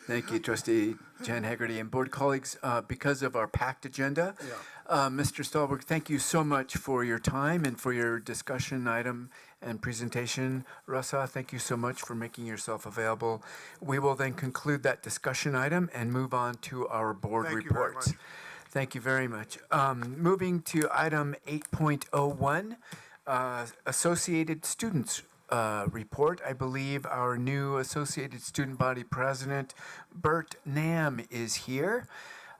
Thank you, Trustee Jan Haggerty and board colleagues. Because of our packed agenda, Mr. Stahlberg, thank you so much for your time and for your discussion item and presentation. Rasa, thank you so much for making yourself available. We will then conclude that discussion item and move on to our board reports. Thank you very much. Moving to item 8.01, Associated Students report. I believe our new Associated Student Body President, Bert Nam, is here.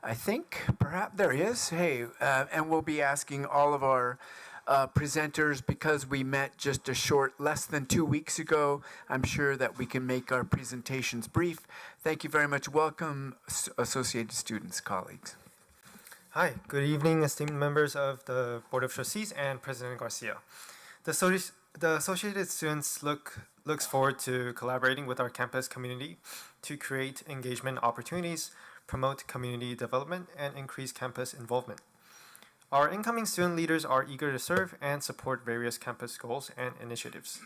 I think, perhaps, there he is. Hey, and we'll be asking all of our presenters, because we met just less than 2 weeks ago, I'm sure that we can make our presentations brief. Thank you very much. Welcome, Associated Students, colleagues. Hi, good evening, esteemed members of the Board of Trustees and President Garcia. The Associated Students looks forward to collaborating with our campus community to create engagement opportunities, promote community development, and increase campus involvement. Our incoming student leaders are eager to serve and support various campus goals and initiatives.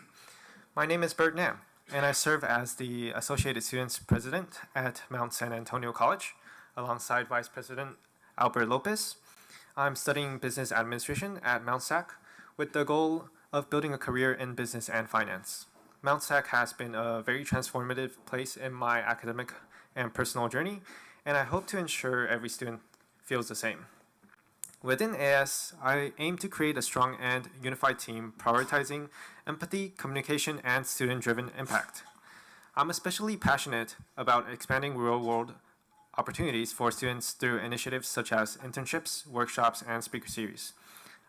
My name is Bert Nam, and I serve as the Associated Students President at Mount San Antonio College, alongside Vice President Albert Lopez. I'm studying business administration at Mount SAC with the goal of building a career in business and finance. Mount SAC has been a very transformative place in my academic and personal journey, and I hope to ensure every student feels the same. Within AS, I aim to create a strong and unified team prioritizing empathy, communication, and student-driven impact. I'm especially passionate about expanding real-world opportunities for students through initiatives such as internships, workshops, and speaker series.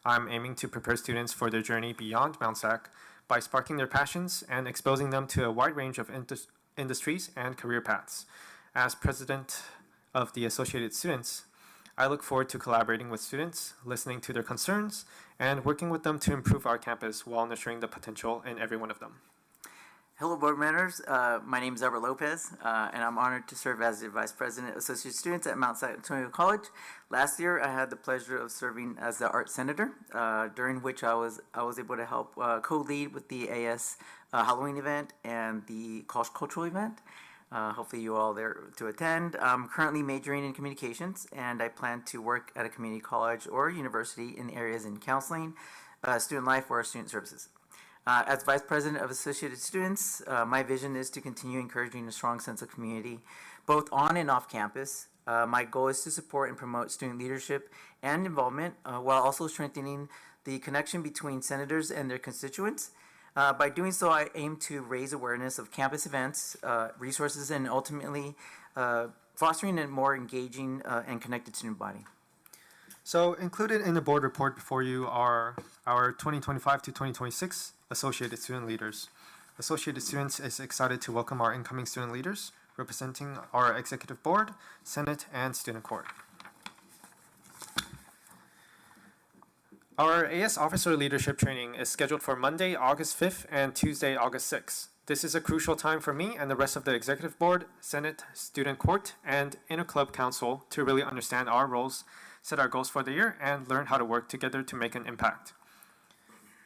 I'm aiming to prepare students for their journey beyond Mount SAC by sparking their passions and exposing them to a wide range of industries and career paths. As president of the Associated Students, I look forward to collaborating with students, listening to their concerns, and working with them to improve our campus while nurturing the potential in every one of them. Hello, board members. My name is Albert Lopez, and I'm honored to serve as the Vice President of Associate Students at Mount San Antonio College. Last year, I had the pleasure of serving as the Art Senator, during which I was able to help co-lead with the AS Halloween event and the College Cultural event. Hopefully you all there to attend. I'm currently majoring in communications, and I plan to work at a community college or university in areas in counseling, student life, or student services. As Vice President of Associated Students, my vision is to continue encouraging a strong sense of community, both on and off campus. My goal is to support and promote student leadership and involvement, while also strengthening the connection between senators and their constituents. By doing so, I aim to raise awareness of campus events, resources, and ultimately fostering a more engaging and connected student body. So included in the board report before you are our 2025 to 2026 Associated Student Leaders. Associated Students is excited to welcome our incoming student leaders representing our Executive Board, Senate, and Student Court. Our AS Officer Leadership Training is scheduled for Monday, August 5th and Tuesday, August 6th. This is a crucial time for me and the rest of the Executive Board, Senate, Student Court, and Inter-Club Council to really understand our roles, set our goals for the year, and learn how to work together to make an impact.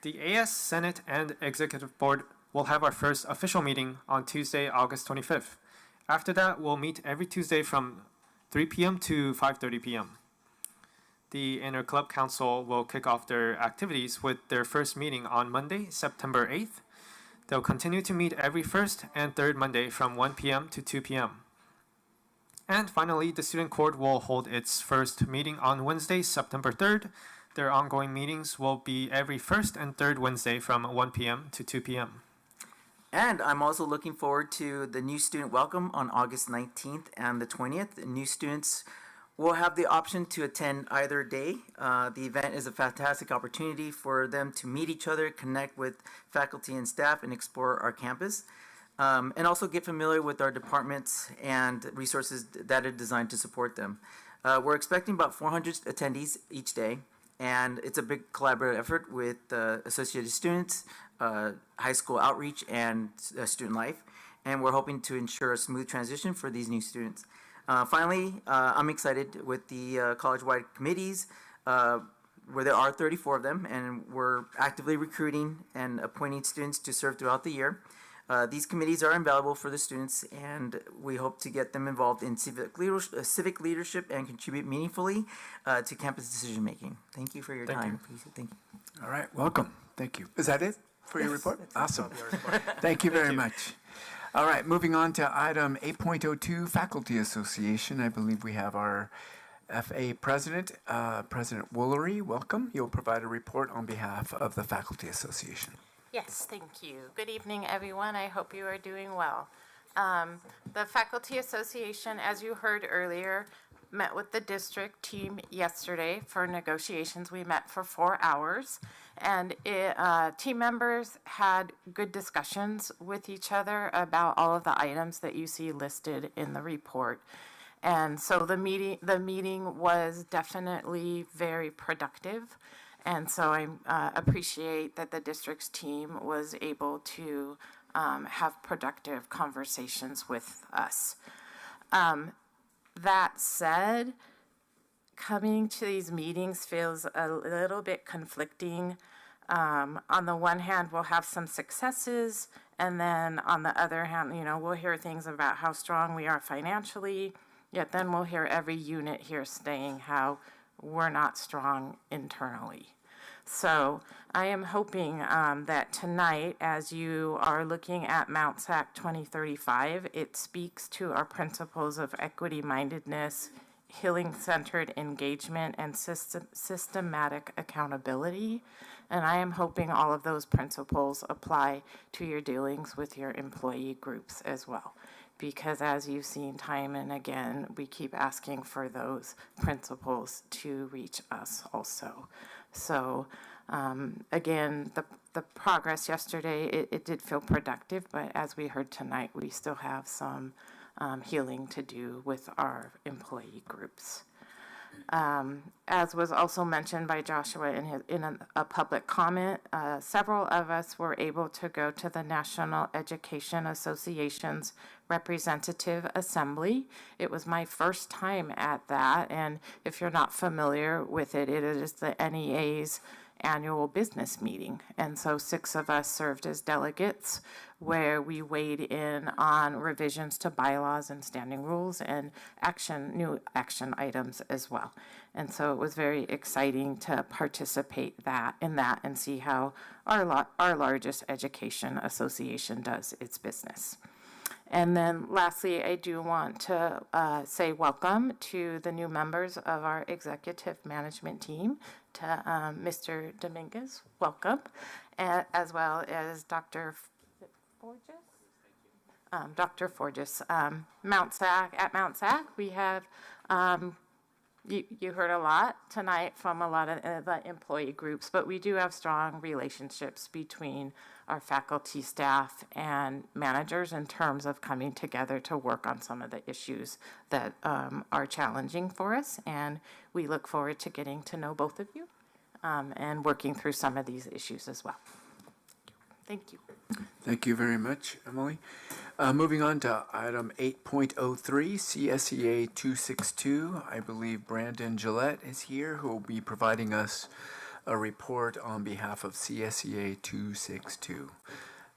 The AS, Senate, and Executive Board will have our first official meeting on Tuesday, August 25th. After that, we'll meet every Tuesday from 3 p.m. to 5:30 p.m. The Inter-Club Council will kick off their activities with their first meeting on Monday, September 8th. They'll continue to meet every first and third Monday from 1 p.m. to 2 p.m. And finally, the Student Court will hold its first meeting on Wednesday, September 3rd. Their ongoing meetings will be every first and third Wednesday from 1 p.m. to 2 p.m. And I'm also looking forward to the new student welcome on August 19th and the 20th. New students will have the option to attend either day. The event is a fantastic opportunity for them to meet each other, connect with faculty and staff, and explore our campus. And also get familiar with our departments and resources that are designed to support them. We're expecting about 400 attendees each day, and it's a big collaborative effort with Associated Students, high school outreach, and student life. And we're hoping to ensure a smooth transition for these new students. Finally, I'm excited with the college-wide committees, where there are 34 of them, and we're actively recruiting and appointing students to serve throughout the year. These committees are invaluable for the students, and we hope to get them involved in civic leadership and contribute meaningfully to campus decision-making. Thank you for your time. Thank you. All right, welcome. Thank you. Is that it for your report? Awesome. Thank you very much. All right, moving on to item 8.02, Faculty Association. I believe we have our FA President, President Woolery. Welcome. You'll provide a report on behalf of the Faculty Association. Yes, thank you. Good evening, everyone. I hope you are doing well. The Faculty Association, as you heard earlier, met with the district team yesterday for negotiations. We met for 4 hours, and team members had good discussions with each other about all of the items that you see listed in the report. And so the meeting was definitely very productive. And so I appreciate that the district's team was able to have productive conversations with us. That said, coming to these meetings feels a little bit conflicting. On the one hand, we'll have some successes, and then on the other hand, we'll hear things about how strong we are financially, yet then we'll hear every unit here saying how we're not strong internally. So I am hoping that tonight, as you are looking at Mount SAC 2035, it speaks to our principles of equity-mindedness, healing-centered engagement, and systematic accountability. And I am hoping all of those principles apply to your dealings with your employee groups as well. Because as you've seen time and again, we keep asking for those principles to reach us also. So again, the progress yesterday, it did feel productive, but as we heard tonight, we still have some healing to do with our employee groups. As was also mentioned by Joshua in a public comment, several of us were able to go to the National Education Association's Representative Assembly. It was my first time at that, and if you're not familiar with it, it is the NEA's annual business meeting. And so 6 of us served as delegates, where we weighed in on revisions to bylaws and standing rules and new action items as well. And so it was very exciting to participate in that and see how our largest education association does its business. And then lastly, I do want to say welcome to the new members of our executive management team, to Mr. Dominguez, welcome, as well as Dr. Forges. Dr. Forges. At Mount SAC, we have, you heard a lot tonight from a lot of the employee groups, but we do have strong relationships between our faculty, staff, and managers in terms of coming together to work on some of the issues that are challenging for us. And we look forward to getting to know both of you and working through some of these issues as well. Thank you. Thank you very much, Emily. Moving on to item 8.03, CSEA 262. I believe Brandon Gillette is here, who will be providing us a report on behalf of CSEA 262.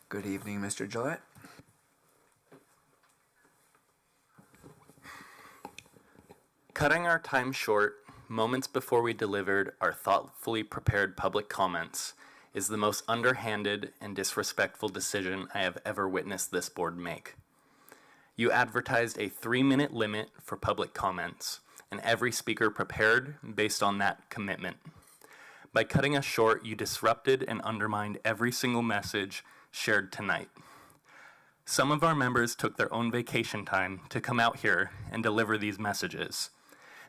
Good evening, Mr. Gillette. Cutting our time short, moments before we delivered our thoughtfully prepared public comments, is the most underhanded and disrespectful decision I have ever witnessed this board make. You advertised a 3-minute limit for public comments, and every speaker prepared based on that commitment. By cutting us short, you disrupted and undermined every single message shared tonight. Some of our members took their own vacation time to come out here and deliver these messages.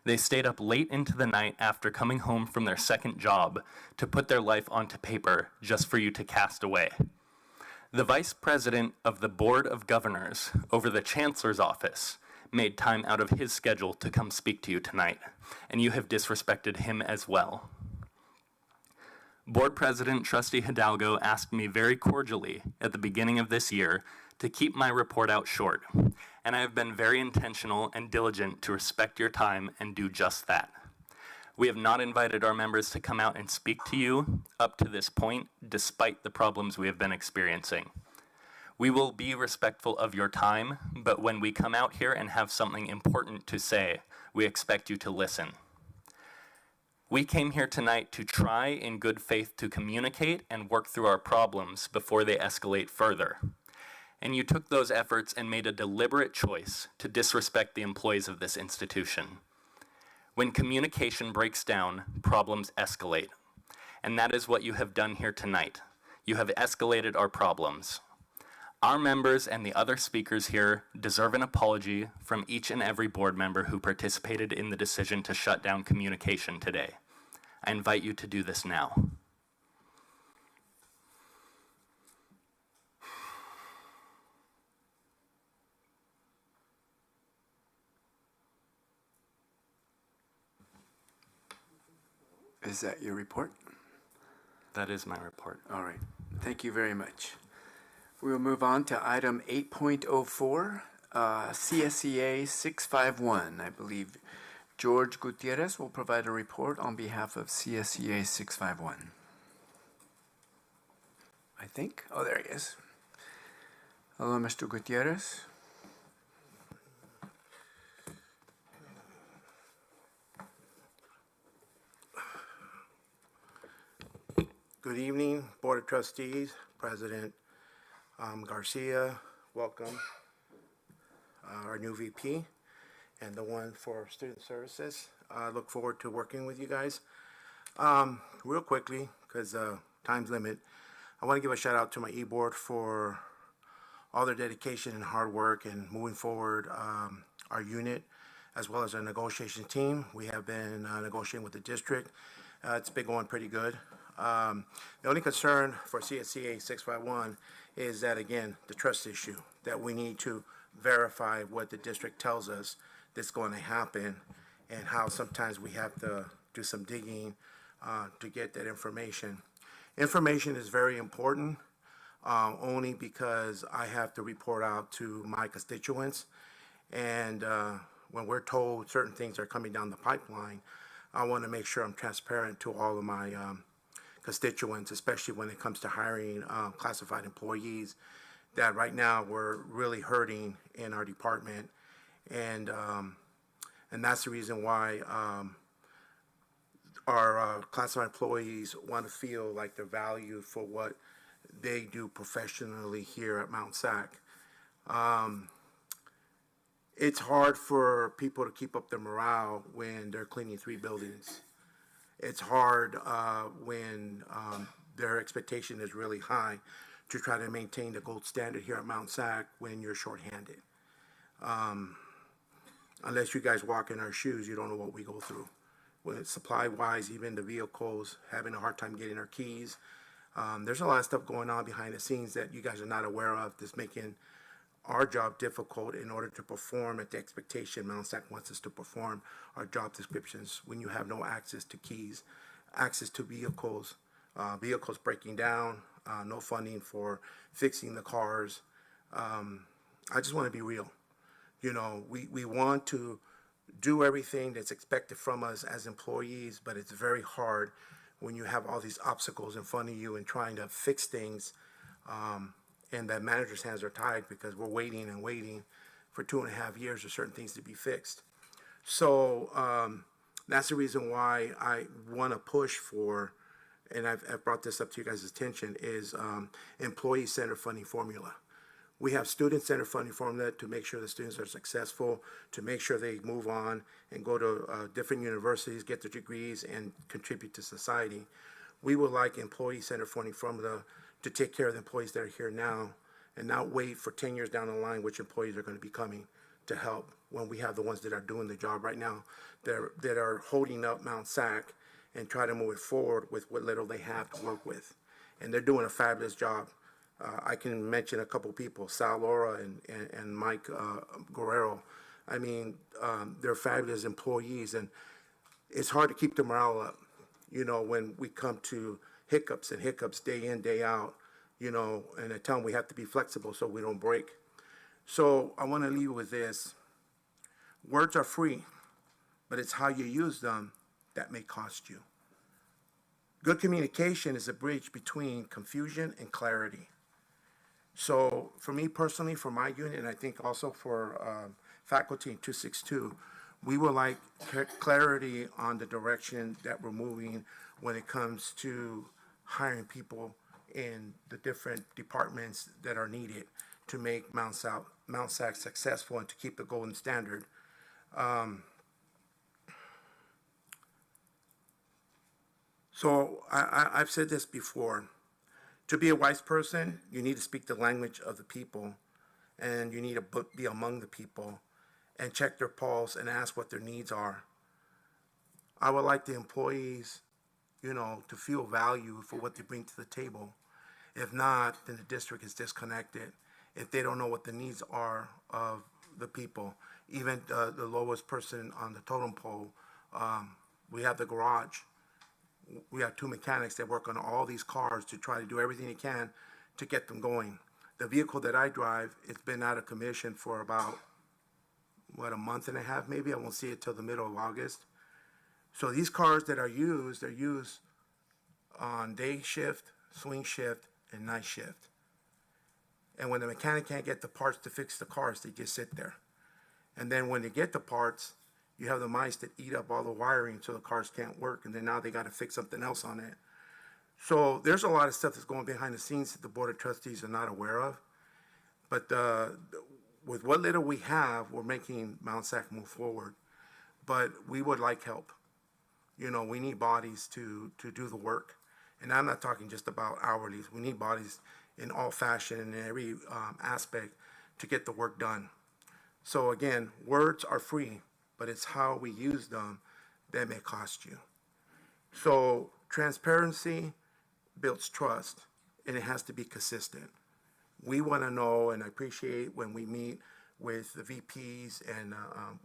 They stayed up late into the night after coming home from their second job to put their life onto paper just for you to cast away. The Vice President of the Board of Governors over the Chancellor's office made time out of his schedule to come speak to you tonight, and you have disrespected him as well. Board President Trustee Hidalgo asked me very cordially at the beginning of this year to keep my report out short, and I have been very intentional and diligent to respect your time and do just that. We have not invited our members to come out and speak to you up to this point, despite the problems we have been experiencing. We will be respectful of your time, but when we come out here and have something important to say, we expect you to listen. We came here tonight to try in good faith to communicate and work through our problems before they escalate further. And you took those efforts and made a deliberate choice to disrespect the employees of this institution. When communication breaks down, problems escalate. And that is what you have done here tonight. You have escalated our problems. Our members and the other speakers here deserve an apology from each and every board member who participated in the decision to shut down communication today. I invite you to do this now. Is that your report? That is my report. All right. Thank you very much. We'll move on to item 8.04, CSEA 651. I believe George Gutierrez will provide a report on behalf of CSEA 651. I think. Oh, there he is. Hello, Mr. Gutierrez. Good evening, Board of Trustees, President Garcia, welcome. Our new VP and the one for Student Services. I look forward to working with you guys. Real quickly, because time's limit, I want to give a shout out to my e-board for all their dedication and hard work and moving forward our unit as well as our negotiation team. We have been negotiating with the district. It's been going pretty good. The only concern for CSEA 651 is that, again, the trust issue, that we need to verify what the district tells us that's going to happen and how sometimes we have to do some digging to get that information. Information is very important only because I have to report out to my constituents, and when we're told certain things are coming down the pipeline, I want to make sure I'm transparent to all of my constituents, especially when it comes to hiring classified employees, that right now we're really hurting in our department, and that's the reason why our classified employees want to feel like they're valued for what they do professionally here at Mount SAC. It's hard for people to keep up their morale when they're cleaning 3 buildings. It's hard when their expectation is really high to try to maintain the gold standard here at Mount SAC when you're shorthanded. Unless you guys walk in our shoes, you don't know what we go through. When it's supply-wise, even the vehicles, having a hard time getting our keys. There's a lot of stuff going on behind the scenes that you guys are not aware of that's making our job difficult in order to perform at the expectation Mount SAC wants us to perform our job descriptions when you have no access to keys, access to vehicles, vehicles breaking down, no funding for fixing the cars. I just want to be real. You know, we want to do everything that's expected from us as employees, but it's very hard when you have all these obstacles in front of you and trying to fix things, and that manager's hands are tied because we're waiting and waiting for 2.5 years for certain things to be fixed. So that's the reason why I want to push for, and I've brought this up to you guys' attention, is employee-centered funding formula. We have student-centered funding formula to make sure the students are successful, to make sure they move on and go to different universities, get their degrees, and contribute to society. We would like employee-centered funding formula to take care of the employees that are here now and not wait for 10 years down the line which employees are going to be coming to help when we have the ones that are doing the job right now that are holding up Mount SAC and try to move it forward with what little they have to work with. And they're doing a fabulous job. I can mention a couple people, Sal Laura and Mike Guerrero. I mean, they're fabulous employees, and it's hard to keep the morale up, you know, when we come to hiccups day in, day out, you know, and I tell them we have to be flexible so we don't break. So I want to leave you with this. Words are free, but it's how you use them that may cost you. Good communication is a bridge between confusion and clarity. So for me personally, for my unit, and I think also for faculty in 262, we would like clarity on the direction that we're moving when it comes to hiring people in the different departments that are needed to make Mount SAC successful and to keep the golden standard. So I've said this before. To be a wise person, you need to speak the language of the people, and you need to be among the people and check their pulse and ask what their needs are. I would like the employees, you know, to feel value for what they bring to the table. If not, then the district is disconnected. If they don't know what the needs are of the people, even the lowest person on the totem pole, we have the garage. We have 2 mechanics that work on all these cars to try to do everything they can to get them going. The vehicle that I drive, it's been out of commission for about a month and a half maybe. I won't see it till the middle of August. So these cars that are used, they're used on day shift, swing shift, and night shift. And when the mechanic can't get the parts to fix the cars, they just sit there. And then when they get the parts, you have the mice that eat up all the wiring so the cars can't work, and then now they got to fix something else on it. So there's a lot of stuff that's going behind the scenes that the Board of Trustees are not aware of. But with what little we have, we're making Mount SAC move forward. But we would like help. You know, we need bodies to do the work. And I'm not talking just about hourly. We need bodies in all fashion and in every aspect to get the work done. So again, words are free, but it's how we use them that may cost you. So transparency builds trust, and it has to be consistent. We want to know, and I appreciate when we meet with the VPs and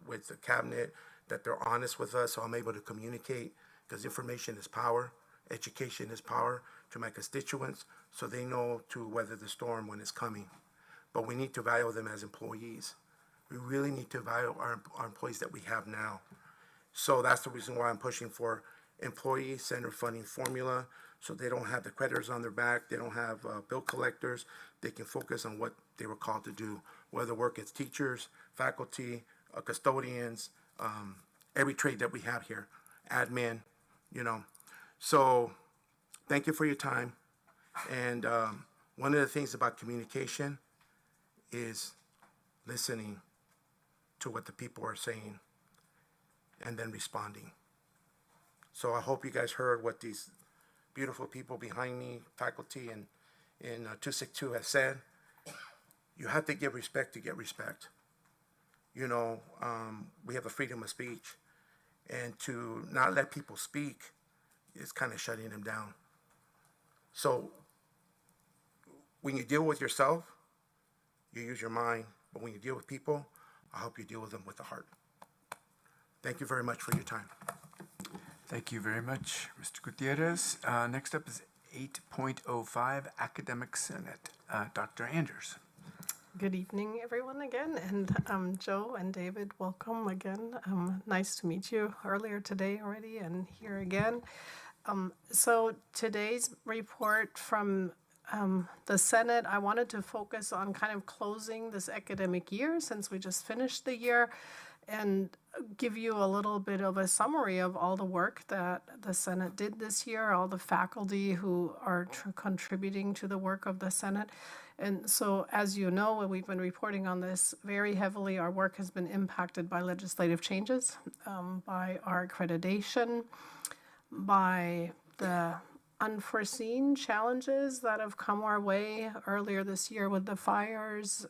with the cabinet, that they're honest with us, so I'm able to communicate, because information is power, education is power to my constituents, so they know to weather the storm when it's coming. But we need to value them as employees. We really need to value our employees that we have now. So that's the reason why I'm pushing for employee-centered funding formula, so they don't have the creditors on their back, they don't have bill collectors, they can focus on what they were called to do, whether work as teachers, faculty, custodians, every trade that we have here, admin, you know. So thank you for your time. And one of the things about communication is listening to what the people are saying and then responding. So I hope you guys heard what these beautiful people behind me, faculty in 262 have said. You have to give respect to get respect. You know, we have a freedom of speech, and to not let people speak is kind of shutting them down. So when you deal with yourself, you use your mind, but when you deal with people, I hope you deal with them with the heart. Thank you very much for your time. Thank you very much, Mr. Gutierrez. Next up is 8.05 Academic Senate. Dr. Andrews. Good evening, everyone, again. And Joe and David, welcome again. Nice to meet you earlier today already and here again. So today's report from the Senate, I wanted to focus on kind of closing this academic year since we just finished the year, and give you a little bit of a summary of all the work that the Senate did this year, all the faculty who are contributing to the work of the Senate. And so, as you know, we've been reporting on this very heavily. Our work has been impacted by legislative changes, by our accreditation, by the unforeseen challenges that have come our way earlier this year with the fires,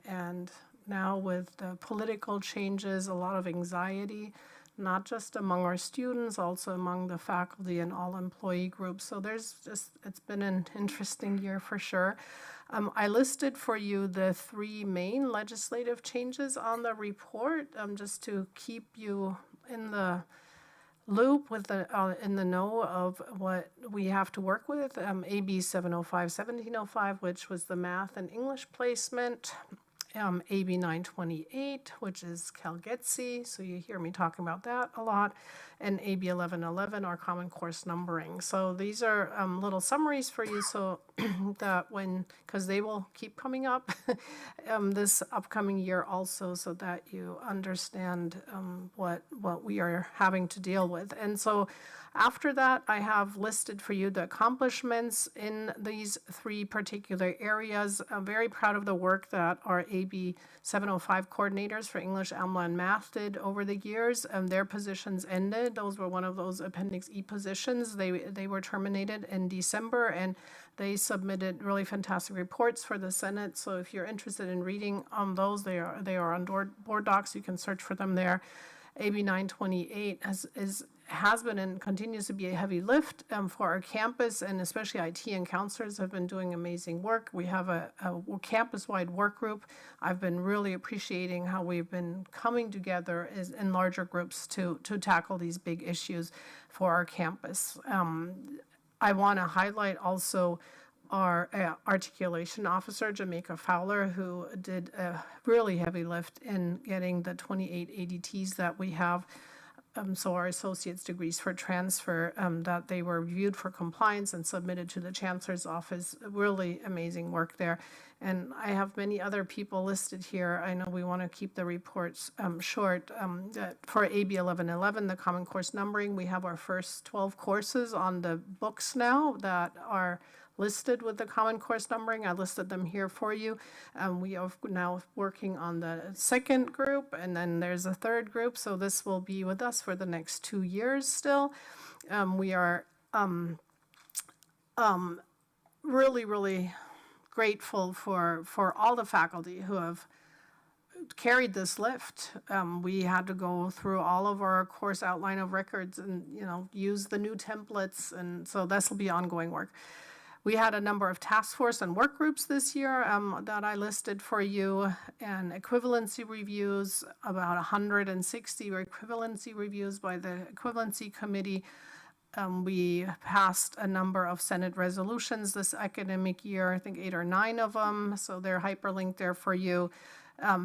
and now with the political changes, a lot of anxiety, not just among our students, also among the faculty and all employee groups. So it's been an interesting year for sure. I listed for you the three main legislative changes on the report, just to keep you in the loop with in the know of what we have to work with. AB 705, 1705, which was the math and English placement. AB 928, which is CalGETC, so you hear me talking about that a lot, and AB 1111, our common course numbering. So these are little summaries for you, so that because they will keep coming up this upcoming year also, so that you understand what we are having to deal with. And so after that, I have listed for you the accomplishments in these three particular areas. I'm very proud of the work that our AB 705 coordinators for English, AMLA, and Math did over the years. Their positions ended. Those were one of those Appendix E positions. They were terminated in December, and they submitted really fantastic reports for the Senate. So if you're interested in reading on those, they are on board docs. You can search for them there. AB 928 has been and continues to be a heavy lift for our campus, and especially IT and counselors have been doing amazing work. We have a campus-wide work group. I've been really appreciating how we've been coming together in larger groups to tackle these big issues for our campus. I want to highlight also our articulation officer, Jamaica Fowler, who did a really heavy lift in getting the 28 ADTs that we have. So our associate's degrees for transfer, that they were reviewed for compliance and submitted to the Chancellor's office. Really amazing work there. And I have many other people listed here. I know we want to keep the reports short. That for AB 1111, the Common Course Numbering, we have our first 12 courses on the books now that are listed with the Common Course Numbering. I listed them here for you. We are now working on the second group, and then there's a third group. So this will be with us for the next 2 years still. We are really, really grateful for all the faculty who have carried this lift. We had to go through all of our course outline of records and, use the new templates. And so this will be ongoing work. We had a number of task force and work groups this year that I listed for you, and equivalency reviews, about 160 equivalency reviews by the equivalency committee. We passed a number of Senate resolutions this academic year, I think 8 or 9 of them, so they're hyperlinked there for you.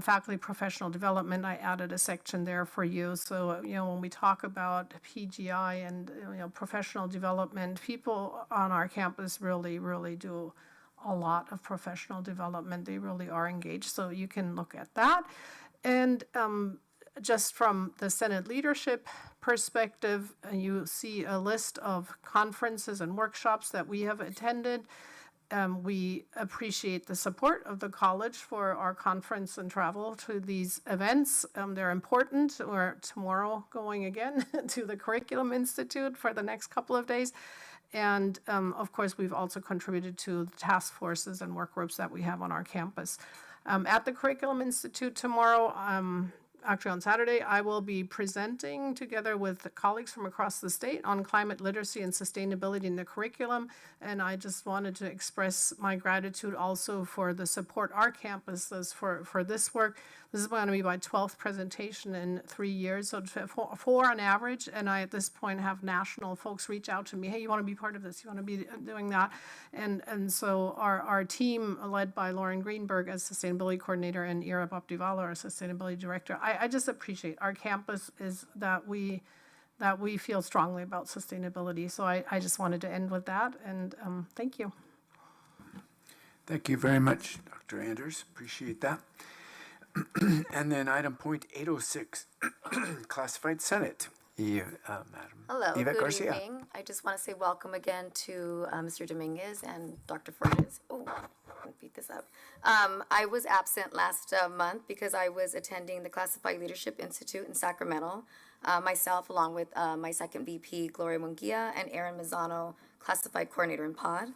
Faculty professional development, I added a section there for you. So, when we talk about PGI and, professional development, people on our campus really, really do a lot of professional development. They really are engaged, so you can look at that. And just from the Senate leadership perspective, you see a list of conferences and workshops that we have attended. We appreciate the support of the college for our conference and travel to these events. They're important. We're tomorrow going again to the Curriculum Institute for the next couple of days. And of course, we've also contributed to the task forces and work groups that we have on our campus. At the Curriculum Institute tomorrow, actually on Saturday, I will be presenting together with colleagues from across the state on climate literacy and sustainability in the curriculum. And I just wanted to express my gratitude also for the support our campus does for this work. This is going to be my 12th presentation in 3 years, so 4 on average. And I, at this point, have national folks reach out to me, hey, you want to be part of this? You want to be doing that? And so our team, led by Lauren Greenberg as Sustainability Coordinator and Ira Boptivala, our Sustainability Director, I just appreciate our campus is that we feel strongly about sustainability. So I just wanted to end with that, and thank you. Thank you very much, Dr. Anders. Appreciate that. And then item point 806, Classified Senate. Madam Hello, Yvette good Garcia. evening. I just want to say welcome again to Mr. Dominguez and Dr. Fortes. Oh, I'm going to beat this up. I was absent last month because I was attending the Classified Leadership Institute in Sacramento. Myself, along with my second VP, Gloria Munguia, and Aaron Mazzano, Classified Coordinator in POD.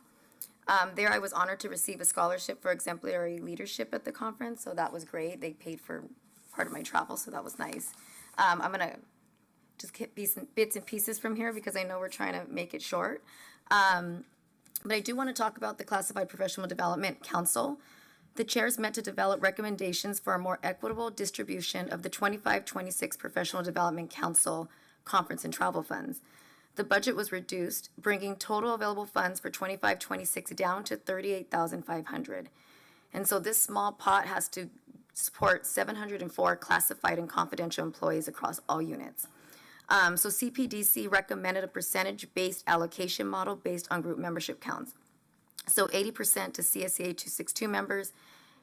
There I was honored to receive a scholarship for exemplary leadership at the conference, so that was great. They paid for part of my travel, so that was nice. I'm going to just get bits and pieces from here because I know we're trying to make it short. But I do want to talk about the Classified Professional Development Council. The chair is meant to develop recommendations for a more equitable distribution of the 25-26 Professional Development Council conference and travel funds. The budget was reduced, bringing total available funds for 25-26 down to $38,500. And so this small pot has to support 704 classified and confidential employees across all units. So CPDC recommended a percentage-based allocation model based on group membership counts. So 80% to CSEA 262 members,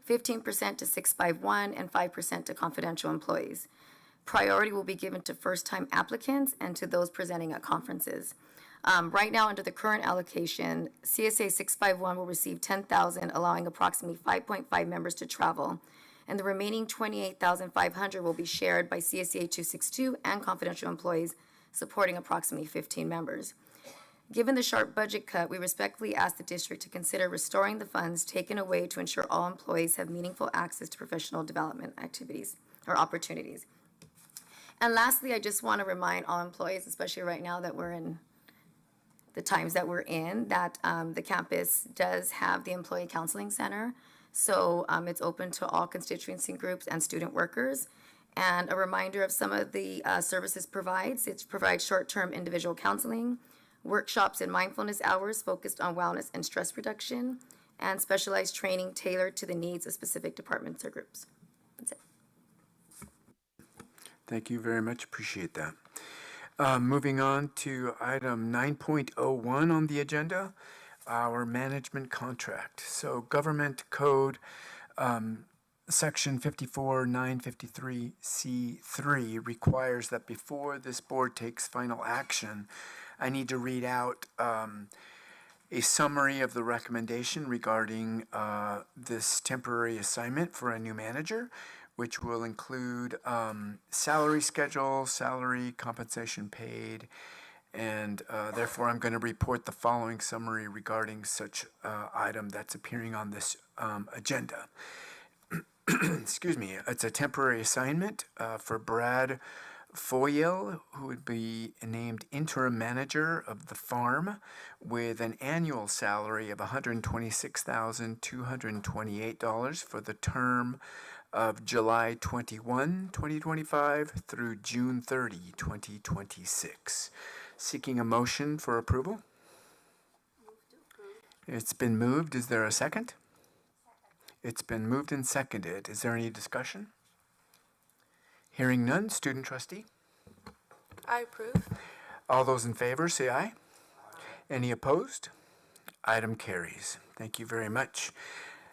15% to 651, and 5% to confidential employees. Priority will be given to first-time applicants and to those presenting at conferences. Right now, under the current allocation, CSA 651 will receive $10,000, allowing approximately 5.5 members to travel, and the remaining $28,500 will be shared by CSA 262 and confidential employees, supporting approximately 15 members. Given the sharp budget cut, we respectfully ask the district to consider restoring the funds taken away to ensure all employees have meaningful access to professional development activities or opportunities. And lastly, I just want to remind all employees, especially right now that we're in the times that we're in, that the campus does have the Employee Counseling Center. So it's open to all constituency groups and student workers. And a reminder of some of the services provides. It provides short-term individual counseling, workshops and mindfulness hours focused on wellness and stress reduction, and specialized training tailored to the needs of specific departments or groups. That's it. Thank you very much. Appreciate that. Moving on to item 9.01 on the agenda, our management contract. So Government Code Section 54953C3 requires that before this board takes final action, I need to read out a summary of the recommendation regarding this temporary assignment for a new manager, which will include salary schedule, salary, compensation paid, and therefore I'm going to report the following summary regarding such item that's appearing on this agenda. Excuse me, it's a temporary assignment for Brad Foyle, who would be named interim manager of the farm with an annual salary of $126,228 for the term of July 21, 2025 through June 30, 2026. Seeking a motion for approval? It's been moved. Is there a second? It's been moved and seconded. Is there any discussion? Hearing none, student trustee? I approve. All those in favor say aye. Any opposed? Item carries. Thank you very much.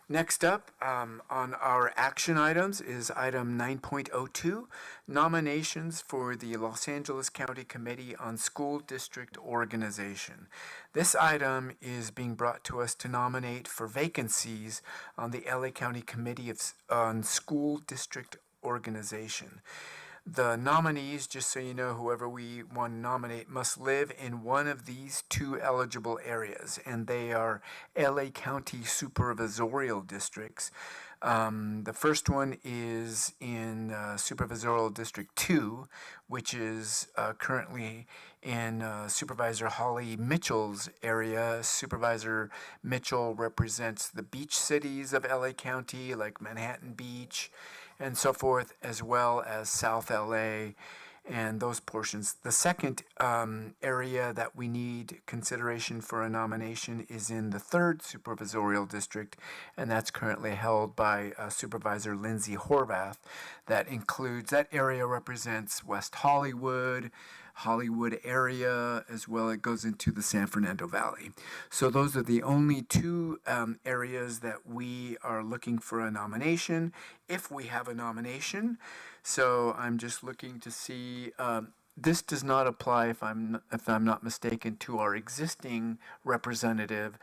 Next up on our action items is item 9.02, nominations for the Los Angeles County Committee on School District Organization. This item is being brought to us to nominate for vacancies on the LA County Committee on School District Organization. The nominees, just so you know, whoever we want to nominate, must live in one of these two eligible areas, and they are LA County supervisorial districts. The first one is in Supervisorial District 2, which is currently in Supervisor Holly Mitchell's area. Supervisor Mitchell represents the beach cities of LA County, like Manhattan Beach, and so forth, as well as South LA and those portions. The second area that we need consideration for a nomination is in the 3rd Supervisorial District, and that's currently held by Supervisor Lindsay Horvath. That area represents West Hollywood, Hollywood area, as well. It goes into the San Fernando Valley. So those are the only two areas that we are looking for a nomination, if we have a nomination. So I'm just looking to see, this does not apply, if I'm not mistaken, to our existing representative,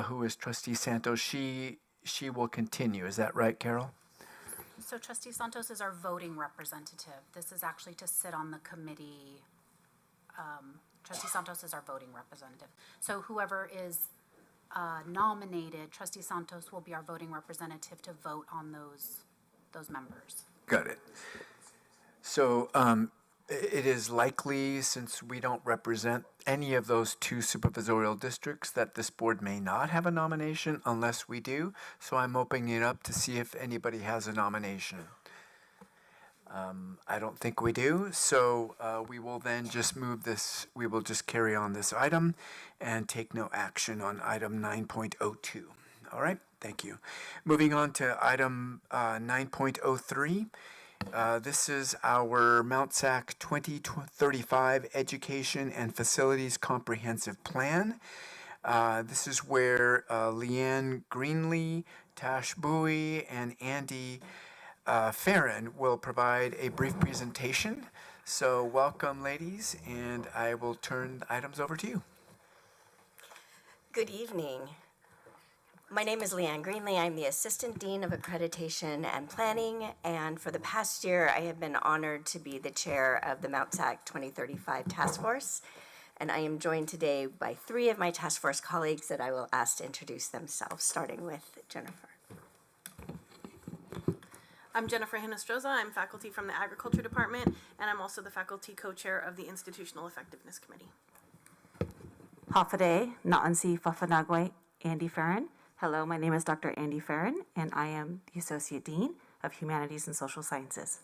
who is Trustee Santos. She will continue. Is that right, Carol? So Trustee Santos is our voting representative. This is actually to sit on the committee. Trustee Santos is our voting representative. So whoever is nominated, Trustee Santos will be our voting representative to vote on those members. Got it. So it is likely, since we don't represent any of those two supervisorial districts, that this board may not have a nomination unless we do. So I'm opening it up to see if anybody has a nomination. I don't think we do, so we will then just move this, we will just carry on this item and take no action on item 9.02. All right, thank you. Moving on to item 9.03. This is our Mount SAC 2035 Education and Facilities Comprehensive Plan. This is where Leanne Greenlee, Tash Bowie, and Andy Farron will provide a brief presentation. So welcome, ladies, and I will turn the items over to you. Good evening. My name is Leanne Greenlee. I'm the Assistant Dean of Accreditation and Planning, and for the past year, I have been honored to be the chair of the Mount SAC 2035 Task Force, and I am joined today by 3 of my task force colleagues that I will ask to introduce themselves, starting with Jennifer. I'm Jennifer Hinostroza. I'm faculty from the Agriculture Department, and I'm also the faculty co-chair of the Institutional Effectiveness Committee. Hafade Na'ansi Fafanagwe, Andy Farron. Hello, my name is Dr. Andy Farron, and I am the Associate Dean of Humanities and Social Sciences.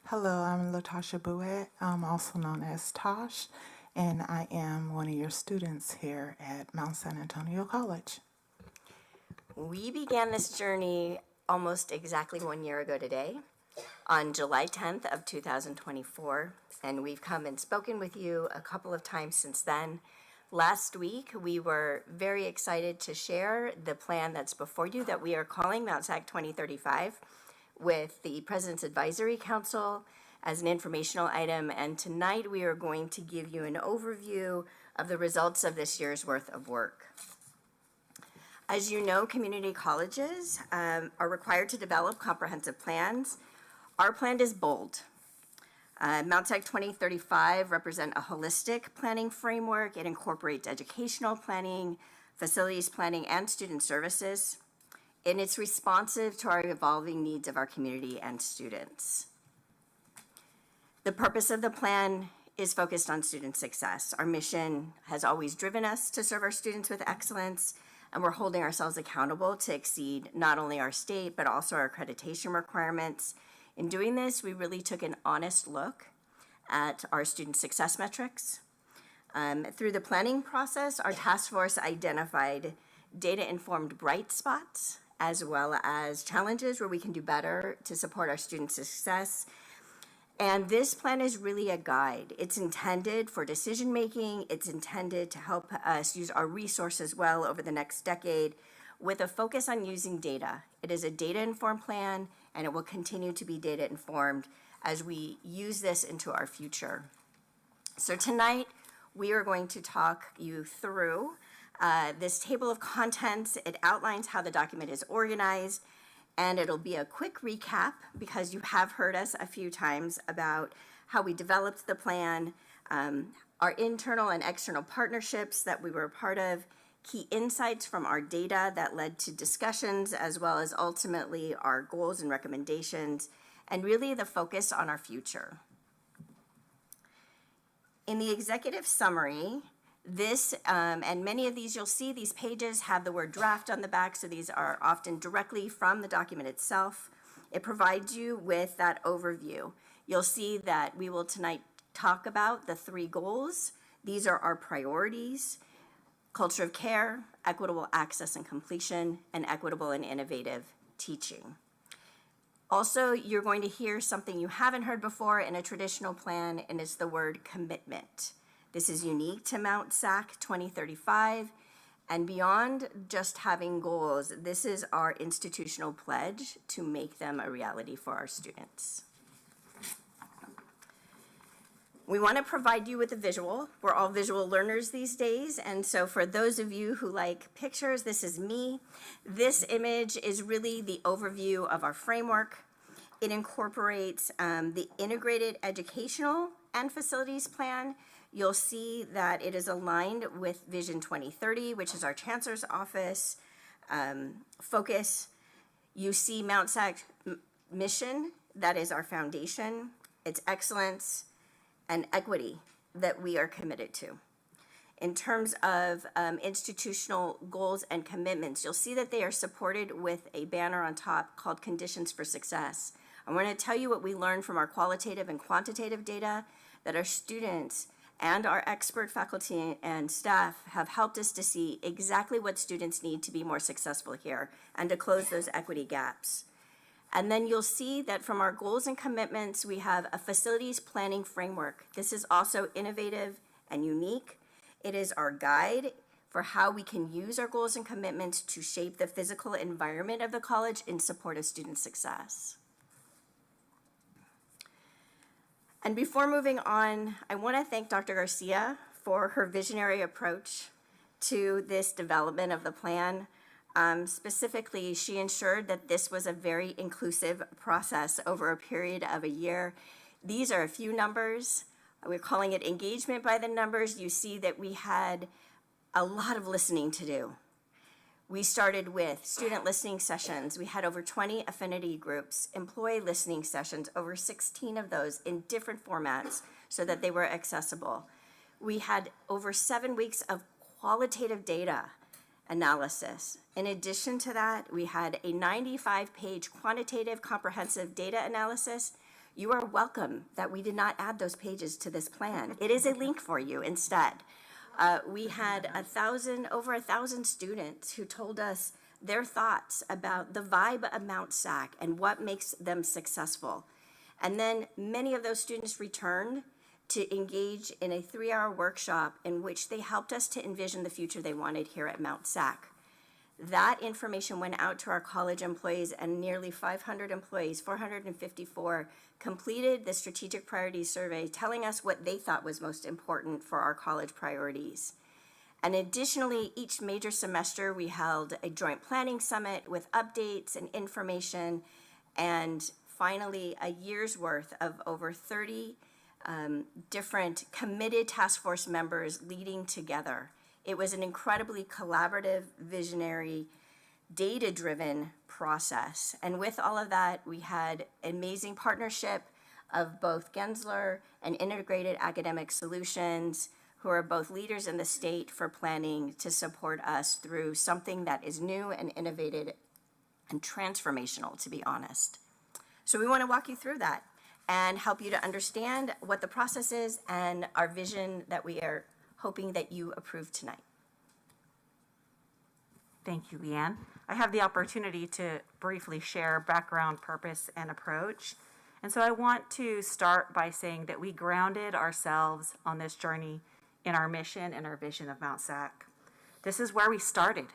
Hello, I'm Latasha Bouet, also known as Tosh, and I am one of your students here at Mount San Antonio College. We began this journey almost exactly 1 year ago today, on July 10th of 2024, and we've come and spoken with you a couple of times since then. Last week, we were very excited to share the plan that's before you that we are calling Mount SAC 2035 with the President's Advisory Council as an informational item, and tonight we are going to give you an overview of the results of this year's worth of work. As you know, community colleges are required to develop comprehensive plans. Our plan is bold. Mount SAC 2035 represent a holistic planning framework. It incorporates educational planning, facilities planning, and student services, and it's responsive to our evolving needs of our community and students. The purpose of the plan is focused on student success. Our mission has always driven us to serve our students with excellence, and we're holding ourselves accountable to exceed not only our state, but also our accreditation requirements. In doing this, we really took an honest look at our student success metrics. Through the planning process, our task force identified data-informed bright spots, as well as challenges where we can do better to support our student success. And this plan is really a guide. It's intended for decision-making. It's intended to help us use our resources well over the next decade with a focus on using data. It is a data-informed plan, and it will continue to be data-informed as we use this into our future. So tonight, we are going to talk you through this table of contents. It outlines how the document is organized, and it'll be a quick recap because you have heard us a few times about how we developed the plan, our internal and external partnerships that we were a part of, key insights from our data that led to discussions, as well as ultimately our goals and recommendations, and really the focus on our future. In the executive summary, this, and many of these, you'll see these pages have the word draft on the back, so these are often directly from the document itself. It provides you with that overview. You'll see that we will tonight talk about the 3 goals. These are our priorities: culture of care, equitable access and completion, and equitable and innovative teaching. Also, you're going to hear something you haven't heard before in a traditional plan, and it's the word commitment. This is unique to Mount SAC 2035, and beyond just having goals, this is our institutional pledge to make them a reality for our students. We want to provide you with a visual. We're all visual learners these days, and so for those of you who like pictures, this is me. This image is really the overview of our framework. It incorporates the integrated educational and facilities plan. You'll see that it is aligned with Vision 2030, which is our Chancellor's Office focus. You see Mount SAC mission, that is our foundation. It's excellence and equity that we are committed to. In terms of institutional goals and commitments, you'll see that they are supported with a banner on top called Conditions for Success. I want to tell you what we learned from our qualitative and quantitative data, that our students and our expert faculty and staff have helped us to see exactly what students need to be more successful here and to close those equity gaps. And then you'll see that from our goals and commitments, we have a facilities planning framework. This is also innovative and unique. It is our guide for how we can use our goals and commitments to shape the physical environment of the college in support of student success. And before moving on, I want to thank Dr. Garcia for her visionary approach to this development of the plan. Specifically, she ensured that this was a very inclusive process over a period of a year. These are a few numbers. We're calling it engagement by the numbers. You see that we had a lot of listening to do. We started with student listening sessions. We had over 20 affinity groups, employee listening sessions, over 16 of those in different formats so that they were accessible. We had over 7 weeks of qualitative data analysis. In addition to that, we had a 95-page quantitative comprehensive data analysis You are welcome that we did not add those pages to this plan. It is a link for you instead. We had over 1,000 students who told us their thoughts about the vibe of Mount SAC and what makes them successful. And then many of those students returned to engage in a 3-hour workshop in which they helped us to envision the future they wanted here at Mount SAC. That information went out to our college employees, and nearly 500 employees, 454, completed the strategic priorities survey, telling us what they thought was most important for our college priorities. And additionally, each major semester, we held a joint planning summit with updates and information, and finally, a year's worth of over 30 different committed task force members leading together. It was an incredibly collaborative, visionary, data-driven process. And with all of that, we had amazing partnership of both Gensler and Integrated Academic Solutions, who are both leaders in the state for planning to support us through something that is new and innovative and transformational, to be honest. So we want to walk you through that and help you to understand what the process is and our vision that we are hoping that you approve tonight. Thank you, Leanne. I have the opportunity to briefly share background, purpose, and approach. And so I want to start by saying that we grounded ourselves on this journey in our mission and our vision of Mount SAC. This is where we started.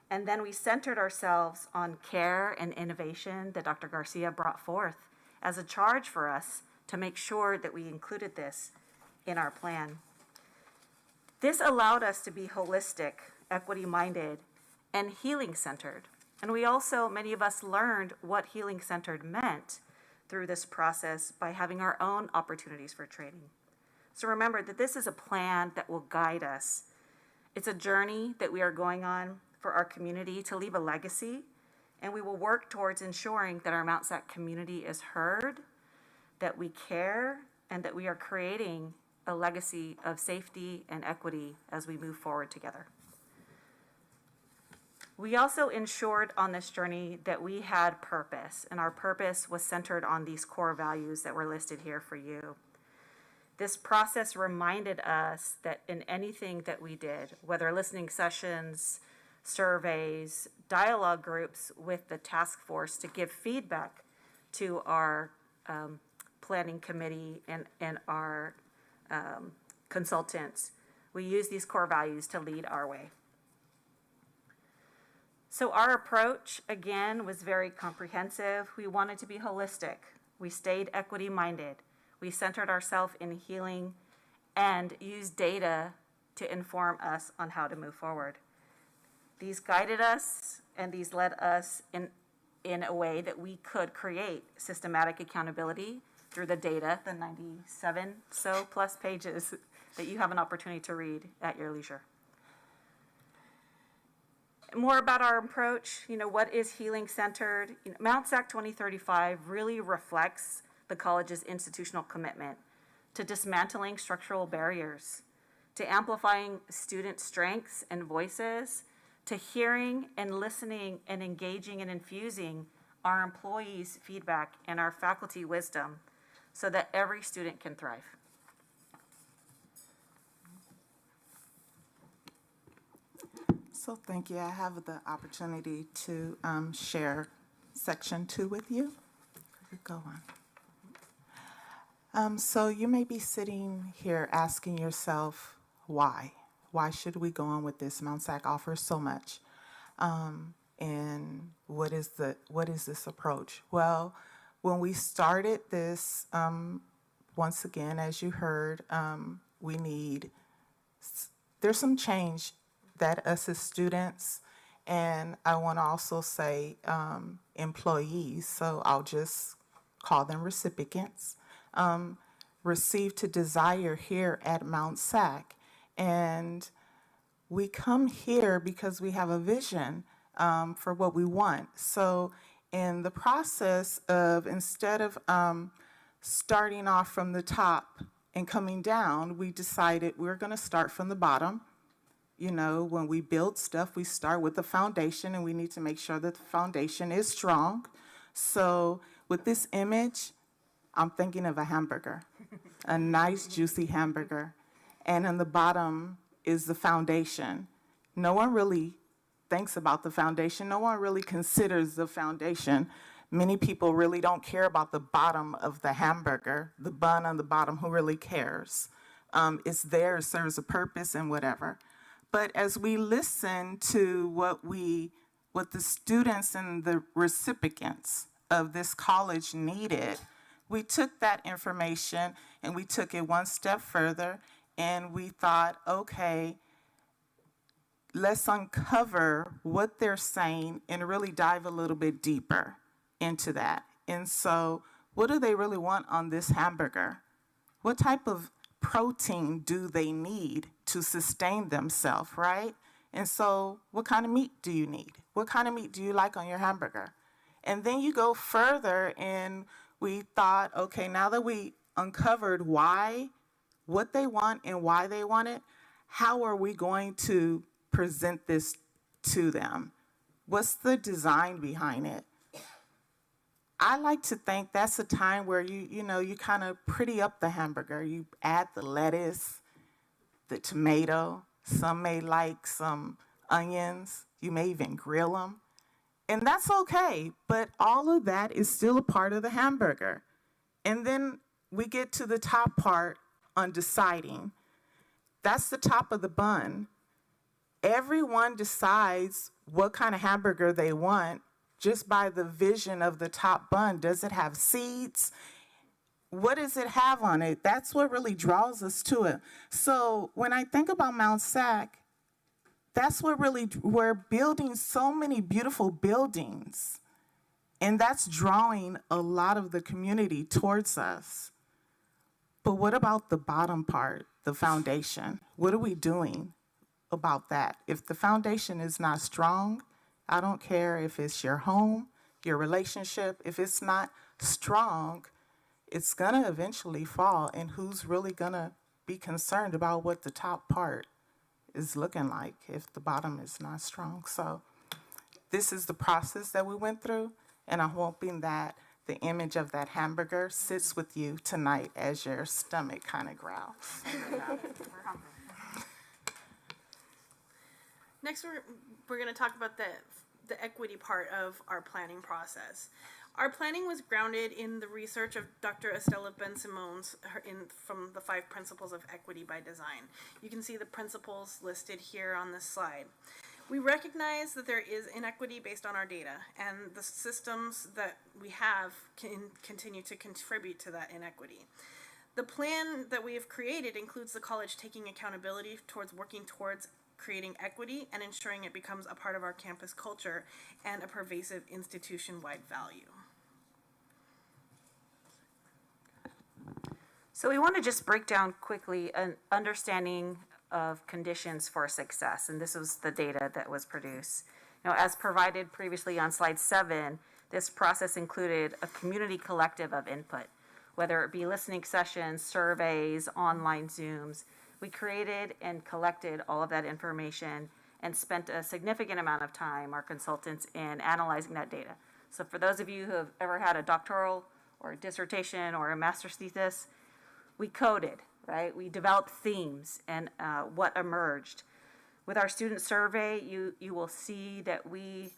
And then we centered ourselves on care and innovation that Dr. Garcia brought forth as a charge for us to make sure that we included this in our plan. This allowed us to be holistic, equity-minded, and healing-centered. And we also, many of us, learned what healing-centered meant through this process by having our own opportunities for training. So remember that this is a plan that will guide us. It's a journey that we are going on for our community to leave a legacy, and we will work towards ensuring that our Mount SAC community is heard, that we care, and that we are creating a legacy of safety and equity as we move forward together. We also ensured on this journey that we had purpose, and our purpose was centered on these core values that were listed here for you. This process reminded us that in anything that we did, whether listening sessions, surveys, dialogue groups with the task force to give feedback to our planning committee and our consultants, we use these core values to lead our way. So our approach, again, was very comprehensive. We wanted to be holistic. We stayed equity-minded. We centered ourselves in healing and used data to inform us on how to move forward. These guided us and these led us in a way that we could create systematic accountability through the data, the 97 so plus pages that you have an opportunity to read at your leisure. More about our approach, what is healing centered? Mount SAC 2035 really reflects the college's institutional commitment to dismantling structural barriers, to amplifying student strengths and voices, to hearing and listening and engaging and infusing our employees' feedback and our faculty wisdom so that every student can thrive. So thank you. I have the opportunity to share section 2 with you. Go on. So you may be sitting here asking yourself, why? Why should we go on with this? Mount SAC offers so much. And what is this approach? Well, when we started this, once again, as you heard, there's some change that us as students, and I want to also say employees, so I'll just call them recipients, receive to desire here at Mount SAC. And we come here because we have a vision for what we want. So in the process of, instead of starting off from the top and coming down, we decided we're going to start from the bottom. When we build stuff, we start with the foundation, and we need to make sure that the foundation is strong. So with this image, I'm thinking of a hamburger, a nice juicy hamburger. And on the bottom is the foundation. No one really thinks about the foundation. No one really considers the foundation. Many people really don't care about the bottom of the hamburger, the bun on the bottom. Who really cares? It's there, it serves a purpose and whatever. But as we listen to what the students and the recipients of this college needed, we took that information and we took it one step further, and we thought, okay, let's uncover what they're saying and really dive a little bit deeper into that. And so, what do they really want on this hamburger? What type of protein do they need to sustain themselves, right? And so, what kind of meat do you need? What kind of meat do you like on your hamburger? And then you go further, and we thought, okay, now that we uncovered what they want and why they want it, how are we going to present this to them? What's the design behind it? I like to think that's a time where you kind of pretty up the hamburger. You add the lettuce, the tomato. Some may like some onions. You may even grill them. And that's okay, but all of that is still a part of the hamburger. And then we get to the top part on deciding. That's the top of the bun. Everyone decides what kind of hamburger they want just by the vision of the top bun. Does it have seeds? What does it have on it? That's what really draws us to it. So when I think about Mount SAC, that's what really, we're building so many beautiful buildings, and that's drawing a lot of the community towards us. But what about the bottom part, the foundation? What are we doing about that? If the foundation is not strong, I don't care if it's your home, your relationship, if it's not strong, it's gonna eventually fall, and who's really gonna be concerned about what the top part is looking like if the bottom is not strong? So this is the process that we went through, and I'm hoping that the image of that hamburger sits with you tonight as your stomach kind of growls. Next, we're going to talk about the equity part of our planning process. Our planning was grounded in the research of Dr. Estela Ben-Simone's from the 5 Principles of Equity by Design. You can see the principles listed here on this slide. We recognize that there is inequity based on our data, and the systems that we have can continue to contribute to that inequity. The plan that we have created includes the college taking accountability towards working towards creating equity and ensuring it becomes a part of our campus culture and a pervasive institution-wide value. So we want to just break down quickly an understanding of conditions for success, and this was the data that was produced. Now, as provided previously on slide 7, this process included a community collective of input, whether it be listening sessions, surveys, online Zooms. We created and collected all of that information and spent a significant amount of time, our consultants, in analyzing that data. So for those of you who have ever had a doctoral or a dissertation or a master's thesis, we coded, right? We developed themes and what emerged. With our student survey, you will see that we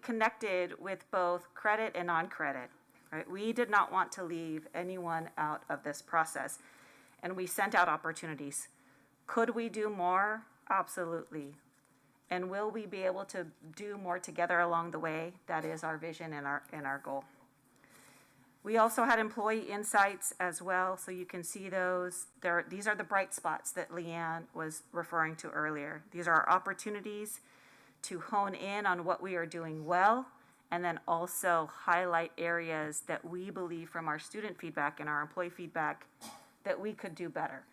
connected with both credit and non-credit, right? We did not want to leave anyone out of this process, and we sent out opportunities. Could we do more? Absolutely. And will we be able to do more together along the way? That is our vision and our goal. We also had employee insights as well, so you can see those. These are the bright spots that Leanne was referring to earlier. These are our opportunities to hone in on what we are doing well, and then also highlight areas that we believe from our student feedback and our employee feedback that we could do better.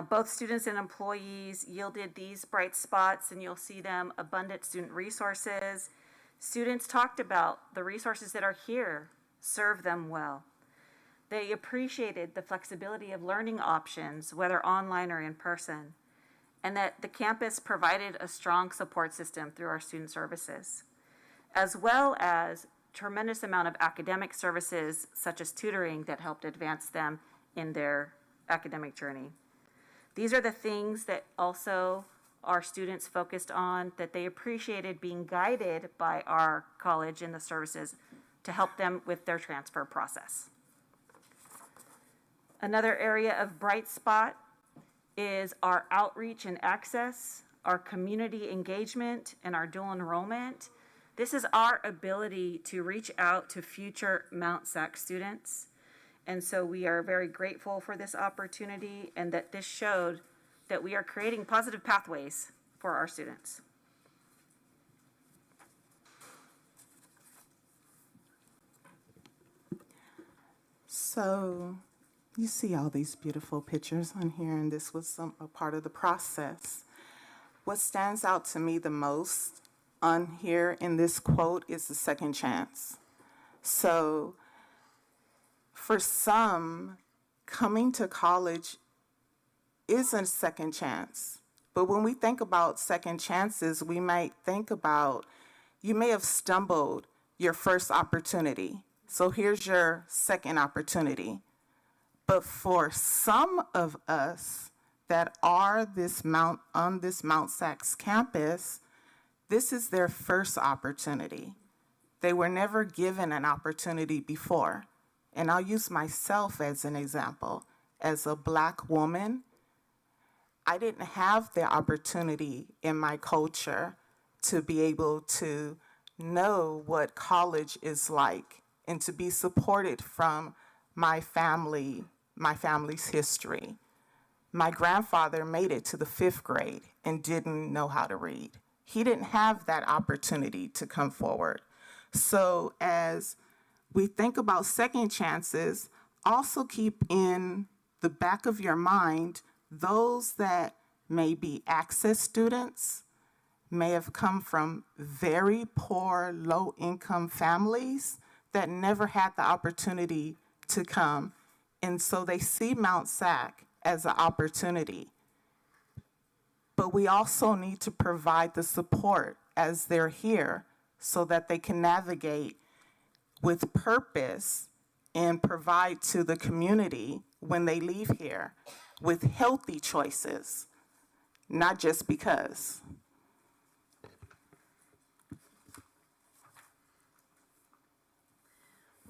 Both students and employees yielded these bright spots, and you'll see them: abundant student resources. Students talked about the resources that are here serve them well. They appreciated the flexibility of learning options, whether online or in person, and that the campus provided a strong support system through our student services, as well as tremendous amount of academic services, such as tutoring, that helped advance them in their academic journey. These are the things that also our students focused on, that they appreciated being guided by our college in the services to help them with their transfer process. Another area of bright spot is our outreach and access, our community engagement, and our dual enrollment. This is our ability to reach out to future Mount SAC students. And so we are very grateful for this opportunity, and that this showed that we are creating positive pathways for our students. So you see all these beautiful pictures on here, and this was a part of the process. What stands out to me the most on here in this quote is the second chance. So for some, coming to college is a second chance. But when we think about second chances, we might think about, you may have stumbled your first opportunity. So here's your second opportunity. But for some of us that are on this Mount SAC's campus, this is their first opportunity. They were never given an opportunity before. And I'll use myself as an example. As a Black woman, I didn't have the opportunity in my culture to be able to know what college is like and to be supported from my family's history. My grandfather made it to the 5th grade and didn't know how to read. He didn't have that opportunity to come forward. So as we think about second chances, also keep in the back of your mind those that may be access students, may have come from very poor, low-income families that never had the opportunity to come. And so they see Mount SAC as an opportunity. But we also need to provide the support as they're here so that they can navigate with purpose and provide to the community when they leave here with healthy choices, not just because.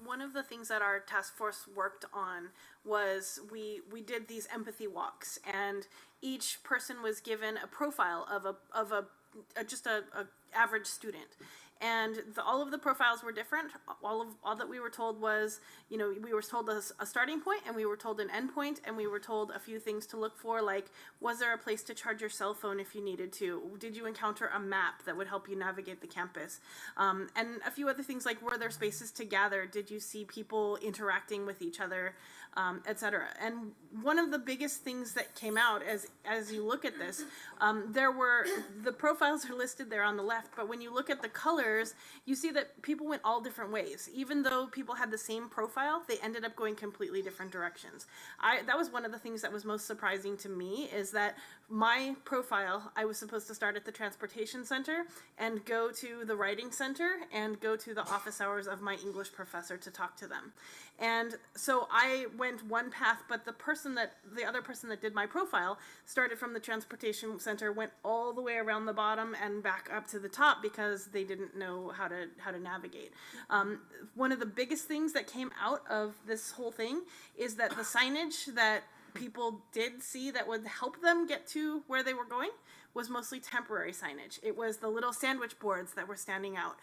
One of the things that our task force worked on was we did these empathy walks, and each person was given a profile of a average student. And all of the profiles were different. All that we were told was, we were told a starting point, and we were told an end point, and we were told a few things to look for, like, was there a place to charge your cell phone if you needed to? Did you encounter a map that would help you navigate the campus? And a few other things, like, were there spaces to gather? Did you see people interacting with each other, et cetera? And one of the biggest things that came out as you look at this, the profiles are listed there on the left, but when you look at the colors, you see that people went all different ways. Even though people had the same profile, they ended up going completely different directions. That was one of the things that was most surprising to me, is that my profile, I was supposed to start at the transportation center and go to the writing center and go to the office hours of my English professor to talk to them. And so I went one path, but the other person that did my profile started from the transportation center, went all the way around the bottom and back up to the top because they didn't know how to navigate. One of the biggest things that came out of this whole thing is that the signage that people did see that would help them get to where they were going was mostly temporary signage. It was the little sandwich boards that were standing out.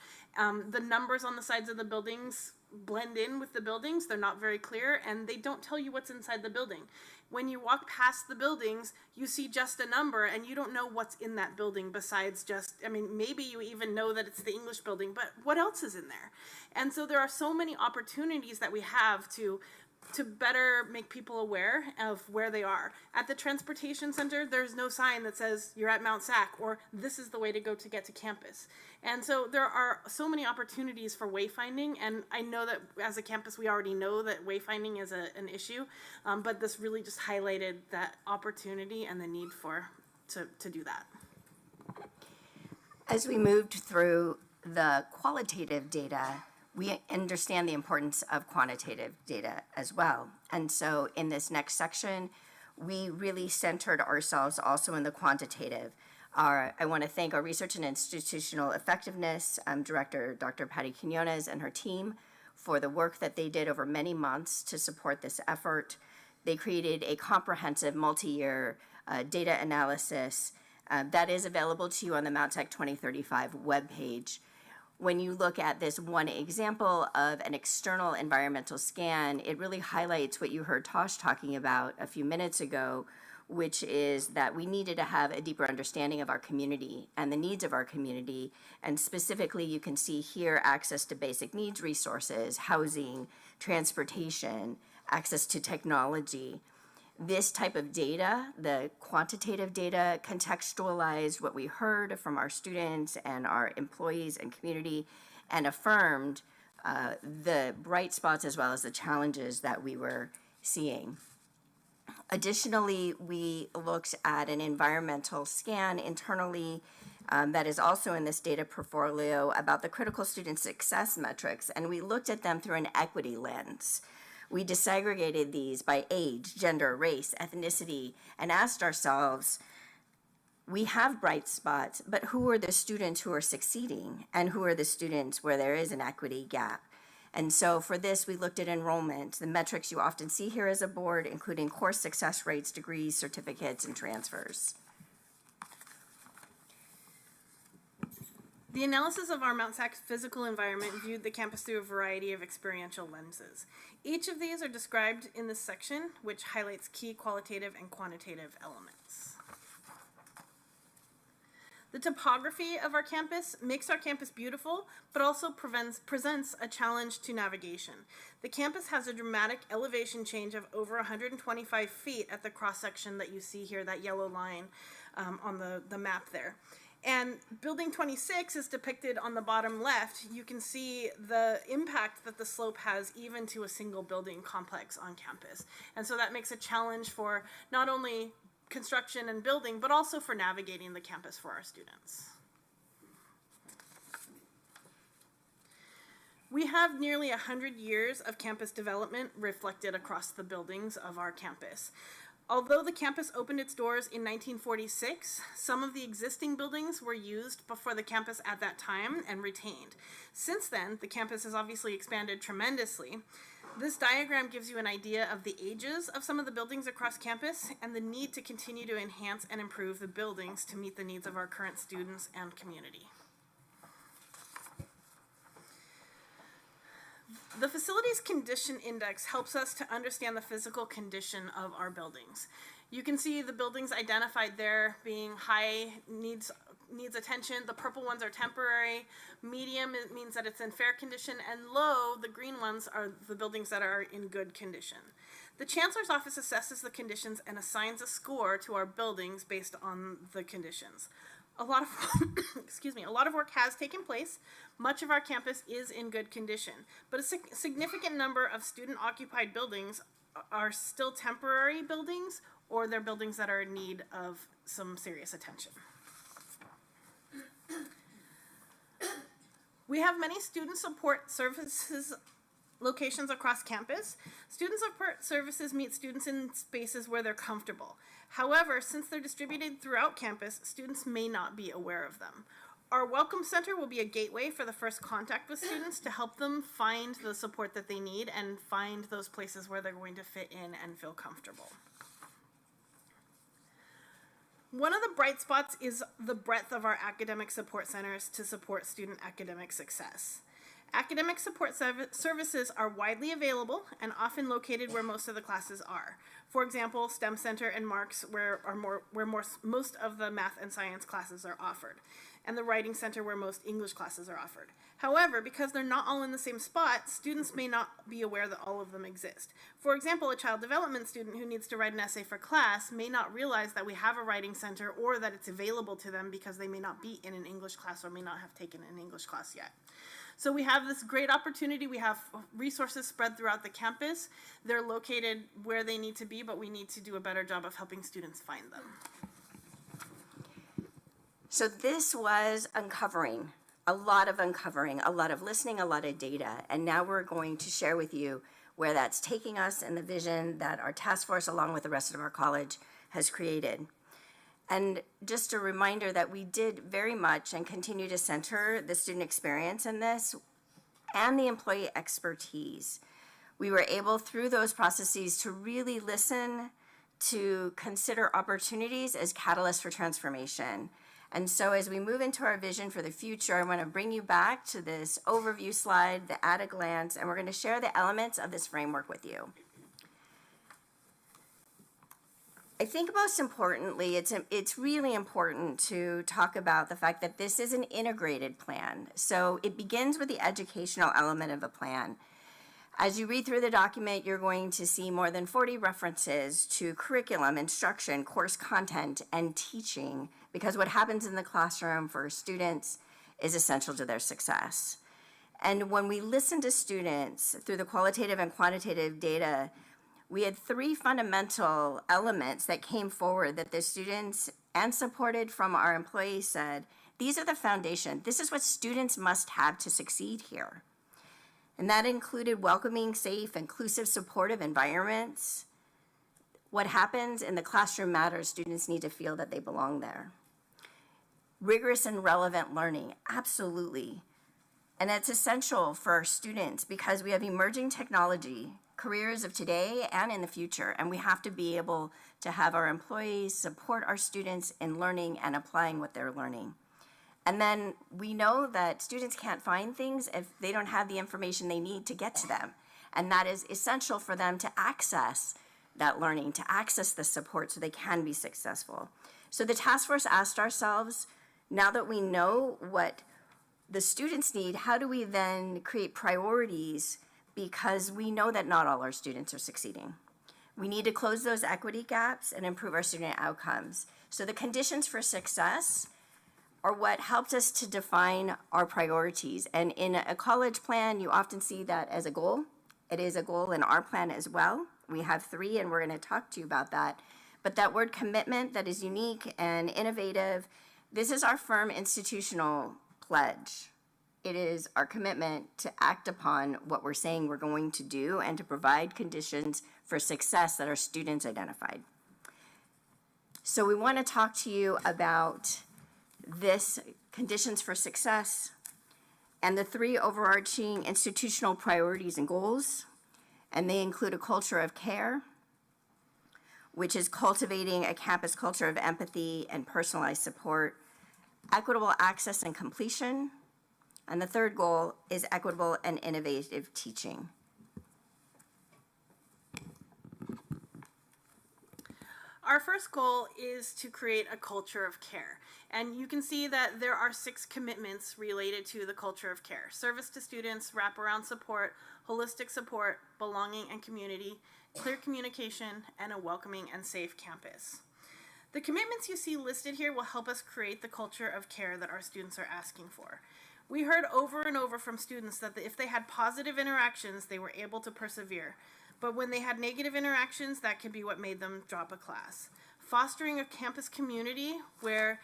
The numbers on the sides of the buildings blend in with the buildings. They're not very clear, and they don't tell you what's inside the building. When you walk past the buildings, you see just a number, and you don't know what's in that building besides maybe you even know that it's the English building, but what else is in there? And so there are so many opportunities that we have to better make people aware of where they are. At the transportation center, there's no sign that says you're at Mount SAC or this is the way to go to get to campus. And so there are so many opportunities for wayfinding, and I know that as a campus we already know that wayfinding is an issue, but this really just highlighted that opportunity and the need to do that. As we moved through the qualitative data, We understand the importance of quantitative data as well. And so in this next section, we really centered ourselves also in the quantitative. I want to thank our Research and Institutional Effectiveness Director, Dr. Patty Quinones, and her team for the work that they did over many months to support this effort. They created a comprehensive multi-year data analysis that is available to you on the MountSAC 2035 webpage. When you look at this one example of an external environmental scan, it really highlights what you heard Tosh talking about a few minutes ago, which is that we needed to have a deeper understanding of our community and the needs of our community. And specifically, you can see here access to basic needs resources, housing, transportation, access to technology. This type of data, the quantitative data, contextualized what we heard from our students and our employees and community, and affirmed the bright spots as well as the challenges that we were seeing. Additionally, we looked at an environmental scan internally that is also in this data portfolio about the critical student success metrics, and we looked at them through an equity lens. We disaggregated these by age, gender, race, ethnicity, and asked ourselves, we have bright spots, but who are the students who are succeeding, and who are the students where there is an equity gap? And so for this, we looked at enrollment, the metrics you often see here as a board, including course success rates, degrees, certificates, and transfers. The analysis of our MountSAC physical environment viewed the campus through a variety of experiential lenses. Each of these are described in this section, which highlights key qualitative and quantitative elements. The topography of our campus makes our campus beautiful, but also presents a challenge to navigation. The campus has a dramatic elevation change of over 125 feet at the cross-section that you see here, that yellow line on the map there. And building 26 is depicted on the bottom left. You can see the impact that the slope has even to a single building complex on campus. And so that makes a challenge for not only construction and building, but also for navigating the campus for our students. We have nearly 100 years of campus development reflected across the buildings of our campus. Although the campus opened its doors in 1946, some of the existing buildings were used before the campus at that time and retained. Since then, the campus has obviously expanded tremendously. This diagram gives you an idea of the ages of some of the buildings across campus and the need to continue to enhance and improve the buildings to meet the needs of our current students and community. The Facilities Condition Index helps us to understand the physical condition of our buildings. You can see the buildings identified there being high needs attention. The purple ones are temporary. Medium, it means that it's in fair condition. And low, the green ones, are the buildings that are in good condition. The Chancellor's Office assesses the conditions and assigns a score to our buildings based on the conditions. A lot of work has taken place. Much of our campus is in good condition, but a significant number of student-occupied buildings are still temporary buildings, or they're buildings that are in need of some serious attention. We have many student support services locations across campus. Student support services meet students in spaces where they're comfortable. However, since they're distributed throughout campus, students may not be aware of them. Our Welcome Center will be a gateway for the first contact with students to help them find the support that they need and find those places where they're going to fit in and feel comfortable. One of the bright spots is the breadth of our academic support centers to support student academic success. Academic support services are widely available and often located where most of the classes are. For example, STEM Center and Marks where most of the math and science classes are offered, and the Writing Center where most English classes are offered. However, because they're not all in the same spot, students may not be aware that all of them exist. For example, a child development student who needs to write an essay for class may not realize that we have a Writing Center or that it's available to them because they may not be in an English class or may not have taken an English class yet. So we have this great opportunity. We have resources spread throughout the campus. They're located where they need to be, but we need to do a better job of helping students find them. So this was uncovering a lot of uncovering, a lot of listening, a lot of data. And now we're going to share with you where that's taking us and the vision that our task force, along with the rest of our college, has created. And just a reminder that we did very much and continue to center the student experience in this and the employee expertise. We were able, through those processes, to really listen, to consider opportunities as catalysts for transformation. And so as we move into our vision for the future, I want to bring you back to this overview slide, the at a glance, and we're going to share the elements of this framework with you. I think most importantly, it's really important to talk about the fact that this is an integrated plan. So it begins with the educational element of a plan. As you read through the document, you're going to see more than 40 references to curriculum, instruction, course content, and teaching, because what happens in the classroom for students is essential to their success. And when we listen to students through the qualitative and quantitative data, we had 3 fundamental elements that came forward that the students and supported from our employees said, these are the foundation. This is what students must have to succeed here. And that included welcoming, safe, inclusive, supportive environments. What happens in the classroom matters. Students need to feel that they belong there. Rigorous and relevant learning, absolutely. And it's essential for our students because we have emerging technology, careers of today and in the future, and we have to be able to have our employees support our students in learning and applying what they're learning. And then we know that students can't find things if they don't have the information they need to get to them. And that is essential for them to access that learning, to access the support so they can be successful. So the task force asked ourselves, now that we know what the students need, how do we then create priorities? Because we know that not all our students are succeeding. We need to close those equity gaps and improve our student outcomes. So the conditions for success are what helped us to define our priorities. And in a college plan, you often see that as a goal. It is a goal in our plan as well. We have 3, and we're going to talk to you about that. But that word commitment that is unique and innovative, this is our firm institutional pledge. It is our commitment to act upon what we're saying we're going to do and to provide conditions for success that our students identified. So we want to talk to you about this conditions for success and the 3 overarching institutional priorities and goals. And they include a culture of care, which is cultivating a campus culture of empathy and personalized support, equitable access and completion, and the 3rd goal is equitable and innovative teaching. Our first goal is to create a culture of care. And you can see that there are 6 commitments related to the culture of care: service to students, wraparound support, holistic support, belonging and community, clear communication, and a welcoming and safe campus. The commitments you see listed here will help us create the culture of care that our students are asking for. We heard over and over from students that if they had positive interactions, they were able to persevere. But when they had negative interactions, that could be what made them drop a class. Fostering a campus community where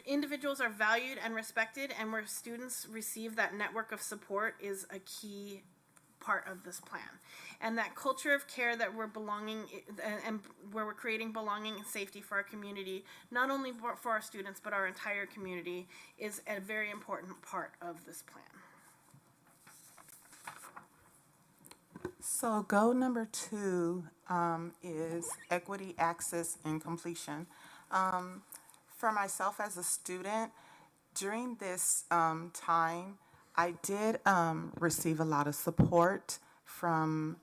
individuals are valued and respected and where students receive that network of support is a key part of this plan. And that culture of care that we're belonging and where we're creating belonging and safety for our community, not only for our students, but our entire community, is a very important part of this plan. So goal number 2 is equity, access, and completion. For myself as a student, during this time, I did receive a lot of support from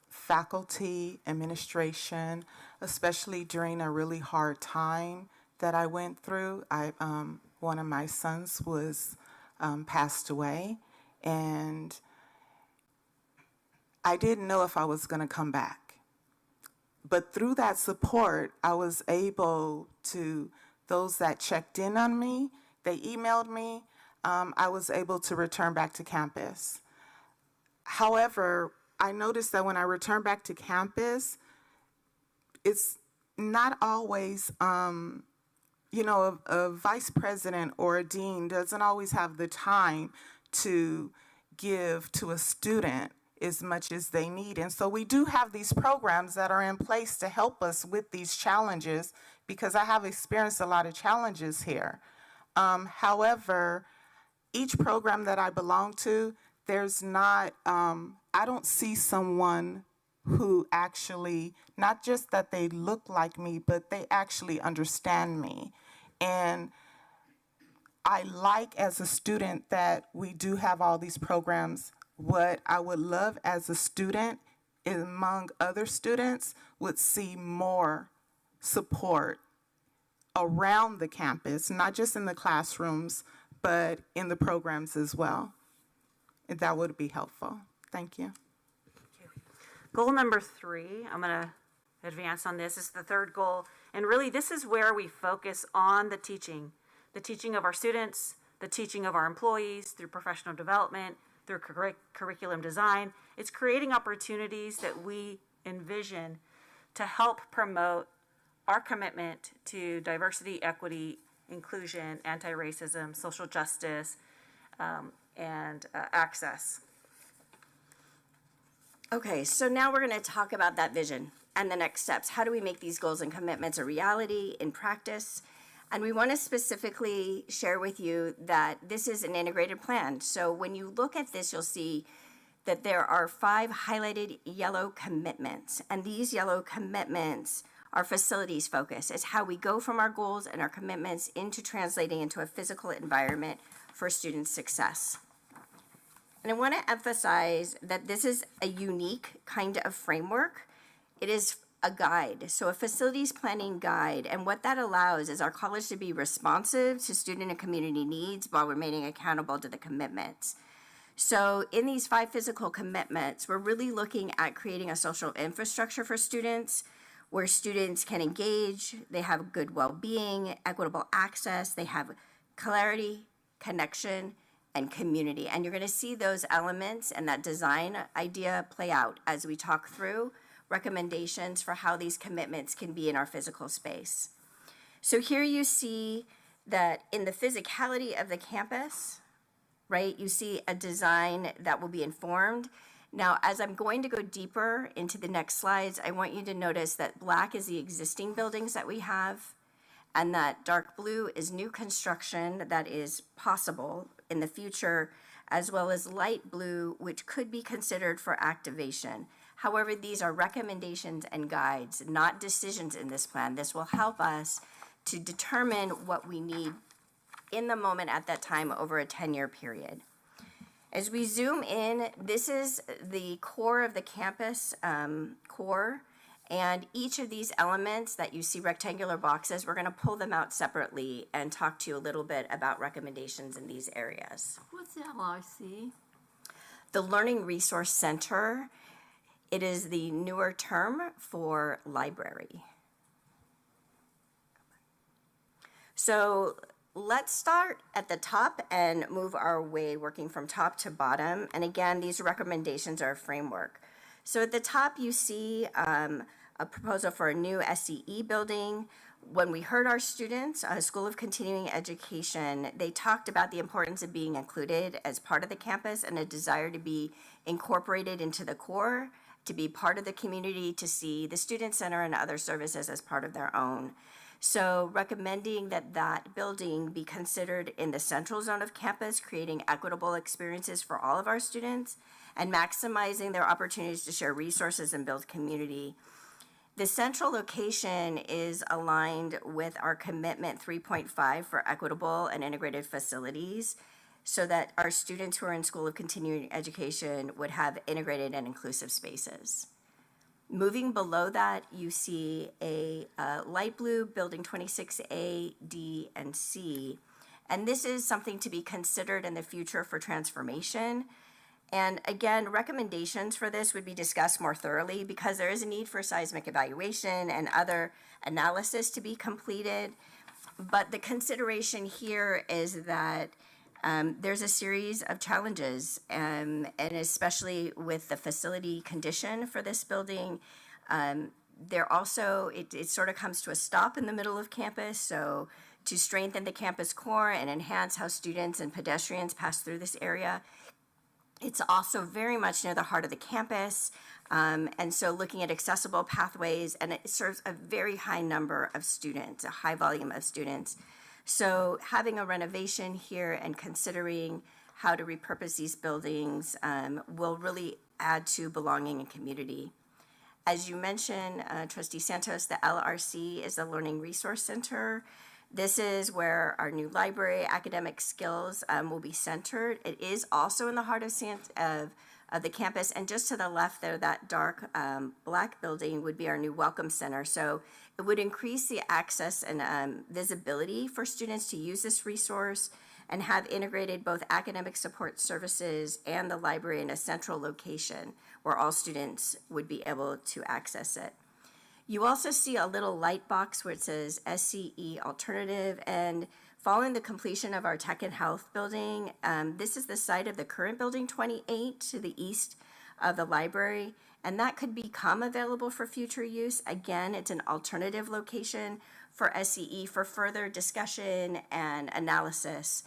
faculty, administration, especially during a really hard time that I went through. One of my sons was passed away, and I didn't know if I was going to come back. But through that support, I was able to, those that checked in on me, they emailed me, I was able to return back to campus. However, I noticed that when I returned back to campus, it's not always a vice president or a dean doesn't always have the time to give to a student as much as they need. And so we do have these programs that are in place to help us with these challenges, because I have experienced a lot of challenges here. However, each program that I belong to, there's not, I don't see someone who actually, not just that they look like me, but they actually understand me. And I like as a student that we do have all these programs. What I would love as a student, among other students, would see more support around the campus, not just in the classrooms, but in the programs as well. And that would be helpful. Thank you. Goal number 3, I'm going to advance on this, is the third goal. And really, this is where we focus on the teaching of our students, the teaching of our employees through professional development, through curriculum design. It's creating opportunities that we envision to help promote our commitment to diversity, equity, inclusion, anti-racism, social justice, and access. Okay, so now we're going to talk about that vision and the next steps. How do we make these goals and commitments a reality in practice? And we want to specifically share with you that this is an integrated plan. So when you look at this, you'll see that there are 5 highlighted yellow commitments. And these yellow commitments are facilities focused. It's how we go from our goals and our commitments into translating into a physical environment for student success. And I want to emphasize that this is a unique kind of framework. It is a guide, so a facilities planning guide. And what that allows is our college to be responsive to student and community needs while remaining accountable to the commitments. So in these 5 physical commitments, we're really looking at creating a social infrastructure for students where students can engage, they have good well-being, equitable access, they have clarity, connection, and community. And you're going to see those elements and that design idea play out as we talk through recommendations for how these commitments can be in our physical space. So here you see that in the physicality of the campus, right, you see a design that will be informed. Now, as I'm going to go deeper into the next slides, I want you to notice that black is the existing buildings that we have, and that dark blue is new construction that is possible in the future, as well as light blue, which could be considered for activation. However, these are recommendations and guides, not decisions in this plan. This will help us to determine what we need in the moment at that time over a 10-year period. As we zoom in, this is the core of the campus core, and each of these elements that you see rectangular boxes, we're going to pull them out separately and talk to you a little bit about recommendations in these areas. What's LRC? The Learning Resource Center, it is the newer term for library. So let's start at the top and move our way working from top to bottom. And again, these recommendations are a framework. So at the top, you see a proposal for a new SCE building. When we heard our students, School of Continuing Education, they talked about the importance of being included as part of the campus and a desire to be incorporated into the core, to be part of the community, to see the Student Center and other services as part of their own. So recommending that that building be considered in the central zone of campus, creating equitable experiences for all of our students and maximizing their opportunities to share resources and build community. The central location is aligned with our commitment 3.5 for equitable and integrated facilities so that our students who are in School of Continuing Education would have integrated and inclusive spaces. Moving below that, you see a light blue building 26A, D, and C. And this is something to be considered in the future for transformation. And again, recommendations for this would be discussed more thoroughly because there is a need for seismic evaluation and other analysis to be completed. But the consideration here is that there's a series of challenges, and especially with the facility condition for this building. There also, it sort of comes to a stop in the middle of campus, so to strengthen the campus core and enhance how students and pedestrians pass through this area. It's also very much near the heart of the campus, and so looking at accessible pathways, and it serves a very high number of students, a high volume of students. So having a renovation here and considering how to repurpose these buildings will really add to belonging and community. As you mentioned, Trustee Santos, the LRC is the Learning Resource Center. This is where our new library, academic skills will be centered. It is also in the heart of the campus, and just to the left there, that dark black building would be our new Welcome Center. So it would increase the access and visibility for students to use this resource and have integrated both academic support services and the library in a central location where all students would be able to access it. You also see a little light box where it says SCE Alternative, and following the completion of our Tech and Health building, this is the site of the current Building 28 to the east of the library, and that could become available for future use. Again, it's an alternative location for SCE for further discussion and analysis,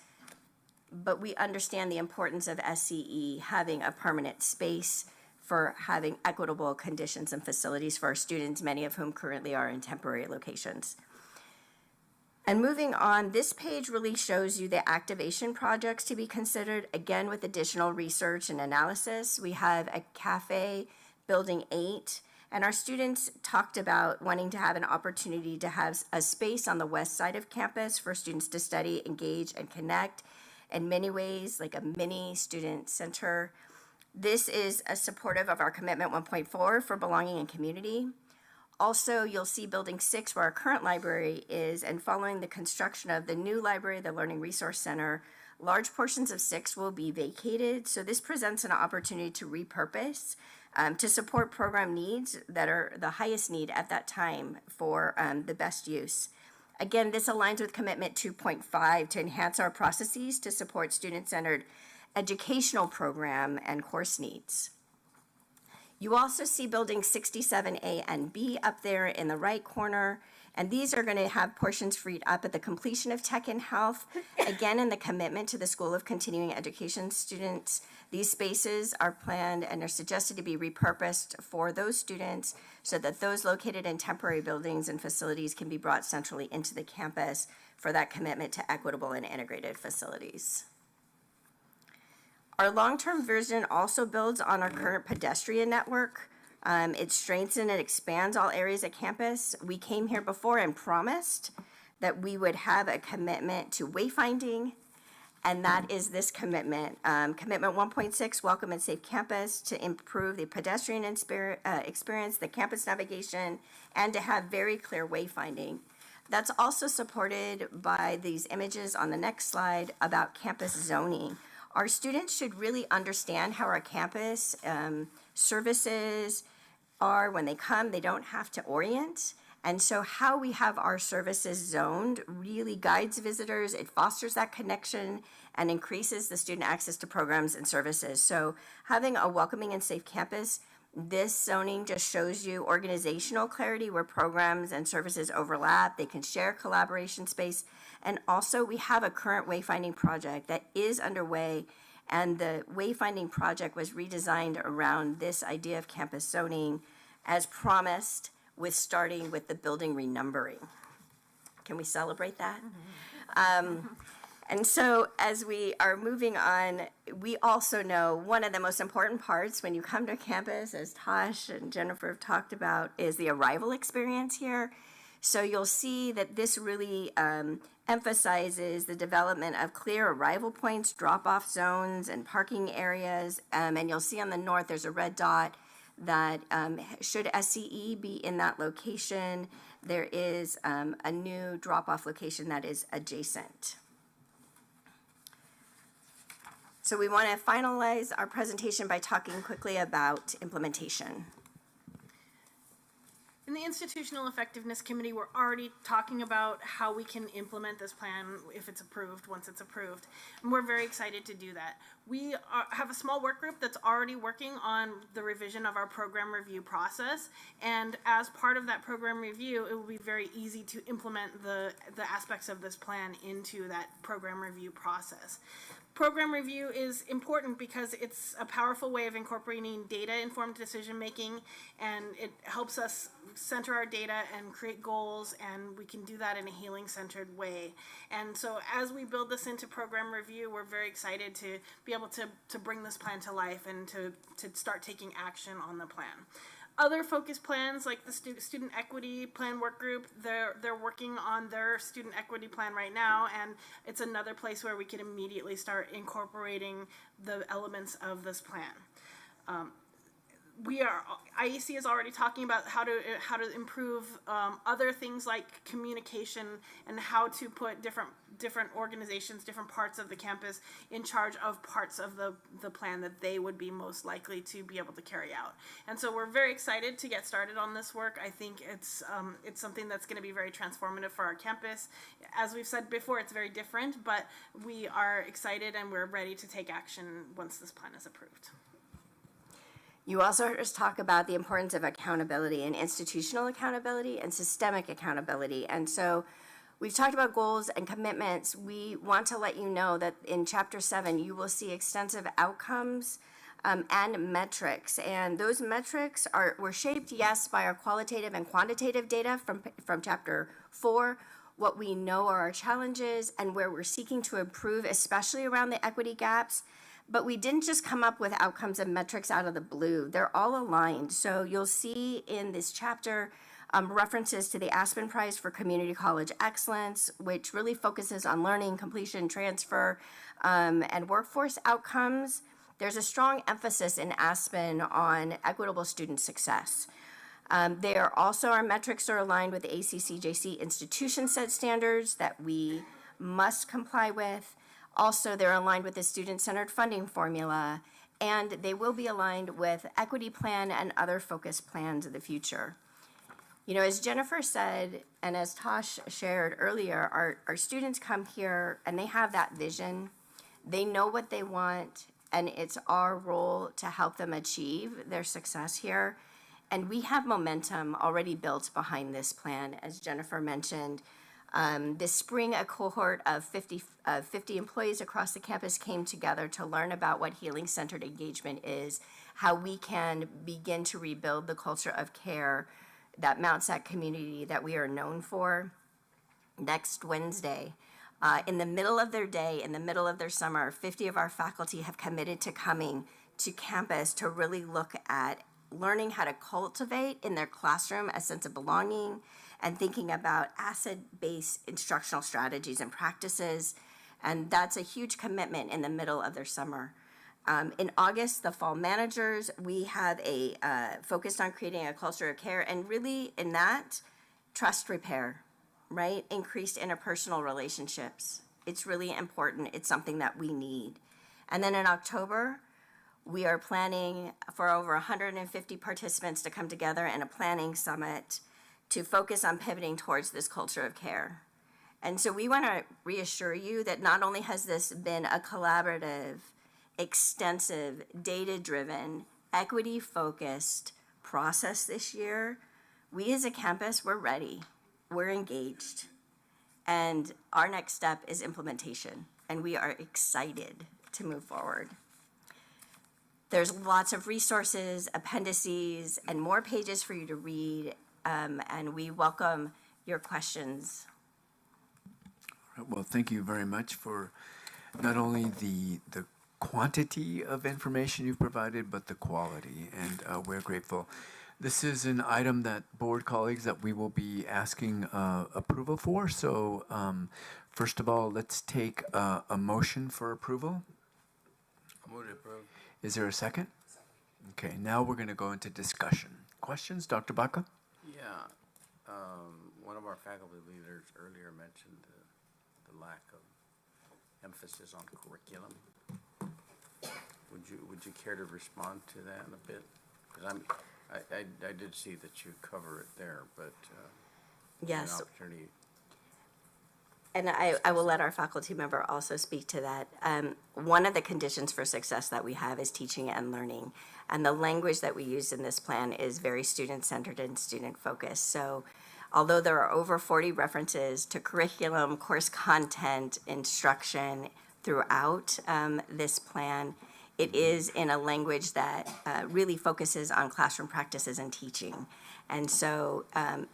but we understand the importance of SCE having a permanent space for having equitable conditions and facilities for our students, many of whom currently are in temporary locations. And moving on, this page really shows you the activation projects to be considered, again with additional research and analysis. We have a cafe, Building 8, and our students talked about wanting to have an opportunity to have a space on the west side of campus for students to study, engage, and connect in many ways, like a mini student center. This is a supportive of our commitment 1.4 for belonging and community. Also, you'll see Building 6 where our current library is, and following the construction of the new library, the Learning Resource Center, large portions of 6 will be vacated. So this presents an opportunity to repurpose to support program needs that are the highest need at that time for the best use. Again, this aligns with Commitment 2.5 to enhance our processes to support student-centered educational program and course needs. You also see Buildings 67A and B up there in the right corner, and these are going to have portions freed up at the completion of Tech and Health. Again, in the commitment to the School of Continuing Education students, these spaces are planned and are suggested to be repurposed for those students so that those located in temporary buildings and facilities can be brought centrally into the campus for that commitment to equitable and integrated facilities. Our long-term vision also builds on our current pedestrian network. It strengthens and expands all areas of campus. We came here before and promised that we would have a commitment to wayfinding, and that is this commitment. Commitment 1.6, Welcome and Safe Campus, to improve the pedestrian experience, the campus navigation, and to have very clear wayfinding. That's also supported by these images on the next slide about campus zoning. Our students should really understand how our campus services are. When they come, they don't have to orient. And so how we have our services zoned really guides visitors. It fosters that connection and increases the student access to programs and services. So having a welcoming and safe campus, this zoning just shows you organizational clarity where programs and services overlap. They can share collaboration space. And also we have a current wayfinding project that is underway, and the wayfinding project was redesigned around this idea of campus zoning as promised, with starting with the building renumbering. Can we celebrate that? And so as we are moving on, we also know one of the most important parts when you come to campus, as Tosh and Jennifer have talked about, is the arrival experience here. So you'll see that this really emphasizes the development of clear arrival points, drop-off zones, and parking areas. And you'll see on the north, there's a red dot that should SCE be in that location, there is a new drop-off location that is adjacent. So we want to finalize our presentation by talking quickly about implementation. In the Institutional Effectiveness Committee, we're already talking about how we can implement this plan if it's approved, once it's approved. And we're very excited to do that. We have a small work group that's already working on the revision of our program review process. And as part of that program review, it will be very easy to implement the aspects of this plan into that program review process. Program review is important because it's a powerful way of incorporating data-informed decision-making, and it helps us center our data and create goals, and we can do that in a healing-centered way. And so as we build this into program review, we're very excited to be able to bring this plan to life and to start taking action on the plan. Other focus plans, like the student equity plan work group, they're working on their student equity plan right now, and it's another place where we can immediately start incorporating the elements of this plan. IEC is already talking about how to improve other things like communication and how to put different organizations, different parts of the campus in charge of parts of the plan that they would be most likely to be able to carry out. And so we're very excited to get started on this work. I think it's something that's going to be very transformative for our campus. As we've said before, it's very different, but we are excited and we're ready to take action once this plan is approved. You also heard us talk about the importance of accountability and institutional accountability and systemic accountability. And so we've talked about goals and commitments. We want to let you know that in Chapter 7, you will see extensive outcomes and metrics. And those metrics were shaped, yes, by our qualitative and quantitative data from Chapter 4, what we know are our challenges and where we're seeking to improve, especially around the equity gaps. But we didn't just come up with outcomes and metrics out of the blue. They're all aligned. So you'll see in this chapter references to the Aspen Prize for Community College Excellence, which really focuses on learning, completion, transfer, and workforce outcomes. There's a strong emphasis in Aspen on equitable student success. Our metrics are aligned with the ACCJC institution set standards that we must comply with. Also, they're aligned with the student-centered funding formula, and they will be aligned with equity plan and other focus plans of the future. You know, as Jennifer said, and as Tosh shared earlier, our students come here and they have that vision. They know what they want, and it's our role to help them achieve their success here. And we have momentum already built behind this plan, as Jennifer mentioned. This spring, a cohort of 50 employees across the campus came together to learn about what healing-centered engagement is, how we can begin to rebuild the culture of care, that Mount SAC community that we are known for. Next Wednesday, in the middle of their day, in the middle of their summer, 50 of our faculty have committed to coming to campus to really look at learning how to cultivate in their classroom a sense of belonging, and thinking about asset-based instructional strategies and practices. And that's a huge commitment in the middle of their summer. In August, the fall managers, we have focused on creating a culture of care, and really in that, trust repair, right? Increased interpersonal relationships. It's really important. It's something that we need. And then in October, we are planning for over 150 participants to come together in a planning summit to focus on pivoting towards this culture of care. And so we want to reassure you that not only has this been a collaborative, extensive, data-driven, equity-focused process this year, we as a campus, we're ready, we're engaged, and our next step is implementation, and we are excited to move forward. There's lots of resources, appendices, and more pages for you to read, and we welcome your questions. Well, thank you very much for not only the quantity of information you've provided, but the quality, and we're grateful. This is an item that board colleagues that we will be asking approval for. So first of all, let's take a motion for approval. Move to approve. Is there a second? Okay, now we're going to go into discussion. Questions, Dr. Baca? Yeah, one of our faculty leaders earlier mentioned the lack of emphasis on curriculum. Would you care to respond to that a bit? Because I did see that you cover it there, but, Yes. an opportunity. And I will let our faculty member also speak to that. One of the conditions for success that we have is teaching and learning. And the language that we use in this plan is very student-centered and student-focused. So although there are over 40 references to curriculum, course content, instruction throughout this plan, it is in a language that really focuses on classroom practices and teaching. And so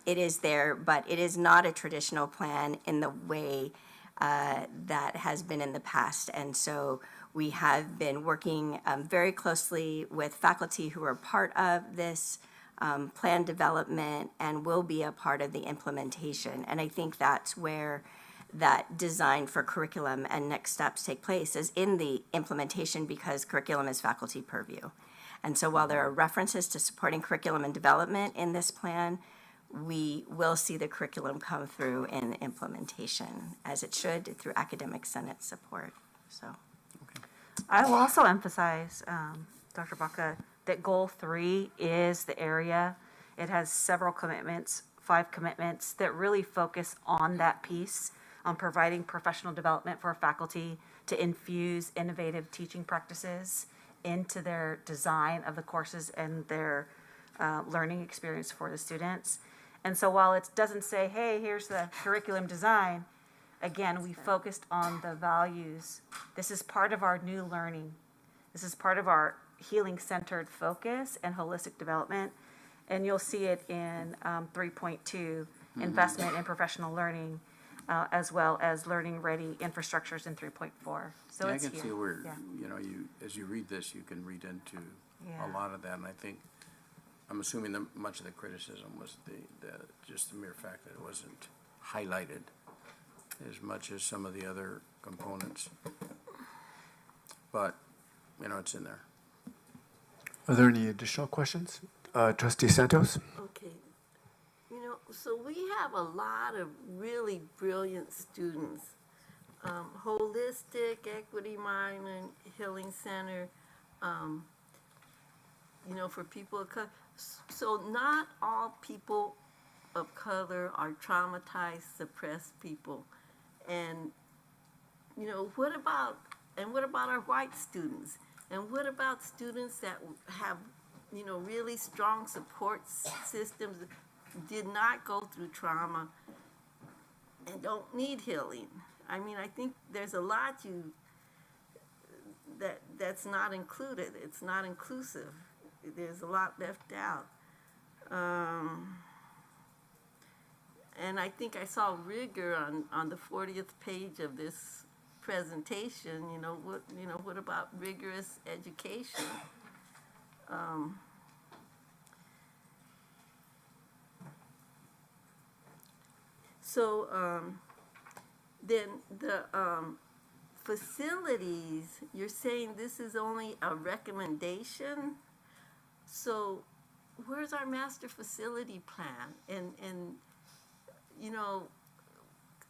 it is there, but it is not a traditional plan in the way that has been in the past. And so we have been working very closely with faculty who are part of this plan development and will be a part of the implementation. And I think that's where that design for curriculum and next steps take place, is in the implementation, because curriculum is faculty purview. And so while there are references to supporting curriculum and development in this plan, we will see the curriculum come through in implementation, as it should, through academic senate support. So I will also emphasize, Dr. Baca, that Goal 3 is the area. It has several commitments, 5 commitments that really focus on that piece, on providing professional development for faculty to infuse innovative teaching practices into their design of the courses and their learning experience for the students. And so while it doesn't say, hey, here's the curriculum design, again, we focused on the values. This is part of our new learning. This is part of our healing-centered focus and holistic development. And you'll see it in 3.2, investment in professional learning, as well as learning-ready infrastructures in 3.4. So Yeah, it's I can here. see where, Yeah. you know, as you read this, you can read into Yeah. a lot of that, and I think, I'm assuming that much of the criticism was just the mere fact that it wasn't highlighted as much as some of the other components. But, you know, it's in there. Are there any additional questions? Trustee Santos? Okay. You know, so we have a lot of really brilliant students. Holistic, equity minded, healing center, you know, for people of color. So not all people of color are traumatized, suppressed people. And, you know, what about our white students? And what about students that have, you know, really strong support systems, did not go through trauma, and don't need healing? I mean, I think there's a lot that's not included. It's not inclusive. There's a lot left out. And I think I saw rigor on the 40th page of this presentation. You know, what about rigorous education? Then the facilities, you're saying this is only a recommendation? So where's our master facility plan? And you know,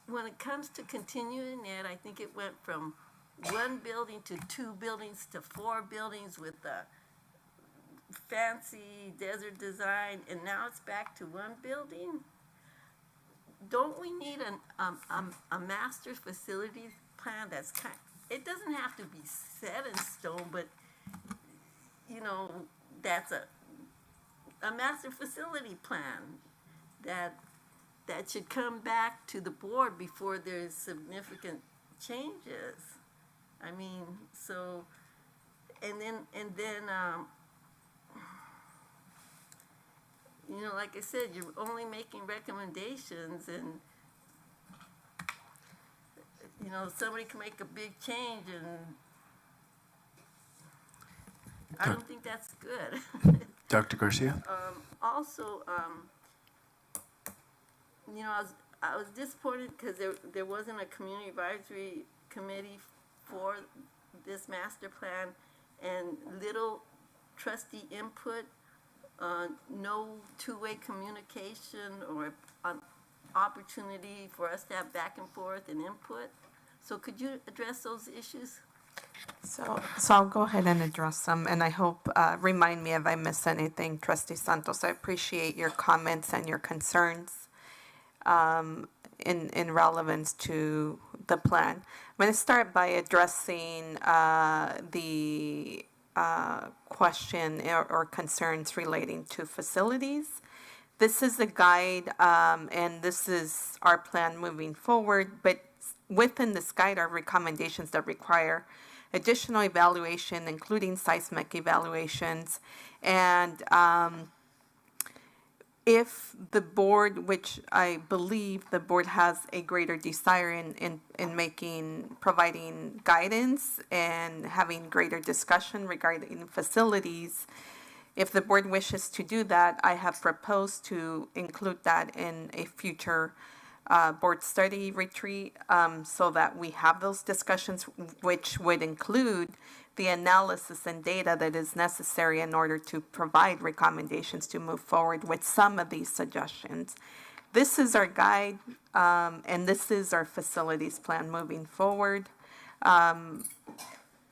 when it comes to continuing ed, I think it went from 1 building to 2 buildings to 4 buildings with a fancy desert design, and now it's back to 1 building. Don't we need a master facilities plan that's it doesn't have to be set in stone, but, you know, that's a master facility plan that should come back to the board before there's significant changes. I mean, so, and then you know, like I said, you're only making recommendations, and, you know, somebody can make a big change, and I don't think that's good. Dr. Garcia? Also, you know, I was disappointed because there wasn't a community advisory committee for this master plan, and little trustee input, no two-way communication or an opportunity for us to have back and forth and input. So could you address those issues? So I'll go ahead and address them, and I hope, remind me if I miss anything, Trustee Santos. I appreciate your comments and your concerns in relevance to the plan. I'm going to start by addressing the question or concerns relating to facilities. This is a guide, and this is our plan moving forward, but within this guide are recommendations that require additional evaluation, including seismic evaluations. And if the board, which I believe the board has a greater desire in providing guidance and having greater discussion regarding facilities, if the board wishes to do that, I have proposed to include that in a future board study retreat, so that we have those discussions, which would include the analysis and data that is necessary in order to provide recommendations to move forward with some of these suggestions. This is our guide, and this is our facilities plan moving forward,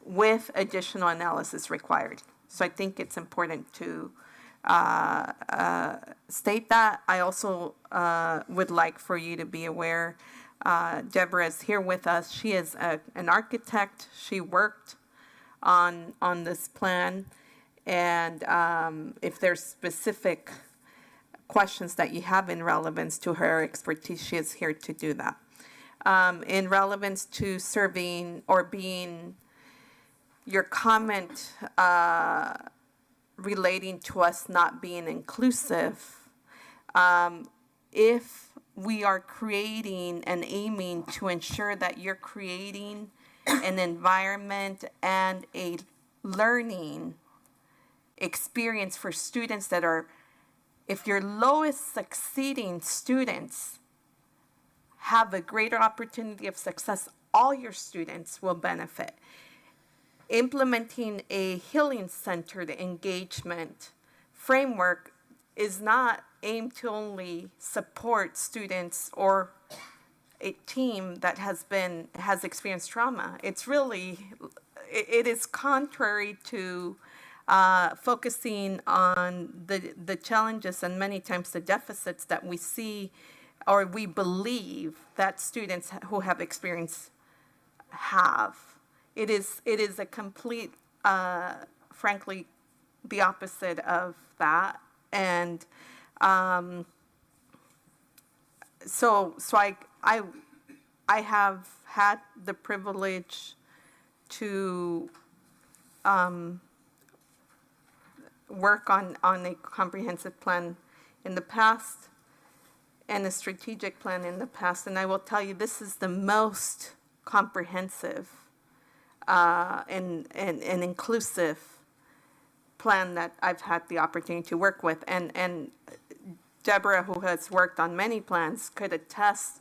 with additional analysis required. So I think it's important to state that. I also would like for you to be aware, Deborah is here with us. She is an architect. She worked on this plan, and if there's specific questions that you have in relevance to her expertise, she is here to do that. In relevance to serving or being your comment relating to us not being inclusive, if we are creating and aiming to ensure that you're creating an environment and a learning experience for students that are, if your lowest succeeding students have a greater opportunity of success, all your students will benefit. Implementing a healing-centered engagement framework is not aimed to only support students or a team that has experienced trauma. It's really, it is contrary to focusing on the challenges and many times the deficits that we see or we believe that students who have experienced have. It is a complete, frankly, the opposite of that. And so I have had the privilege to work on a comprehensive plan in the past and a strategic plan in the past. And I will tell you, this is the most comprehensive and inclusive plan that I've had the opportunity to work with. And Deborah, who has worked on many plans, could attest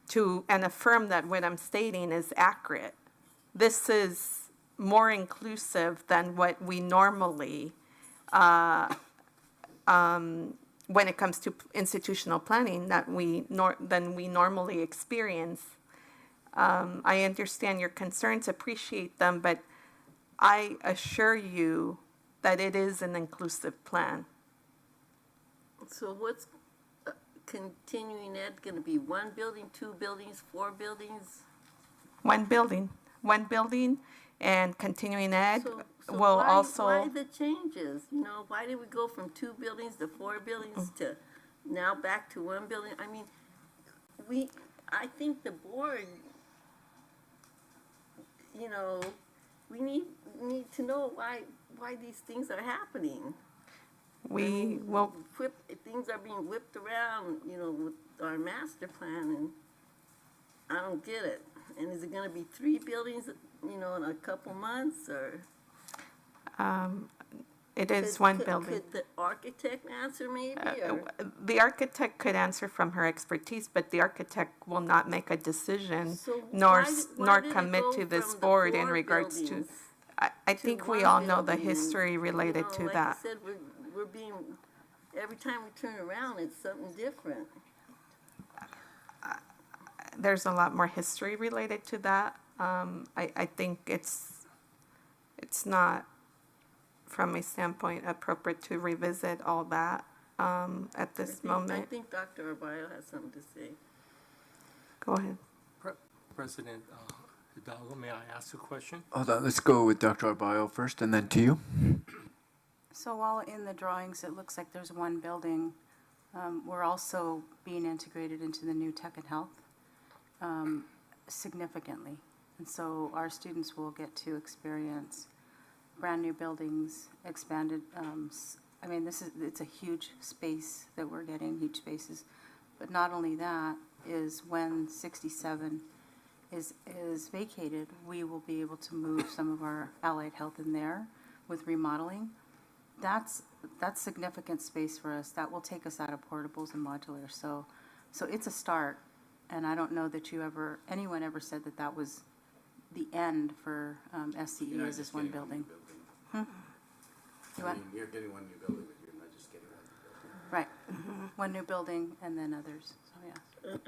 to and affirm that what I'm stating is accurate. This is more inclusive than what we normally, when it comes to institutional planning, than we normally experience. I understand your concerns, appreciate them, but I assure you that it is an inclusive plan. So what's continuing ed going to be? 1 building, 2 buildings, 4 buildings? One building, and continuing ed So will also. why the changes? You know, why did we go from 2 buildings to 4 buildings to now back to 1 building? I mean, I think the board, you know, we need to know why these things are happening. Things are being whipped around, you know, with our master plan, and I don't get it. And is it going to be 3 buildings, you know, in a couple months, or? It is one building. Could the architect answer maybe? The architect could answer from her expertise, but the architect will not make a decision nor commit to this board in regards to. I think we all know the history related to like that. I said, we're being, every time we turn around, it's something different. There's a lot more history related to that. I think it's not, from a standpoint, appropriate to revisit all that at this moment. I think Dr. Arbayo has something to say. Go ahead. President Hidalgo, may I ask a question? Hold on, let's go with Dr. Arbayo first and then to you. So while in the drawings, it looks like there's one building, we're also being integrated into the new tech and health significantly. And so our students will get to experience brand-new buildings, expanded, I mean, it's a huge space that we're getting, huge spaces. But not only that, is when 67 is vacated, we will be able to move some of our allied health in there with remodeling. That's significant space for us. That will take us out of portables and modulars. So it's a start. And I don't know that anyone ever said that that was the end for SCE as this one building. You're getting one new building, but you're not just getting one new building. Right. One new building and then others. So, yeah.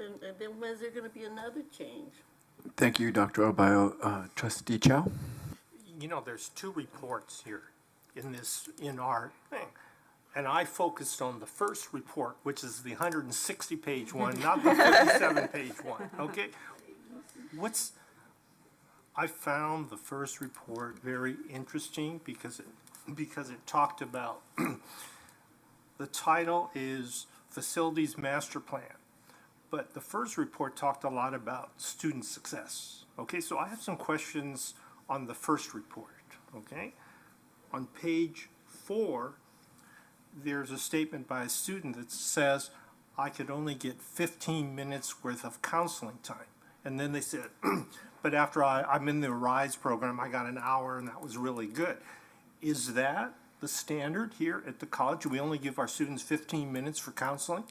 And then when's there going to be another change? Thank you, Dr. Arbayo. Trustee Chow? You know, there's two reports here in our thing. And I focused on the first report, which is the 160-page one, not the 57-page one, okay? I found the first report very interesting because it talked about, the title is Facilities Master Plan. But the first report talked a lot about student success. Okay, so I have some questions on the first report, okay? On page 4, there's a statement by a student that says, I could only get 15 minutes worth of counseling time. And then they said, but after I'm in the RISE program, I got an hour and that was really good. Is that the standard here at the college? We only give our students 15 minutes for counseling?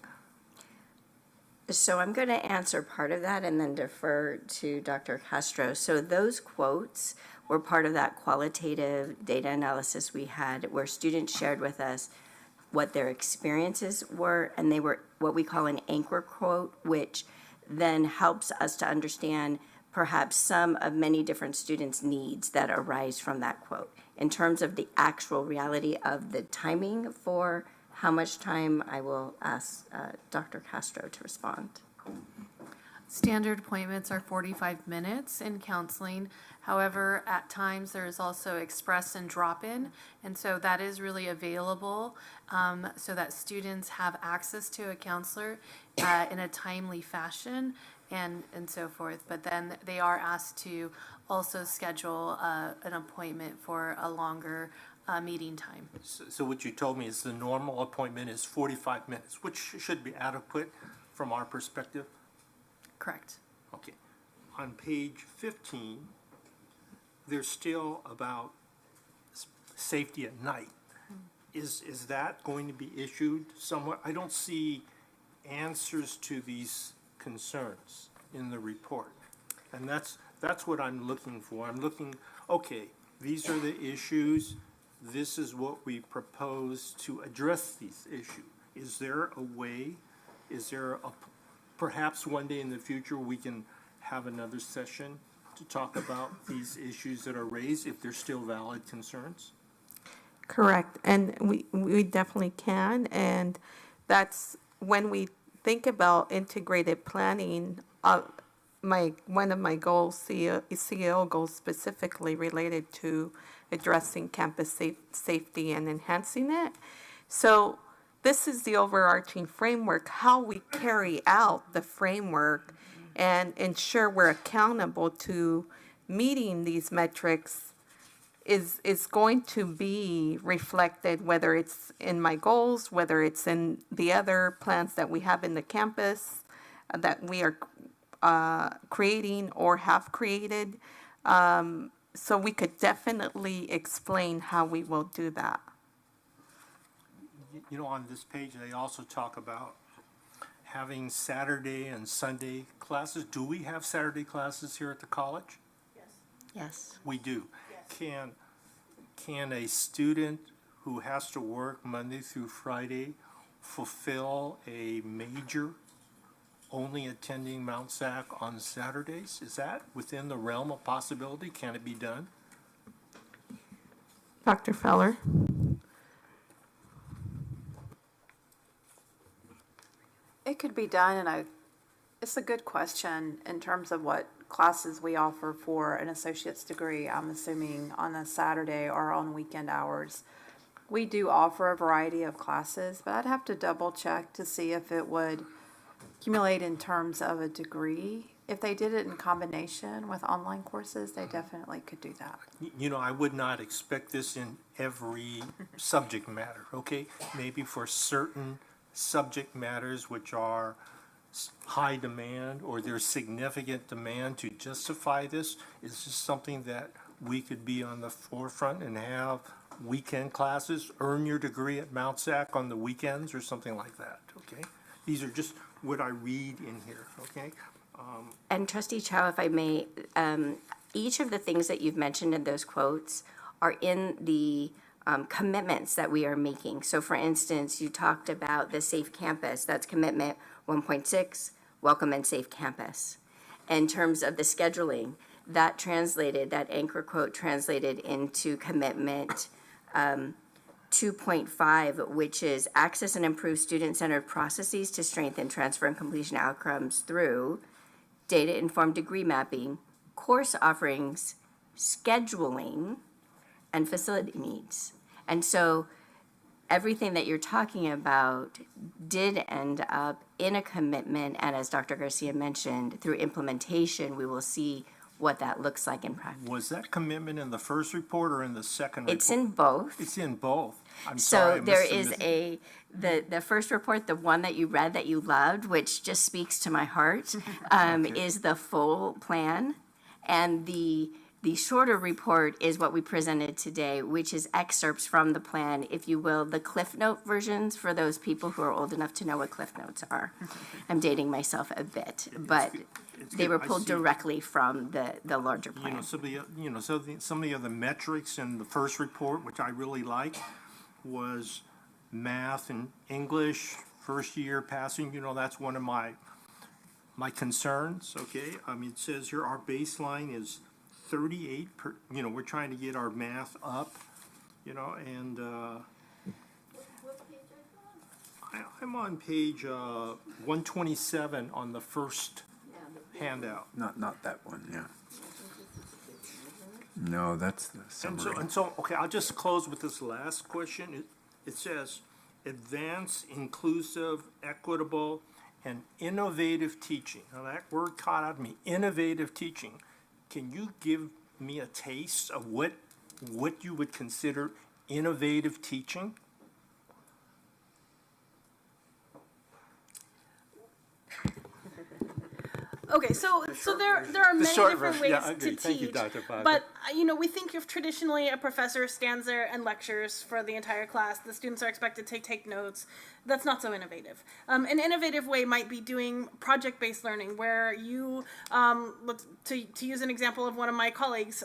So I'm going to answer part of that and then defer to Dr. Castro. So those quotes were part of that qualitative data analysis we had where students shared with us what their experiences were, and they were what we call an anchor quote, which then helps us to understand perhaps some of many different students' needs that arise from that quote. In terms of the actual reality of the timing for how much time, I will ask Dr. Castro to respond. Standard appointments are 45 minutes in counseling. However, at times there is also express and drop-in, and so that is really available so that students have access to a counselor in a timely fashion and so forth. But then they are asked to also schedule an appointment for a longer meeting time. So what you told me is the normal appointment is 45 minutes, which should be adequate from our perspective? Correct. Okay. On page 15, there's still about safety at night. Is that going to be issued somewhere? I don't see answers to these concerns in the report. And that's what I'm looking for. I'm looking, okay, these are the issues. This is what we propose to address these issues. Is there a way, perhaps one day in the future we can have another session to talk about these issues that are raised if they're still valid concerns? Correct, and we definitely can, and that's when we think about integrated planning. One of my goals, CEO goals specifically related to addressing campus safety and enhancing it. So this is the overarching framework, how we carry out the framework and ensure we're accountable to meeting these metrics is going to be reflected, whether it's in my goals, whether it's in the other plans that we have in the campus that we are creating or have created. So we could definitely explain how we will do that. You know, on this page, they also talk about having Saturday and Sunday classes. Do we have Saturday classes here at the college? Yes. We do. Yes. Can a student who has to work Monday through Friday fulfill a major only attending Mount SAC on Saturdays? Is that within the realm of possibility? Can it be done? Dr. Feller? It could be done, and it's a good question in terms of what classes we offer for an associate's degree. I'm assuming on a Saturday or on weekend hours. We do offer a variety of classes, but I'd have to double check to see if it would accumulate in terms of a degree. If they did it in combination with online courses, they definitely could do that. You know, I would not expect this in every subject matter, okay? Maybe for certain subject matters which are high demand or there's significant demand to justify this. Is this something that we could be on the forefront and have weekend classes, earn your degree at Mount SAC on the weekends or something like that, okay? These are just what I read in here, okay? And Trustee Chow, if I may, each of the things that you've mentioned in those quotes are in the commitments that we are making. So for instance, you talked about the Safe Campus, that's commitment 1.6, welcome and safe campus. In terms of the scheduling, that anchor quote translated into commitment 2.5, which is access and improve student-centered processes to strengthen transfer and completion outcomes through data-informed degree mapping, course offerings, scheduling, and facility needs. And so everything that you're talking about did end up in a commitment, and as Dr. Garcia mentioned, through implementation, we will see what that looks like in practice. Was that commitment in the first report or in the second report? It's in both. It's in both. I'm So sorry. there is the first report, the one that you read that you loved, which just speaks to my heart, is the full plan. And the shorter report is what we presented today, which is excerpts from the plan, if you will, the Cliff Note versions for those people who are old enough to know what Cliff Notes are. I'm dating myself a bit, but they were pulled directly from the larger plan. You know, some of the other metrics in the first report, which I really like, was math and English, first year passing. You know, that's one of my concerns, okay? I mean, it says here our baseline is 38 you know, we're trying to get our math up, you know, and I'm on page 127 on the first handout. Not that one, yeah. No, that's the summary. And so, okay, I'll just close with this last question. It says, advance, inclusive, equitable, and innovative teaching. Now that word caught out of me, innovative teaching. Can you give me a taste of what you would consider innovative teaching? Okay, so there are many different ways to teach, Thank you, Dr. Parker. but you know, we think if traditionally a professor stands there and lectures for the entire class, the students are expected to take notes. That's not so innovative. An innovative way might be doing project-based learning, where you, to use an example of one of my colleagues,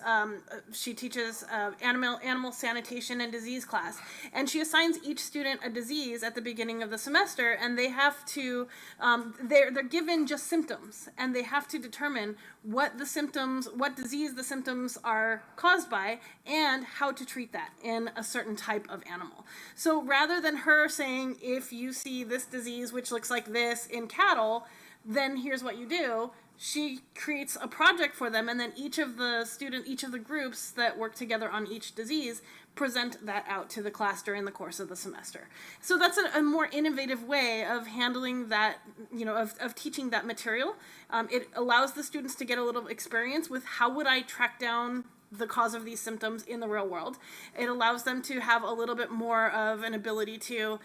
she teaches animal sanitation and disease class, and she assigns each student a disease at the beginning of the semester, and they have to, they're given just symptoms, and they have to determine what disease the symptoms are caused by, and how to treat that in a certain type of animal. So rather than her saying, if you see this disease which looks like this in cattle, then here's what you do, she creates a project for them, and then each of the groups that work together on each disease present that out to the class during the course of the semester. So that's a more innovative way of handling that, you know, of teaching that material. It allows the students to get a little experience with how would I track down the cause of these symptoms in the real world. It allows them to have a little bit more of an ability to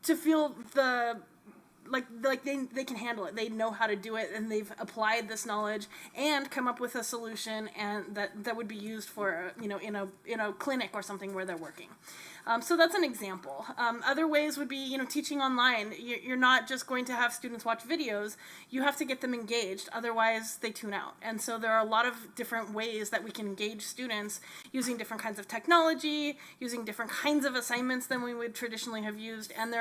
feel like they can handle it. They know how to do it, and they've applied this knowledge and come up with a solution, and that would be used for, you know, in a clinic or something where they're working. So that's an example. Other ways would be, you know, teaching online. You're not just going to have students watch videos. You have to get them engaged. Otherwise, they tune out. And so there are a lot of different ways that we can engage students using different kinds of technology, using different kinds of assignments than we would traditionally have used. And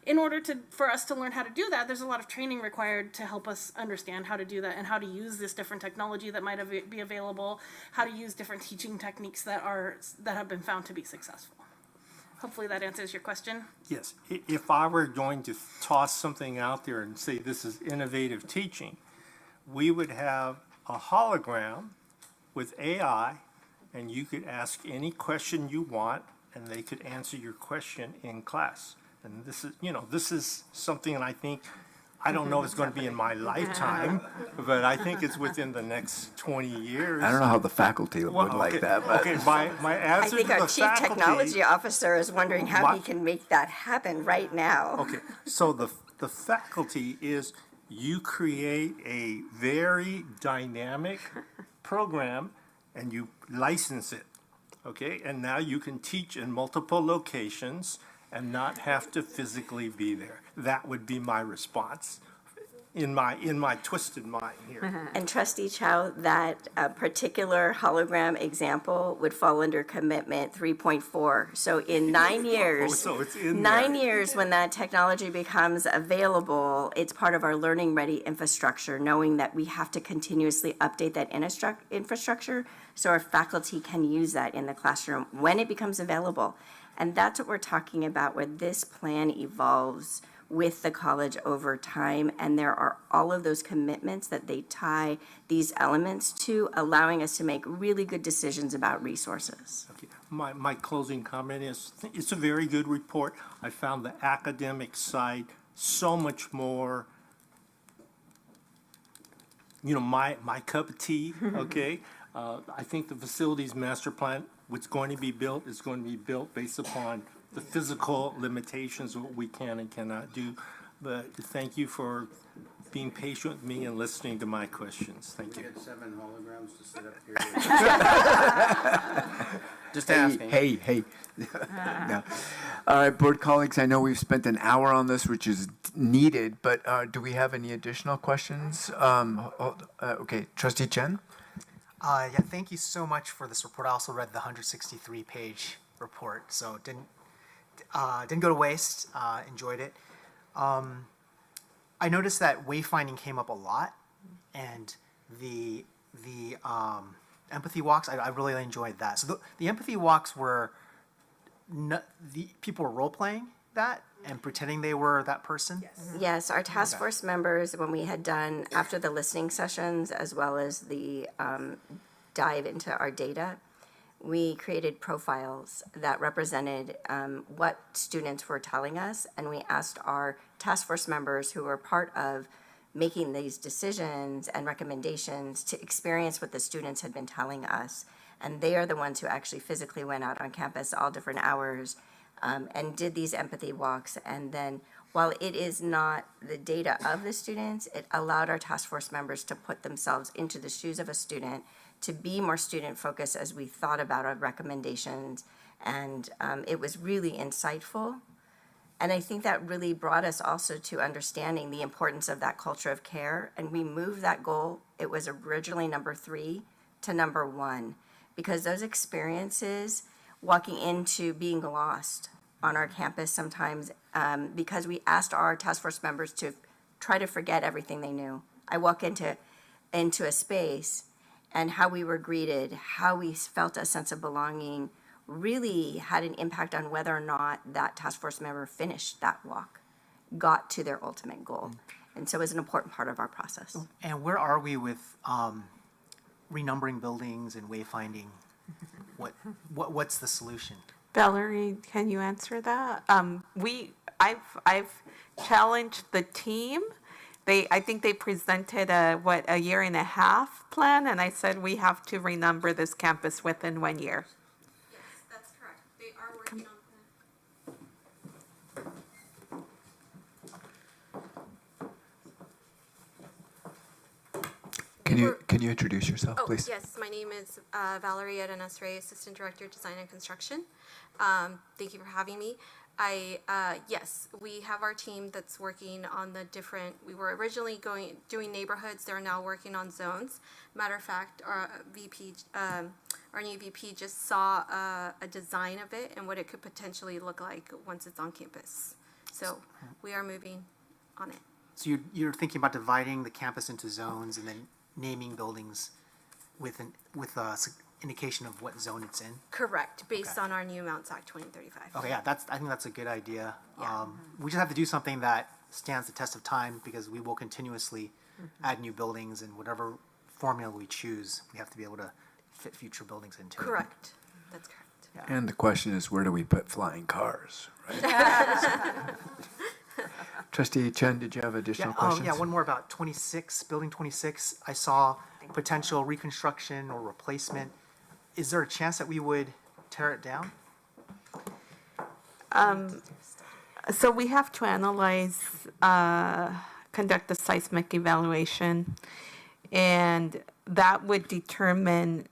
in order for us to learn how to do that, there's a lot of training required to help us understand how to do that and how to use this different technology that might be available, how to use different teaching techniques that have been found to be successful. Hopefully that answers your question. Yes, if I were going to toss something out there and say this is innovative teaching, we would have a hologram with AI, and you could ask any question you want, and they could answer your question in class. And this is something that I don't know if it's going to be in my lifetime, but I think it's within the next 20 years. I don't know how the faculty would like that, but. Okay, my I answer think to our the chief faculty. technology officer is wondering how he can make that happen right now. Okay, so the faculty is, you create a very dynamic program and you license it, okay? And now you can teach in multiple locations and not have to physically be there. That would be my response in my twisted mind here. And Trustee Chow, that particular hologram example would fall under commitment 3.4. So in 9 years, so it's in 9 there. years when that technology becomes available, it's part of our learning ready infrastructure, knowing that we have to continuously update that infrastructure so our faculty can use that in the classroom when it becomes available. And that's what we're talking about, where this plan evolves with the college over time, and there are all of those commitments that they tie these elements to, allowing us to make really good decisions about resources. Okay. My closing comment is, it's a very good report. I found the academic side so much more, my cup of tea, okay? I think the facilities master plan, what's going to be built is going to be built based upon the physical limitations of what we can and cannot do. But thank you for being patient with me and listening to my questions. Thank you. Get 7 holograms to sit up here. Just asking. Hey. No. All right, board colleagues, I know we've spent an hour on this, which is needed, but do we have any additional questions? Okay, Trustee Chen? Yeah, thank you so much for this report. I also read the 163-page report, so didn't go to waste. Enjoyed it. I noticed that wayfinding came up a lot, and the empathy walks. I really enjoyed that. So the empathy walks were the people were role playing that and pretending they were that person. Yes, our task force members, when we had done, after the listening sessions, as well as the dive into our data, we created profiles that represented what students were telling us, and we asked our task force members who were part of making these decisions and recommendations to experience what the students had been telling us. And they are the ones who actually physically went out on campus all different hours and did these empathy walks. And then while it is not the data of the students, it allowed our task force members to put themselves into the shoes of a student, to be more student focused as we thought about our recommendations. And it was really insightful. And I think that really brought us also to understanding the importance of that culture of care. And we moved that goal, it was originally number 3 to number 1, because those experiences, walking into being lost on our campus sometimes, because we asked our task force members to try to forget everything they knew. I walk into a space, and how we were greeted, how we felt a sense of belonging, really had an impact on whether or not that task force member finished that walk, got to their ultimate goal. And so it was an important part of our process. And where are we with renumbering buildings and wayfinding? What's the solution? Valerie, can you answer that? I've challenged the team. I think they presented a year and a half plan, and I said we have to renumber this campus within 1 year. Yes, that's correct. They are working on Can you introduce yourself, please? Yes, my name is Valerie Arenas-Rey, Assistant Director, Design and Construction. Thank you for having me. Yes, we have our team that's working on the different, we were originally doing neighborhoods, they're now working on zones. Matter of fact, our new VP just saw a design of it and what it could potentially look like once it's on campus. So we are moving on it. So you're thinking about dividing the campus into zones and then naming buildings with indication of what zone it's in? Correct, based on our new Mount SAC 2035. Okay, yeah, I think that's a good idea. Yeah. We just have to do something that stands the test of time because we will continuously add new buildings, and whatever formula we choose, we have to be able to fit future buildings into it. Correct, that's correct. And the question is, where do we put flying cars, right? Trustee Chen, did you have additional questions? Yeah, one more about 26, building 26. I saw potential reconstruction or replacement. Is there a chance that we would tear it down? So we have to analyze, conduct a seismic evaluation, and that would determine,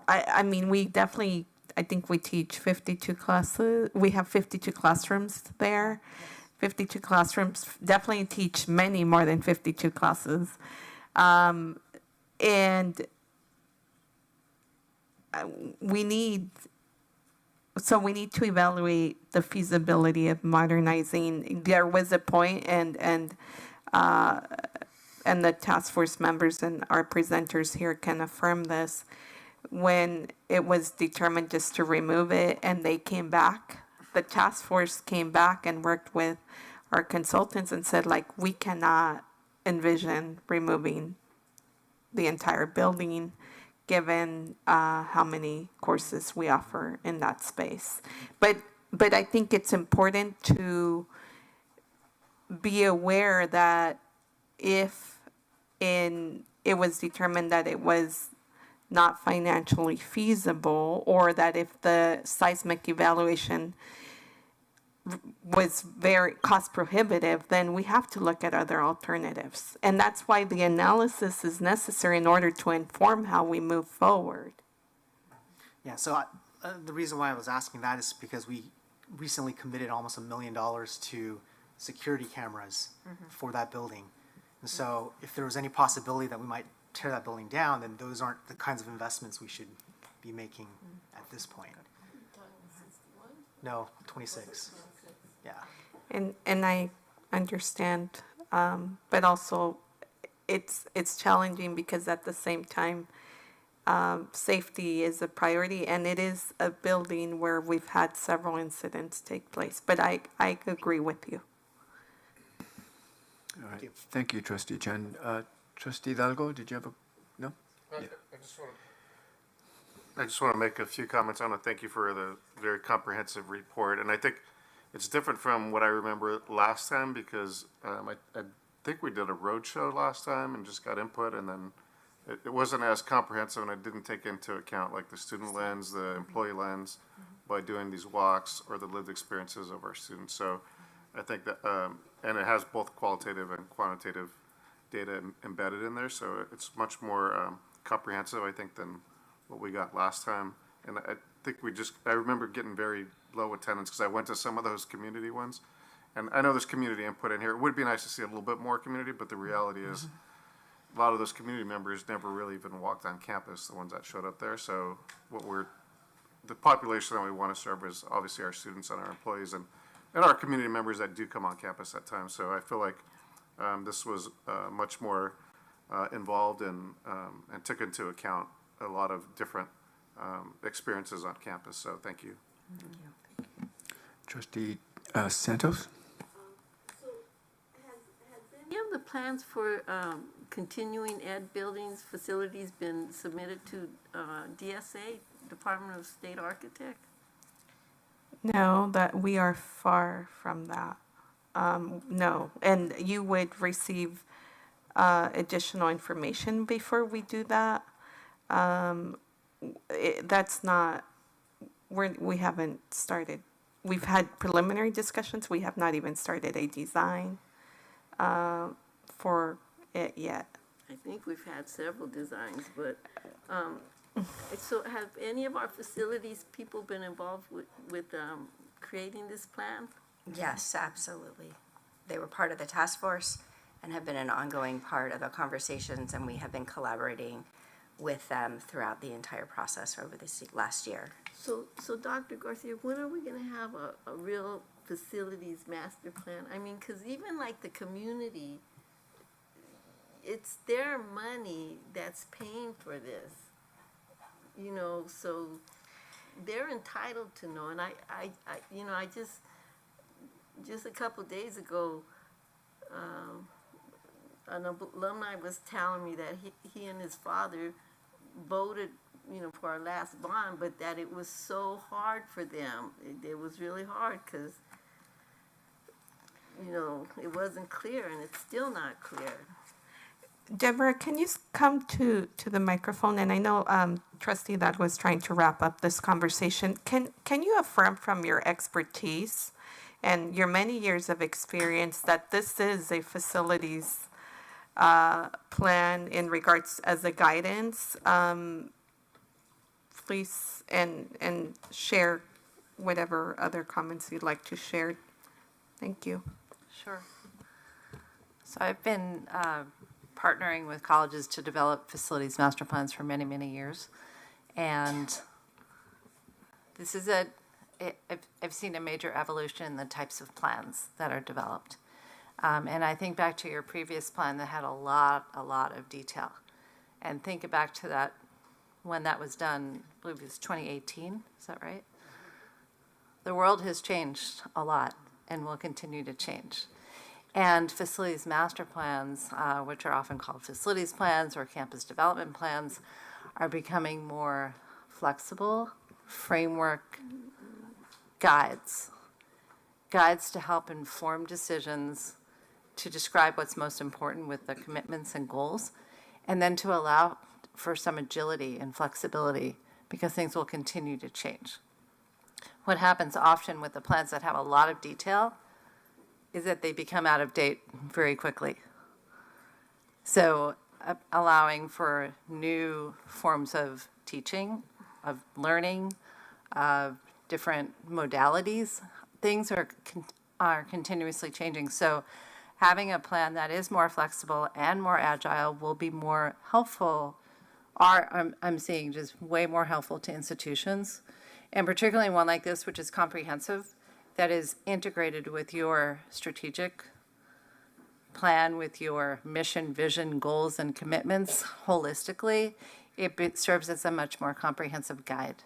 I mean, we definitely, I think we teach 52 classes. We have 52 classrooms there. 52 classrooms definitely teach many more than 52 classes. And we need to evaluate the feasibility of modernizing. There was a point, and the task force members and our presenters here can affirm this, when it was determined just to remove it, and they came back, the task force came back and worked with our consultants and said, like, we cannot envision removing the entire building given how many courses we offer in that space. But I think it's important to be aware that if it was determined that it was not financially feasible, or that if the seismic evaluation was very cost prohibitive, then we have to look at other alternatives. And that's why the analysis is necessary in order to inform how we move forward. Yeah, so the reason why I was asking that is because we recently committed almost $1 million to security cameras for that building. And so if there was any possibility that we might tear that building down, then those aren't the kinds of investments we should be making at this point. No, 26. Yeah. And I understand, but also it's challenging because at the same time, safety is a priority, and it is a building where we've had several incidents take place. But I agree with you. All right. Thank you, Trustee Chen. Trustee Hidalgo, did you have a, no? Yeah. I just want to make a few comments. I want to thank you for the very comprehensive report. And I think it's different from what I remember last time because I think we did a roadshow last time and just got input, and then it wasn't as comprehensive, and I didn't take into account like the student lens, the employee lens by doing these walks or the lived experiences of our students. So I think that, and it has both qualitative and quantitative data embedded in there. So it's much more comprehensive, I think, than what we got last time. And I think I remember getting very low attendance because I went to some of those community ones. And I know there's community input in here. It would be nice to see a little bit more community, but the reality is a lot of those community members never really even walked on campus, the ones that showed up there. So the population that we want to serve is obviously our students and our employees and our community members that do come on campus at times. So I feel like this was much more involved and took into account a lot of different experiences on campus. So thank you. Thank you. Trustee Santos? So has any of the plans for continuing ed buildings, facilities been submitted to DSA, Department of State Architect? No, that we are far from that. No, and you would receive additional information before we do that. That's not, we haven't started. We've had preliminary discussions. We have not even started a design for it yet. I think we've had several designs, but so have any of our facilities people been involved with creating this plan? Yes, absolutely. They were part of the task force and have been an ongoing part of the conversations, and we have been collaborating with them throughout the entire process over this last year. So Dr. Garcia, when are we going to have a real facilities master plan? I mean, because even like the community it's their money that's paying for this, you know, so they're entitled to know. And I you know, I just a couple days ago, an alumni was telling me that he and his father voted, you know, for our last bond, but that it was so hard for them. It was really hard because, you know, it wasn't clear, and it's still not clear. Deborah, can you come to the microphone? And I know Trustee Ladd was trying to wrap up this conversation. Can you affirm from your expertise and your many years of experience that this is a facilities plan in regards as a guidance? Please, and share whatever other comments you'd like to share. Thank you. Sure. So I've been partnering with colleges to develop facilities master plans for many, many years. And this is I've seen a major evolution in the types of plans that are developed. And I think back to your previous plan that had a lot of detail. And think back to that when that was done, I believe it was 2018, is that right? The world has changed a lot and will continue to change. And facilities master plans, which are often called facilities plans or campus development plans, are becoming more flexible framework guides to help inform decisions, to describe what's most important with the commitments and goals, and then to allow for some agility and flexibility because things will continue to change. What happens often with the plans that have a lot of detail is that they become out of date very quickly. So allowing for new forms of teaching, of learning, of different modalities, things are continuously changing. So having a plan that is more flexible and more agile will be more helpful, I'm seeing just way more helpful to institutions, and particularly one like this, which is comprehensive, that is integrated with your strategic plan, with your mission, vision, goals, and commitments holistically. It serves as a much more comprehensive guide.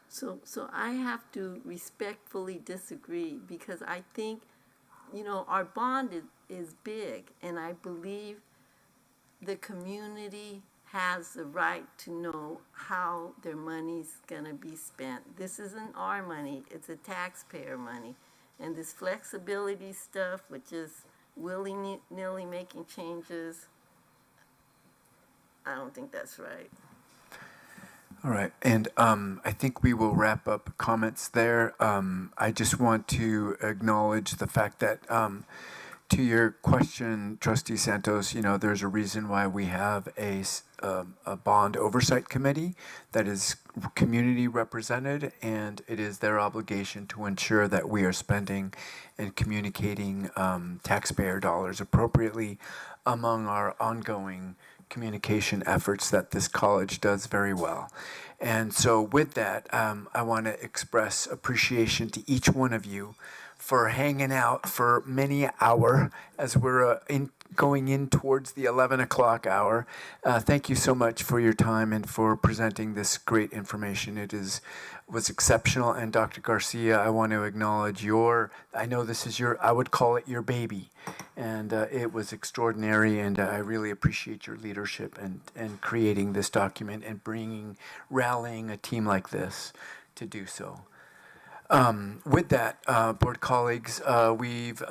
So I have to respectfully disagree because I think, you know, our bond is big, and I believe the community has the right to know how their money's gonna be spent. This isn't our money, it's a taxpayer money. And this flexibility stuff, which is willy-nilly making changes, I don't think that's right. All right, and I think we will wrap up comments there. I just want to acknowledge the fact that to your question, Trustee Santos, you know, there's a reason why we have a bond oversight committee that is community represented, and it is their obligation to ensure that we are spending and communicating taxpayer dollars appropriately among our ongoing communication efforts that this college does very well. And so with that, I want to express appreciation to each one of you for hanging out for many hours as we're going in towards the 11 o'clock hour. Thank you so much for your time and for presenting this great information. It was exceptional. And Dr. Garcia, I want to acknowledge I know this is I would call it your baby. And it was extraordinary, and I really appreciate your leadership and creating this document and rallying a team like this to do so. With that, board colleagues, we've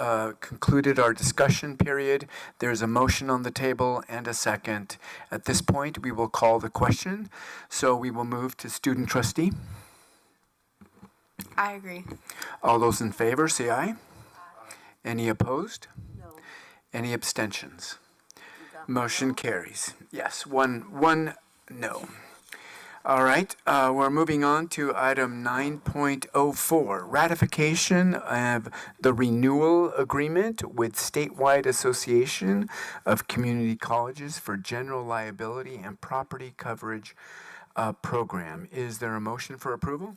concluded our discussion period. There's a motion on the table and a second. At this point, we will call the question. So we will move to student trustee. I agree. All those in favor, say aye. Any opposed? No. Any abstentions? Motion carries. Yes, one no. All right, we're moving on to item 9.04, ratification of the renewal agreement with Statewide Association of Community Colleges for General Liability and Property Coverage Program. Is there a motion for approval?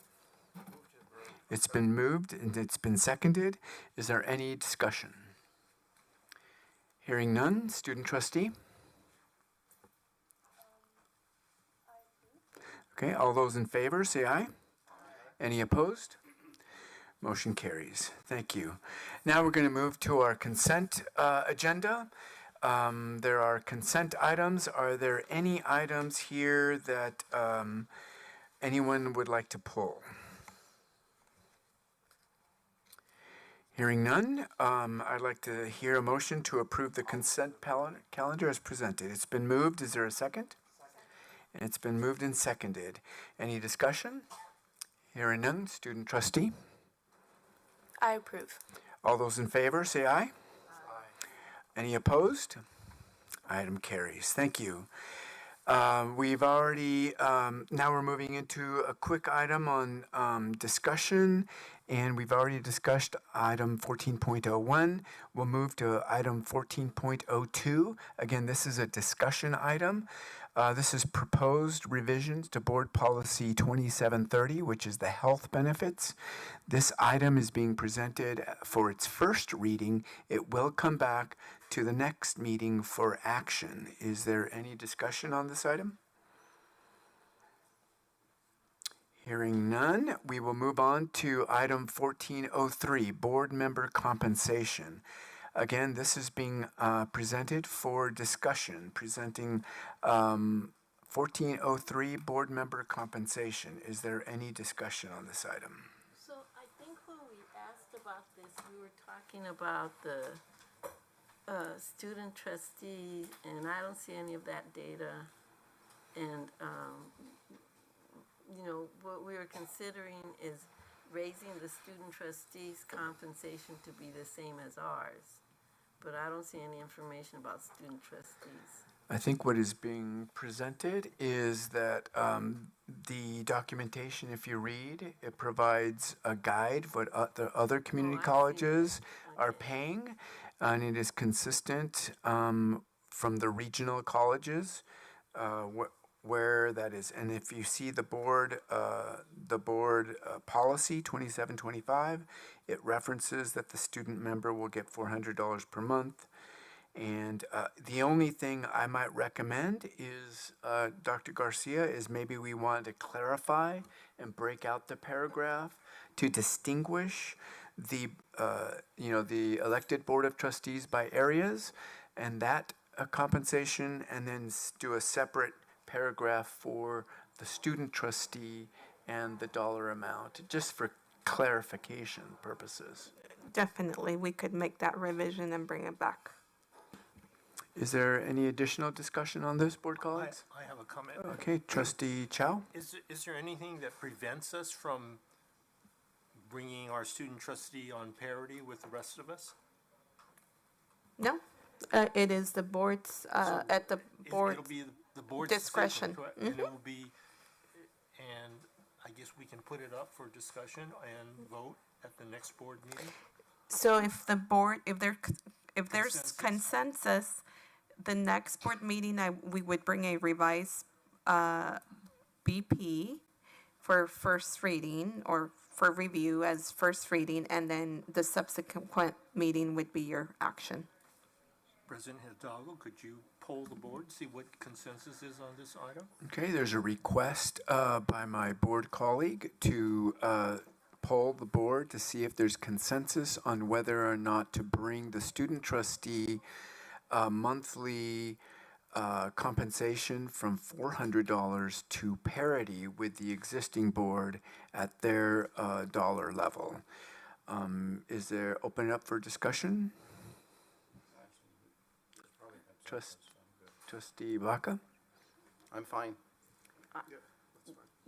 It's been moved and it's been seconded. Is there any discussion? Hearing none, student trustee? Okay, all those in favor, say aye. Any opposed? Motion carries. Thank you. Now we're going to move to our consent agenda. There are consent items. Are there any items here that anyone would like to pull? Hearing none, I'd like to hear a motion to approve the consent calendar as presented. It's been moved. Is there a second? And it's been moved and seconded. Any discussion? Hearing none, student trustee. I approve. All those in favor, say aye. Any opposed? Item carries. Thank you. We've already, now we're moving into a quick item on discussion, and we've already discussed item 14.01. We'll move to item 14.02. Again, this is a discussion item. This is proposed revisions to Board Policy 2730, which is the health benefits. This item is being presented for its first reading. It will come back to the next meeting for action. Is there any discussion on this item? Hearing none, we will move on to item 1403, Board Member Compensation. Again, this is being presented for discussion, presenting 1403 Board Member Compensation. Is there any discussion on this item? So I think when we asked about this, we were talking about the student trustee, and I don't see any of that data. And, you know, what we were considering is raising the student trustees' compensation to be the same as ours. But I don't see any information about student trustees. I think what is being presented is that the documentation, if you read, it provides a guide what the other community colleges are paying, and it is consistent from the regional colleges where that is. And if you see the board policy 2725, it references that the student member will get $400 per month. And the only thing I might recommend is, Dr. Garcia, is maybe we want to clarify and break out the paragraph to distinguish the, the elected Board of Trustees by areas, and that compensation, and then do a separate paragraph for the student trustee and the dollar amount, just for clarification purposes. Definitely, we could make that revision and bring it back. Is there any additional discussion on this, board colleagues? I have a comment. Okay, Trustee Chow? Is there anything that prevents us from bringing our student trustee on parity with the rest of us? No, it is the board's, at the board's It'll be the board's discretion. decision, correct? And it will be, and I guess we can put it up for discussion and vote at the next board meeting? So if the board, if there's consensus, the next board meeting, we would bring a revised BP for first reading or for review as first reading, and then the subsequent meeting would be your action. President Hidalgo, could you poll the board, see what consensus is on this item? Okay, there's a request by my board colleague to poll the board to see if there's consensus on whether or not to bring the student trustee monthly compensation from $400 to parity with the existing board at their dollar level. Is there, open it up for discussion? Trustee Baca? I'm fine.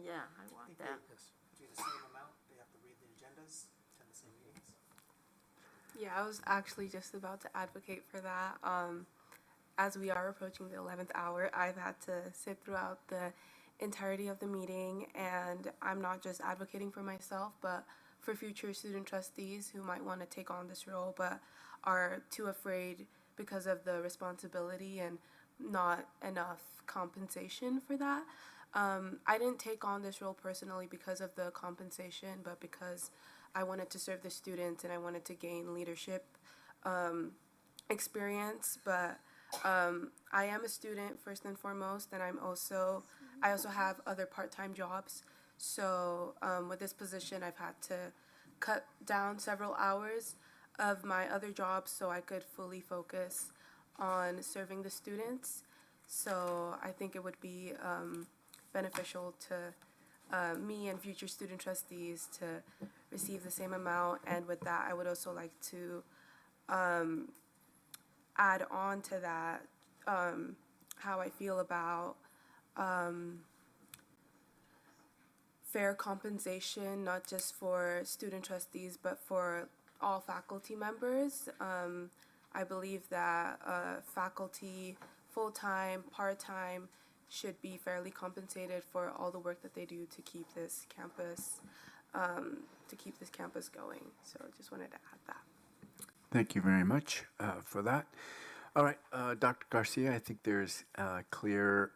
Yeah, I want that. Do the same amount, they have to read the agendas, attend the same meetings. Yeah, I was actually just about to advocate for that. As we are approaching the 11th hour, I've had to sit throughout the entirety of the meeting, and I'm not just advocating for myself, but for future student trustees who might want to take on this role, but are too afraid because of the responsibility and not enough compensation for that. I didn't take on this role personally because of the compensation, but because I wanted to serve the students and I wanted to gain leadership experience. But I am a student first and foremost, and I'm also I also have other part-time jobs. So with this position, I've had to cut down several hours of my other jobs so I could fully focus on serving the students. So I think it would be beneficial to me and future student trustees to receive the same amount. And with that, I would also like to add on to that how I feel about fair compensation, not just for student trustees, but for all faculty members. I believe that faculty, full-time, part-time, should be fairly compensated for all the work that they do to keep this campus going. So I just wanted to add that. Thank you very much for that. All right, Dr. Garcia, I think there's a clear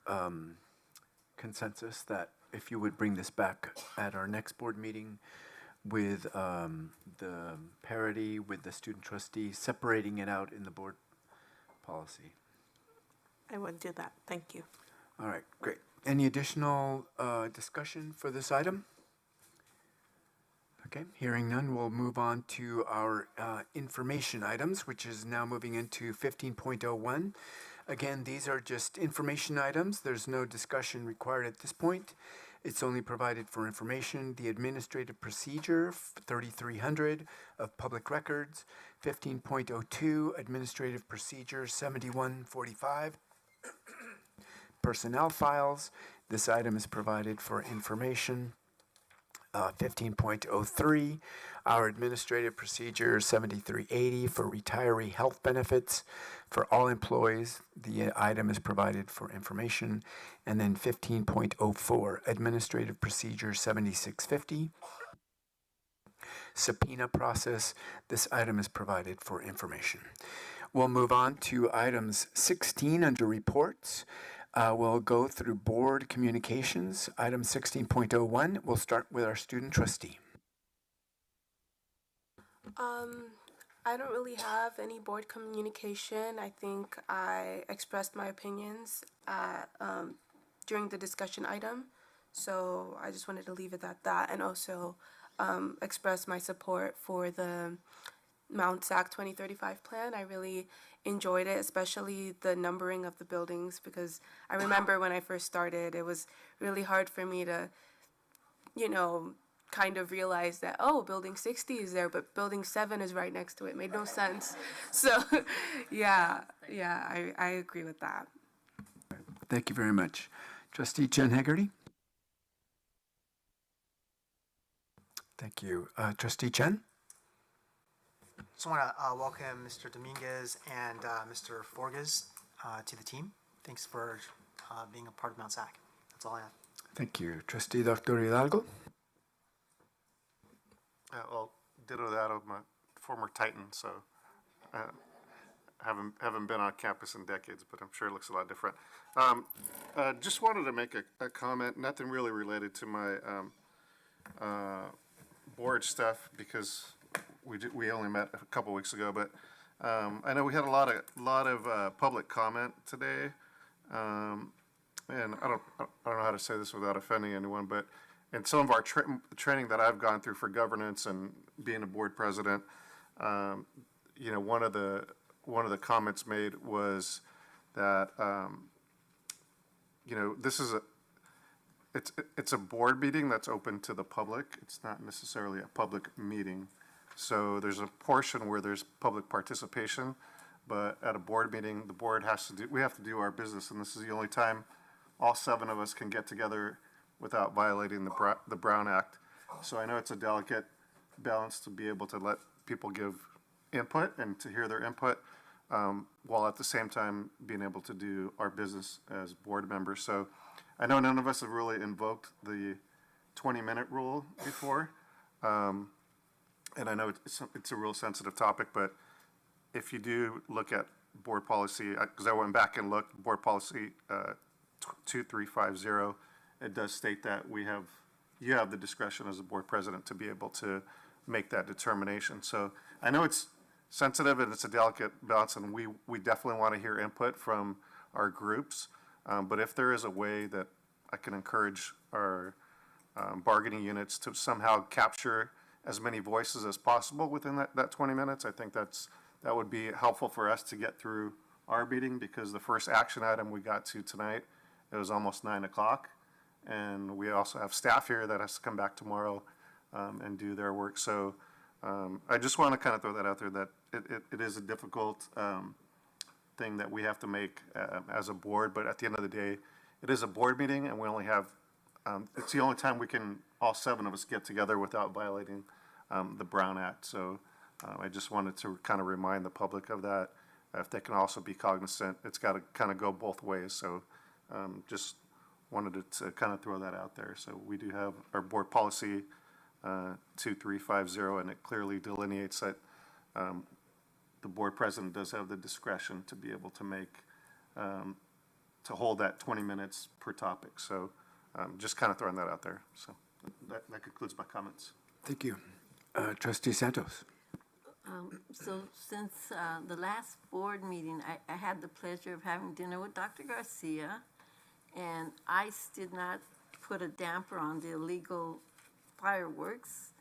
consensus that if you would bring this back at our next board meeting with the parity with the student trustee, separating it out in the board policy. I would do that. Thank you. All right, great. Any additional discussion for this item? Okay, hearing none, we'll move on to our information items, which is now moving into 15.01. Again, these are just information items. There's no discussion required at this point. It's only provided for information. The administrative procedure 3300 of public records, 15.02 administrative procedure 7145. Personnel files. This item is provided for information. 15.03, our administrative procedure 7380 for retiree health benefits for all employees. The item is provided for information. And then 15.04, administrative procedure 7650. Subpoena process. This item is provided for information. We'll move on to items 16 under reports. We'll go through board communications. Item 16.01, we'll start with our student trustee. I don't really have any board communication. I think I expressed my opinions during the discussion item. So I just wanted to leave it at that, and also express my support for the Mount SAC 2035 plan. I really enjoyed it, especially the numbering of the buildings, because I remember when I first started, it was really hard for me to, kind of realize that, building 60 is there, but building 7 is right next to it. It made no sense. So, I agree with that. Thank you very much. Trustee Jen Hegarty? Thank you. Trustee Chen? Just want to welcome Mr. Dominguez and Mr. Forges to the team. Thanks for being a part of Mount SAC. That's all I have. Thank you. Trustee Dr. Hidalgo? Well, ditto that of my former Titan, so haven't been on campus in decades, but I'm sure it looks a lot different. Just wanted to make a comment, nothing really related to my board stuff, because we only met a couple weeks ago, but I know we had a lot of public comment today, and I don't know how to say this without offending anyone, but in some of our training that I've gone through for governance and being a board president, one of the comments made was that this is it's a board meeting that's open to the public. It's not necessarily a public meeting. So there's a portion where there's public participation, but at a board meeting, the board we have to do our business, and this is the only time all 7 of us can get together without violating the Brown Act. So I know it's a delicate balance to be able to let people give input and to hear their input, while at the same time being able to do our business as board members. So I know none of us have really invoked the 20-minute rule before. And I know it's a real sensitive topic, but if you do look at board policy, because I went back and looked, board policy 2350, it does state that you have the discretion as a board president to be able to make that determination. So I know it's sensitive and it's a delicate balance, and we definitely want to hear input from our groups. But if there is a way that I can encourage our bargaining units to somehow capture as many voices as possible within that 20 minutes. I think that would be helpful for us to get through our meeting, because the first action item we got to tonight, it was almost 9 o'clock. And we also have staff here that has to come back tomorrow and do their work. So I just want to kind of throw that out there, that it is a difficult thing that we have to make as a board. But at the end of the day, it is a board meeting, and we only have, it's the only time we can, all 7 of us, get together without violating the Brown Act. So I just wanted to kind of remind the public of that. If they can also be cognizant, it's got to kind of go both ways. So just wanted to kind of throw that out there. So we do have our board policy 2350, and it clearly delineates that the board president does have the discretion to be able to make, to hold that 20 minutes per topic. So just kind of throwing that out there. So that concludes my comments. Thank you. Trustee Santos. So since the last board meeting, I had the pleasure of having dinner with Dr. Garcia, and ICE did not put a damper on the illegal fireworks.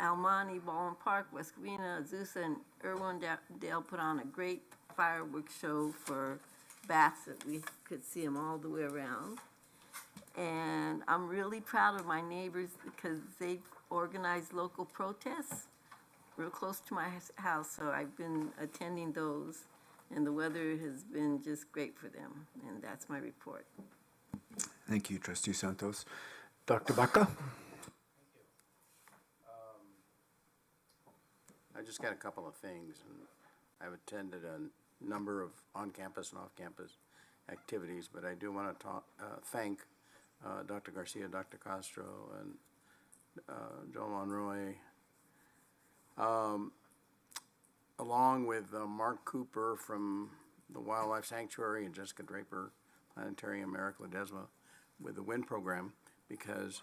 Almani, Baldwin Park, West Covina, Azusa, and Irwindale put on a great fireworks show for bats that we could see them all the way around. And I'm really proud of my neighbors because they've organized local protests real close to my house, so I've been attending those, and the weather has been just great for them, and that's my report. Thank you, Trustee Santos. Dr. Baca? I just got a couple of things, and I've attended a number of on-campus and off-campus activities, but I do want to thank Dr. Garcia, Dr. Castro, and Joe Monroy, along with Mark Cooper from the Wildlife Sanctuary and Jessica Draper, Planetarium America Ledesma, with the WIN program, because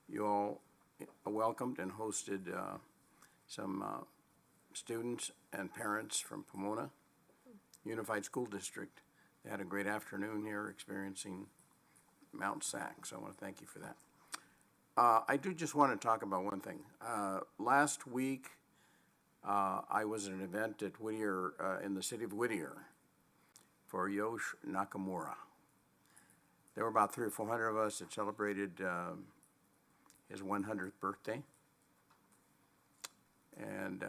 you all welcomed and hosted some students and parents from Pomona Unified School District. They had a great afternoon here experiencing Mount SAC, so I want to thank you for that. I do just want to talk about one thing. Last week, I was at an event at Whittier, in the city of Whittier, for Yosh Nakamura. There were about 300 or 400 of us that celebrated his 100th birthday. And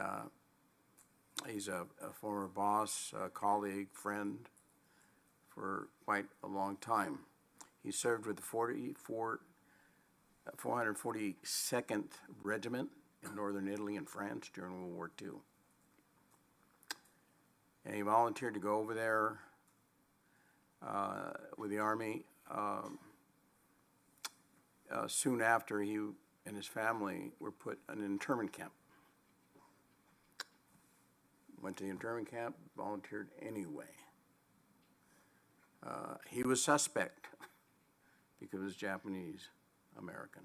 he's a former boss, colleague, friend for quite a long time. He served with the 442nd Regiment in northern Italy and France during World War II. And he volunteered to go over there with the Army. Soon after, he and his family were put in an internment camp. Went to the internment camp, volunteered anyway. He was suspect because he was Japanese American.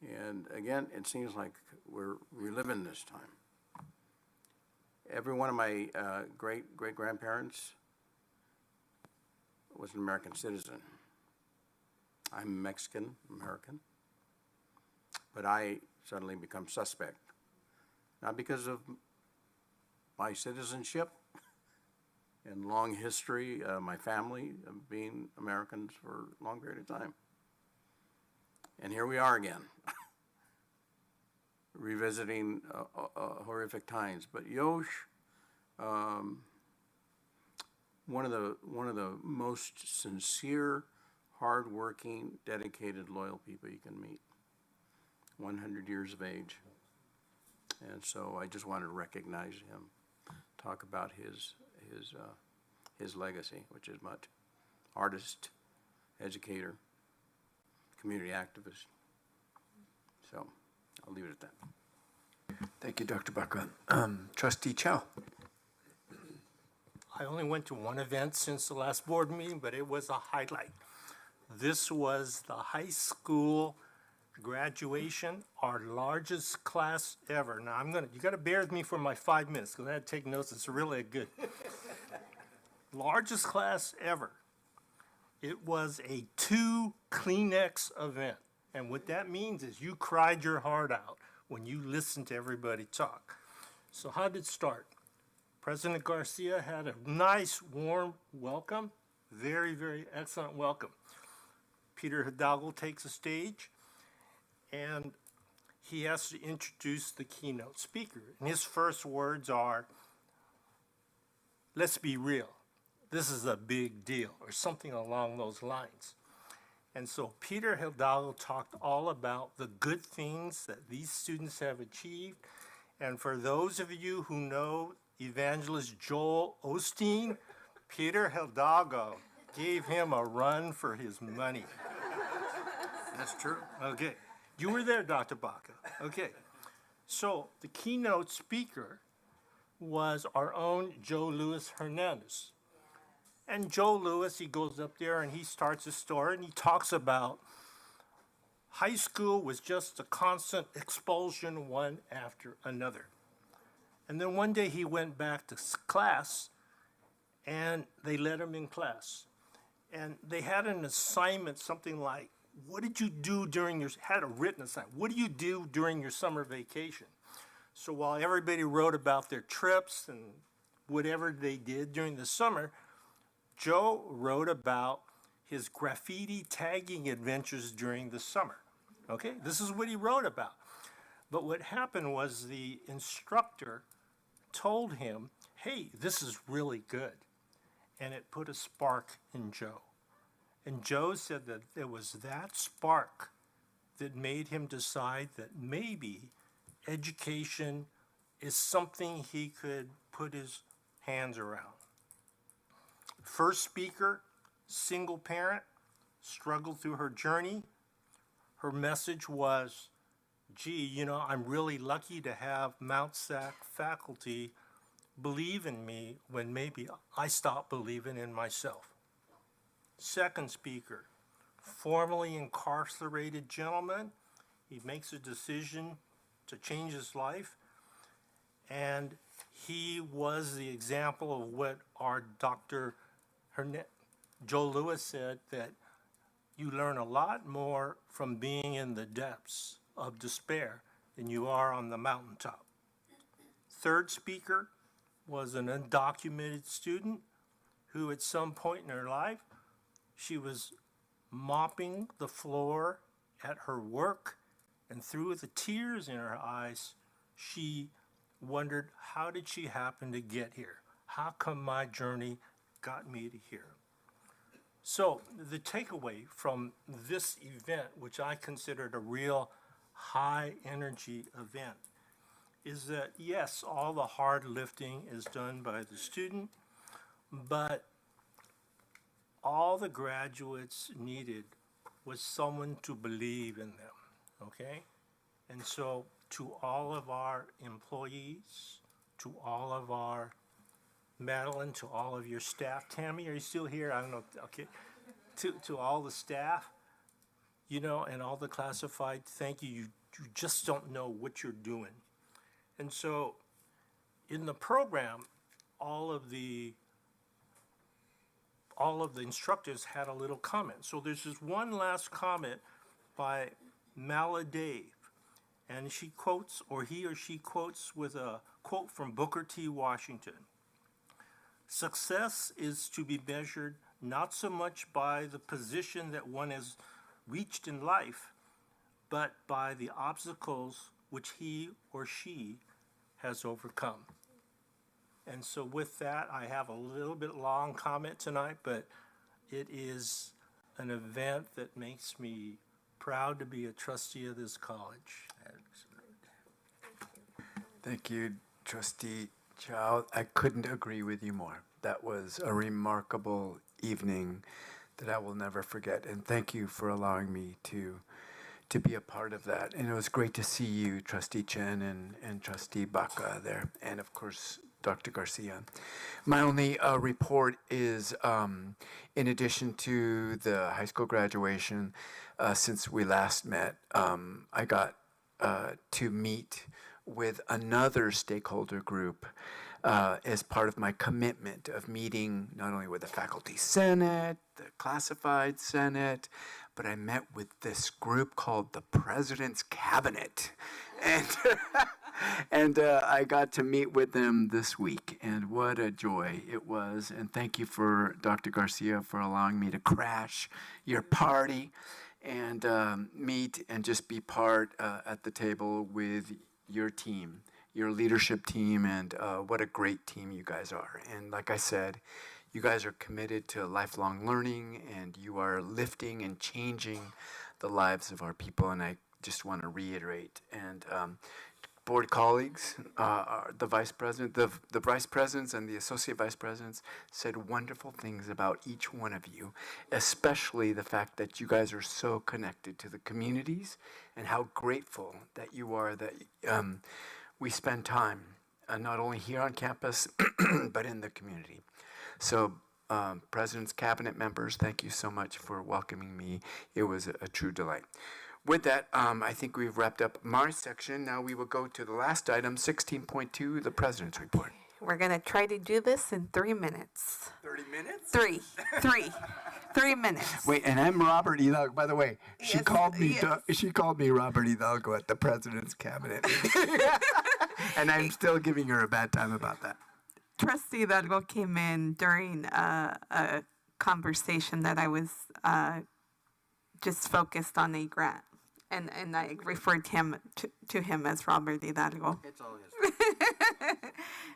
And again, it seems like we're reliving this time. Every one of my great-grandparents was an American citizen. I'm Mexican American, but I suddenly become suspect, not because of my citizenship and long history, my family of being Americans for a long period of time. And here we are again, revisiting horrific times. But Yosh, one of the most sincere, hardworking, dedicated, loyal people you can meet. 100 years of age, and so I just wanted to recognize him, talk about his legacy, which is much. Artist, educator, community activist. So I'll leave it at that. Thank you, Dr. Baca. Trustee Chow. I only went to one event since the last board meeting, but it was a highlight. This was the high school graduation, our largest class ever. Now you gotta bear with me for my 5 minutes because I had to take notes. It's really good. Largest class ever. It was a 2 Kleenex event. And what that means is you cried your heart out when you listened to everybody talk. So how did it start? President Garcia had a nice, warm welcome. Very, very excellent welcome. Peter Hidalgo takes the stage, and he has to introduce the keynote speaker. And his first words are, "Let's be real. This is a big deal," or something along those lines. And so Peter Hidalgo talked all about the good things that these students have achieved. And for those of you who know evangelist Joel Osteen, Peter Hidalgo gave him a run for his money. That's true. Okay. You were there, Dr. Baca. Okay. So the keynote speaker was our own Joe Luis Hernandez. And Joe Lewis, he goes up there and he starts a story and he talks about high school was just a constant expulsion one after another. And then one day he went back to class and they let him in class. And they had an assignment, something like, what did you do during your, had a written assignment, what do you do during your summer vacation? So while everybody wrote about their trips and whatever they did during the summer, Joe wrote about his graffiti tagging adventures during the summer. Okay, this is what he wrote about. But what happened was the instructor told him, hey, this is really good. And it put a spark in Joe. And Joe said that it was that spark that made him decide that maybe education is something he could put his hands around. First speaker, single parent, struggled through her journey. Her message was, gee, you know, I'm really lucky to have Mount SAC faculty believe in me when maybe I stopped believing in myself. Second speaker, formerly incarcerated gentleman. He makes a decision to change his life. And he was the example of what our Dr. Joe Lewis said, that you learn a lot more from being in the depths of despair than you are on the mountaintop. Third speaker was an undocumented student who at some point in her life, she was mopping the floor at her work, and through the tears in her eyes, she wondered, how did she happen to get here? How come my journey got me to here? So the takeaway from this event, which I considered a real high energy event, is that yes, all the hard lifting is done by the student, but all the graduates needed was someone to believe in them, okay? And so to all of our employees, to all of our, Madeline, to all of your staff, Tammy, are you still here? I don't know, okay. To all the staff, you know, and all the classified, thank you. You just don't know what you're doing. And so in the program, all of the instructors had a little comment. So there's this one last comment by Mala Dave, and she quotes, or he or she quotes with a quote from Booker T. Washington. Success is to be measured not so much by the position that one has reached in life, but by the obstacles which he or she has overcome. And so with that, I have a little bit long comment tonight, but it is an event that makes me proud to be a trustee of this college. Thank you, Trustee Chow. I couldn't agree with you more. That was a remarkable evening that I will never forget. And thank you for allowing me to be a part of that. And it was great to see you, Trustee Chen and Trustee Baca there, and of course, Dr. Garcia. My only report is, in addition to the high school graduation, since we last met, I got to meet with another stakeholder group as part of my commitment of meeting not only with the Faculty Senate, the Classified Senate, but I met with this group called the President's Cabinet. And, and I got to meet with them this week, and what a joy it was. And thank you for Dr. Garcia for allowing me to crash your party and meet and just be part at the table with your team, your leadership team, and what a great team you guys are. And like I said, you guys are committed to lifelong learning, and you are lifting and changing the lives of our people, and I just want to reiterate. And board colleagues, the vice president, the vice presidents and the associate vice presidents said wonderful things about each one of you, especially the fact that you guys are so connected to the communities and how grateful that you are that we spend time not only here on campus, but in the community. So President's Cabinet members, thank you so much for welcoming me. It was a true delight. With that, I think we've wrapped up my section. Now we will go to the last item, 16.2, the President's Report. We're going to try to do this in 3 minutes. 30 minutes? 3 minutes. Wait, and I'm Robert Hidalgo. By the way, she Yes, called me. yes. She called me Robert Hidalgo at the President's Cabinet meeting, and I'm still giving her a bad time about that. Trustee Hidalgo came in during a conversation that I was just focused on a grant, and I referred him to him as Robert Hidalgo. It's all his.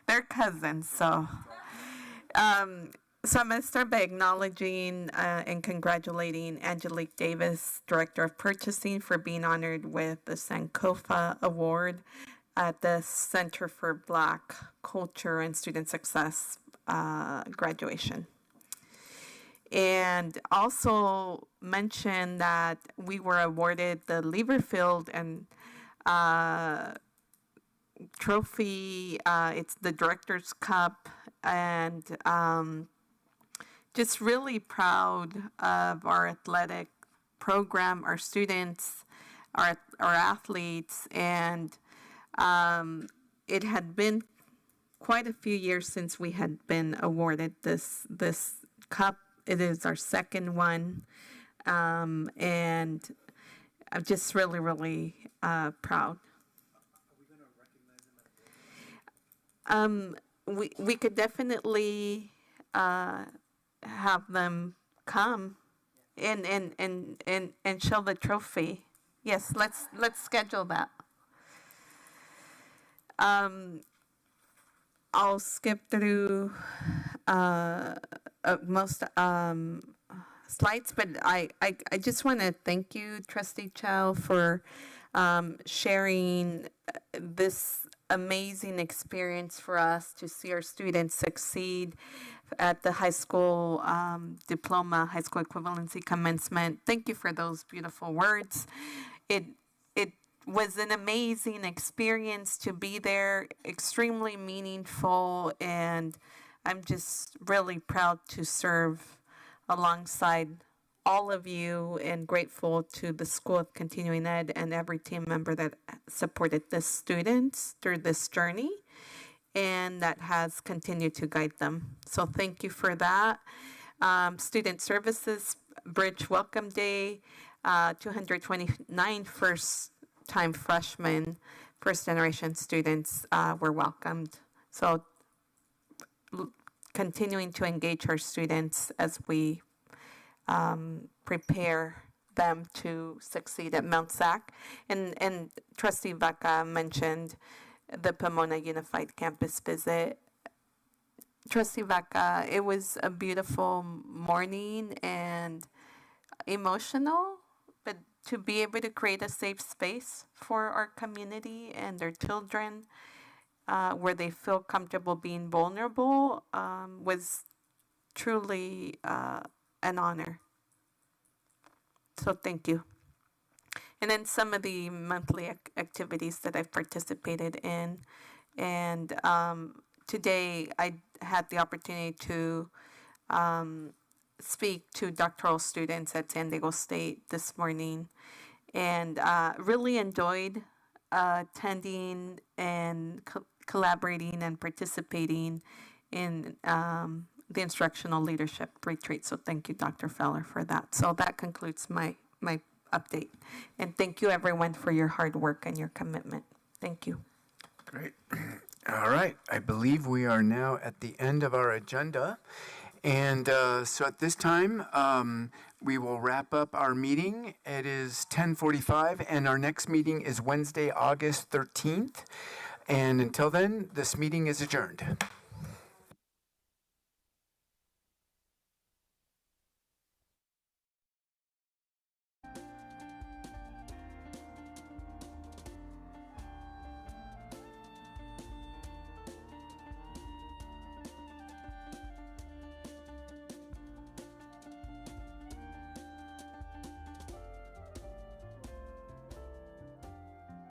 They're cousins, so. So I'm going to start by acknowledging and congratulating Angelique Davis, Director of Purchasing, for being honored with the Sankofa Award at the Center for Black Culture and Student Success graduation. And also mention that we were awarded the Leverfield and trophy. It's the Director's Cup, and just really proud of our athletic program, our students, our athletes, and it had been quite a few years since we had been awarded this cup. It is our second one, and I'm just really, really proud. We could definitely have them come and show the trophy. Yes, let's schedule that. I'll skip through most slides, but I just want to thank you, Trustee Chow, for sharing this amazing experience for us to see our students succeed at the high school diploma, high school equivalency commencement. Thank you for those beautiful words. It was an amazing experience to be there, extremely meaningful, and I'm just really proud to serve alongside all of you and grateful to the School of Continuing Ed and every team member that supported the students through this journey and that has continued to guide them. So thank you for that. Student Services Bridge Welcome Day, 229 first-time freshmen, first-generation students were welcomed. So continuing to engage our students as we prepare them to succeed at Mount SAC. And Trustee Vaca mentioned the Pomona Unified Campus visit. Trustee Vaca, it was a beautiful morning and emotional, but to be able to create a safe space for our community and their children where they feel comfortable being vulnerable was truly an honor. So thank you. And then some of the monthly activities that I've participated in. And today I had the opportunity to speak to doctoral students at San Diego State this morning, and really enjoyed attending and collaborating and participating in the instructional leadership retreat. So thank you, Dr. Feller, for that. So that concludes my update. And thank you, everyone, for your hard work and your commitment. Thank you. Great. All right. I believe we are now at the end of our agenda. And so at this time, we will wrap up our meeting. It is 10:45, and our next meeting is Wednesday, August 13th. And until then, this meeting is adjourned.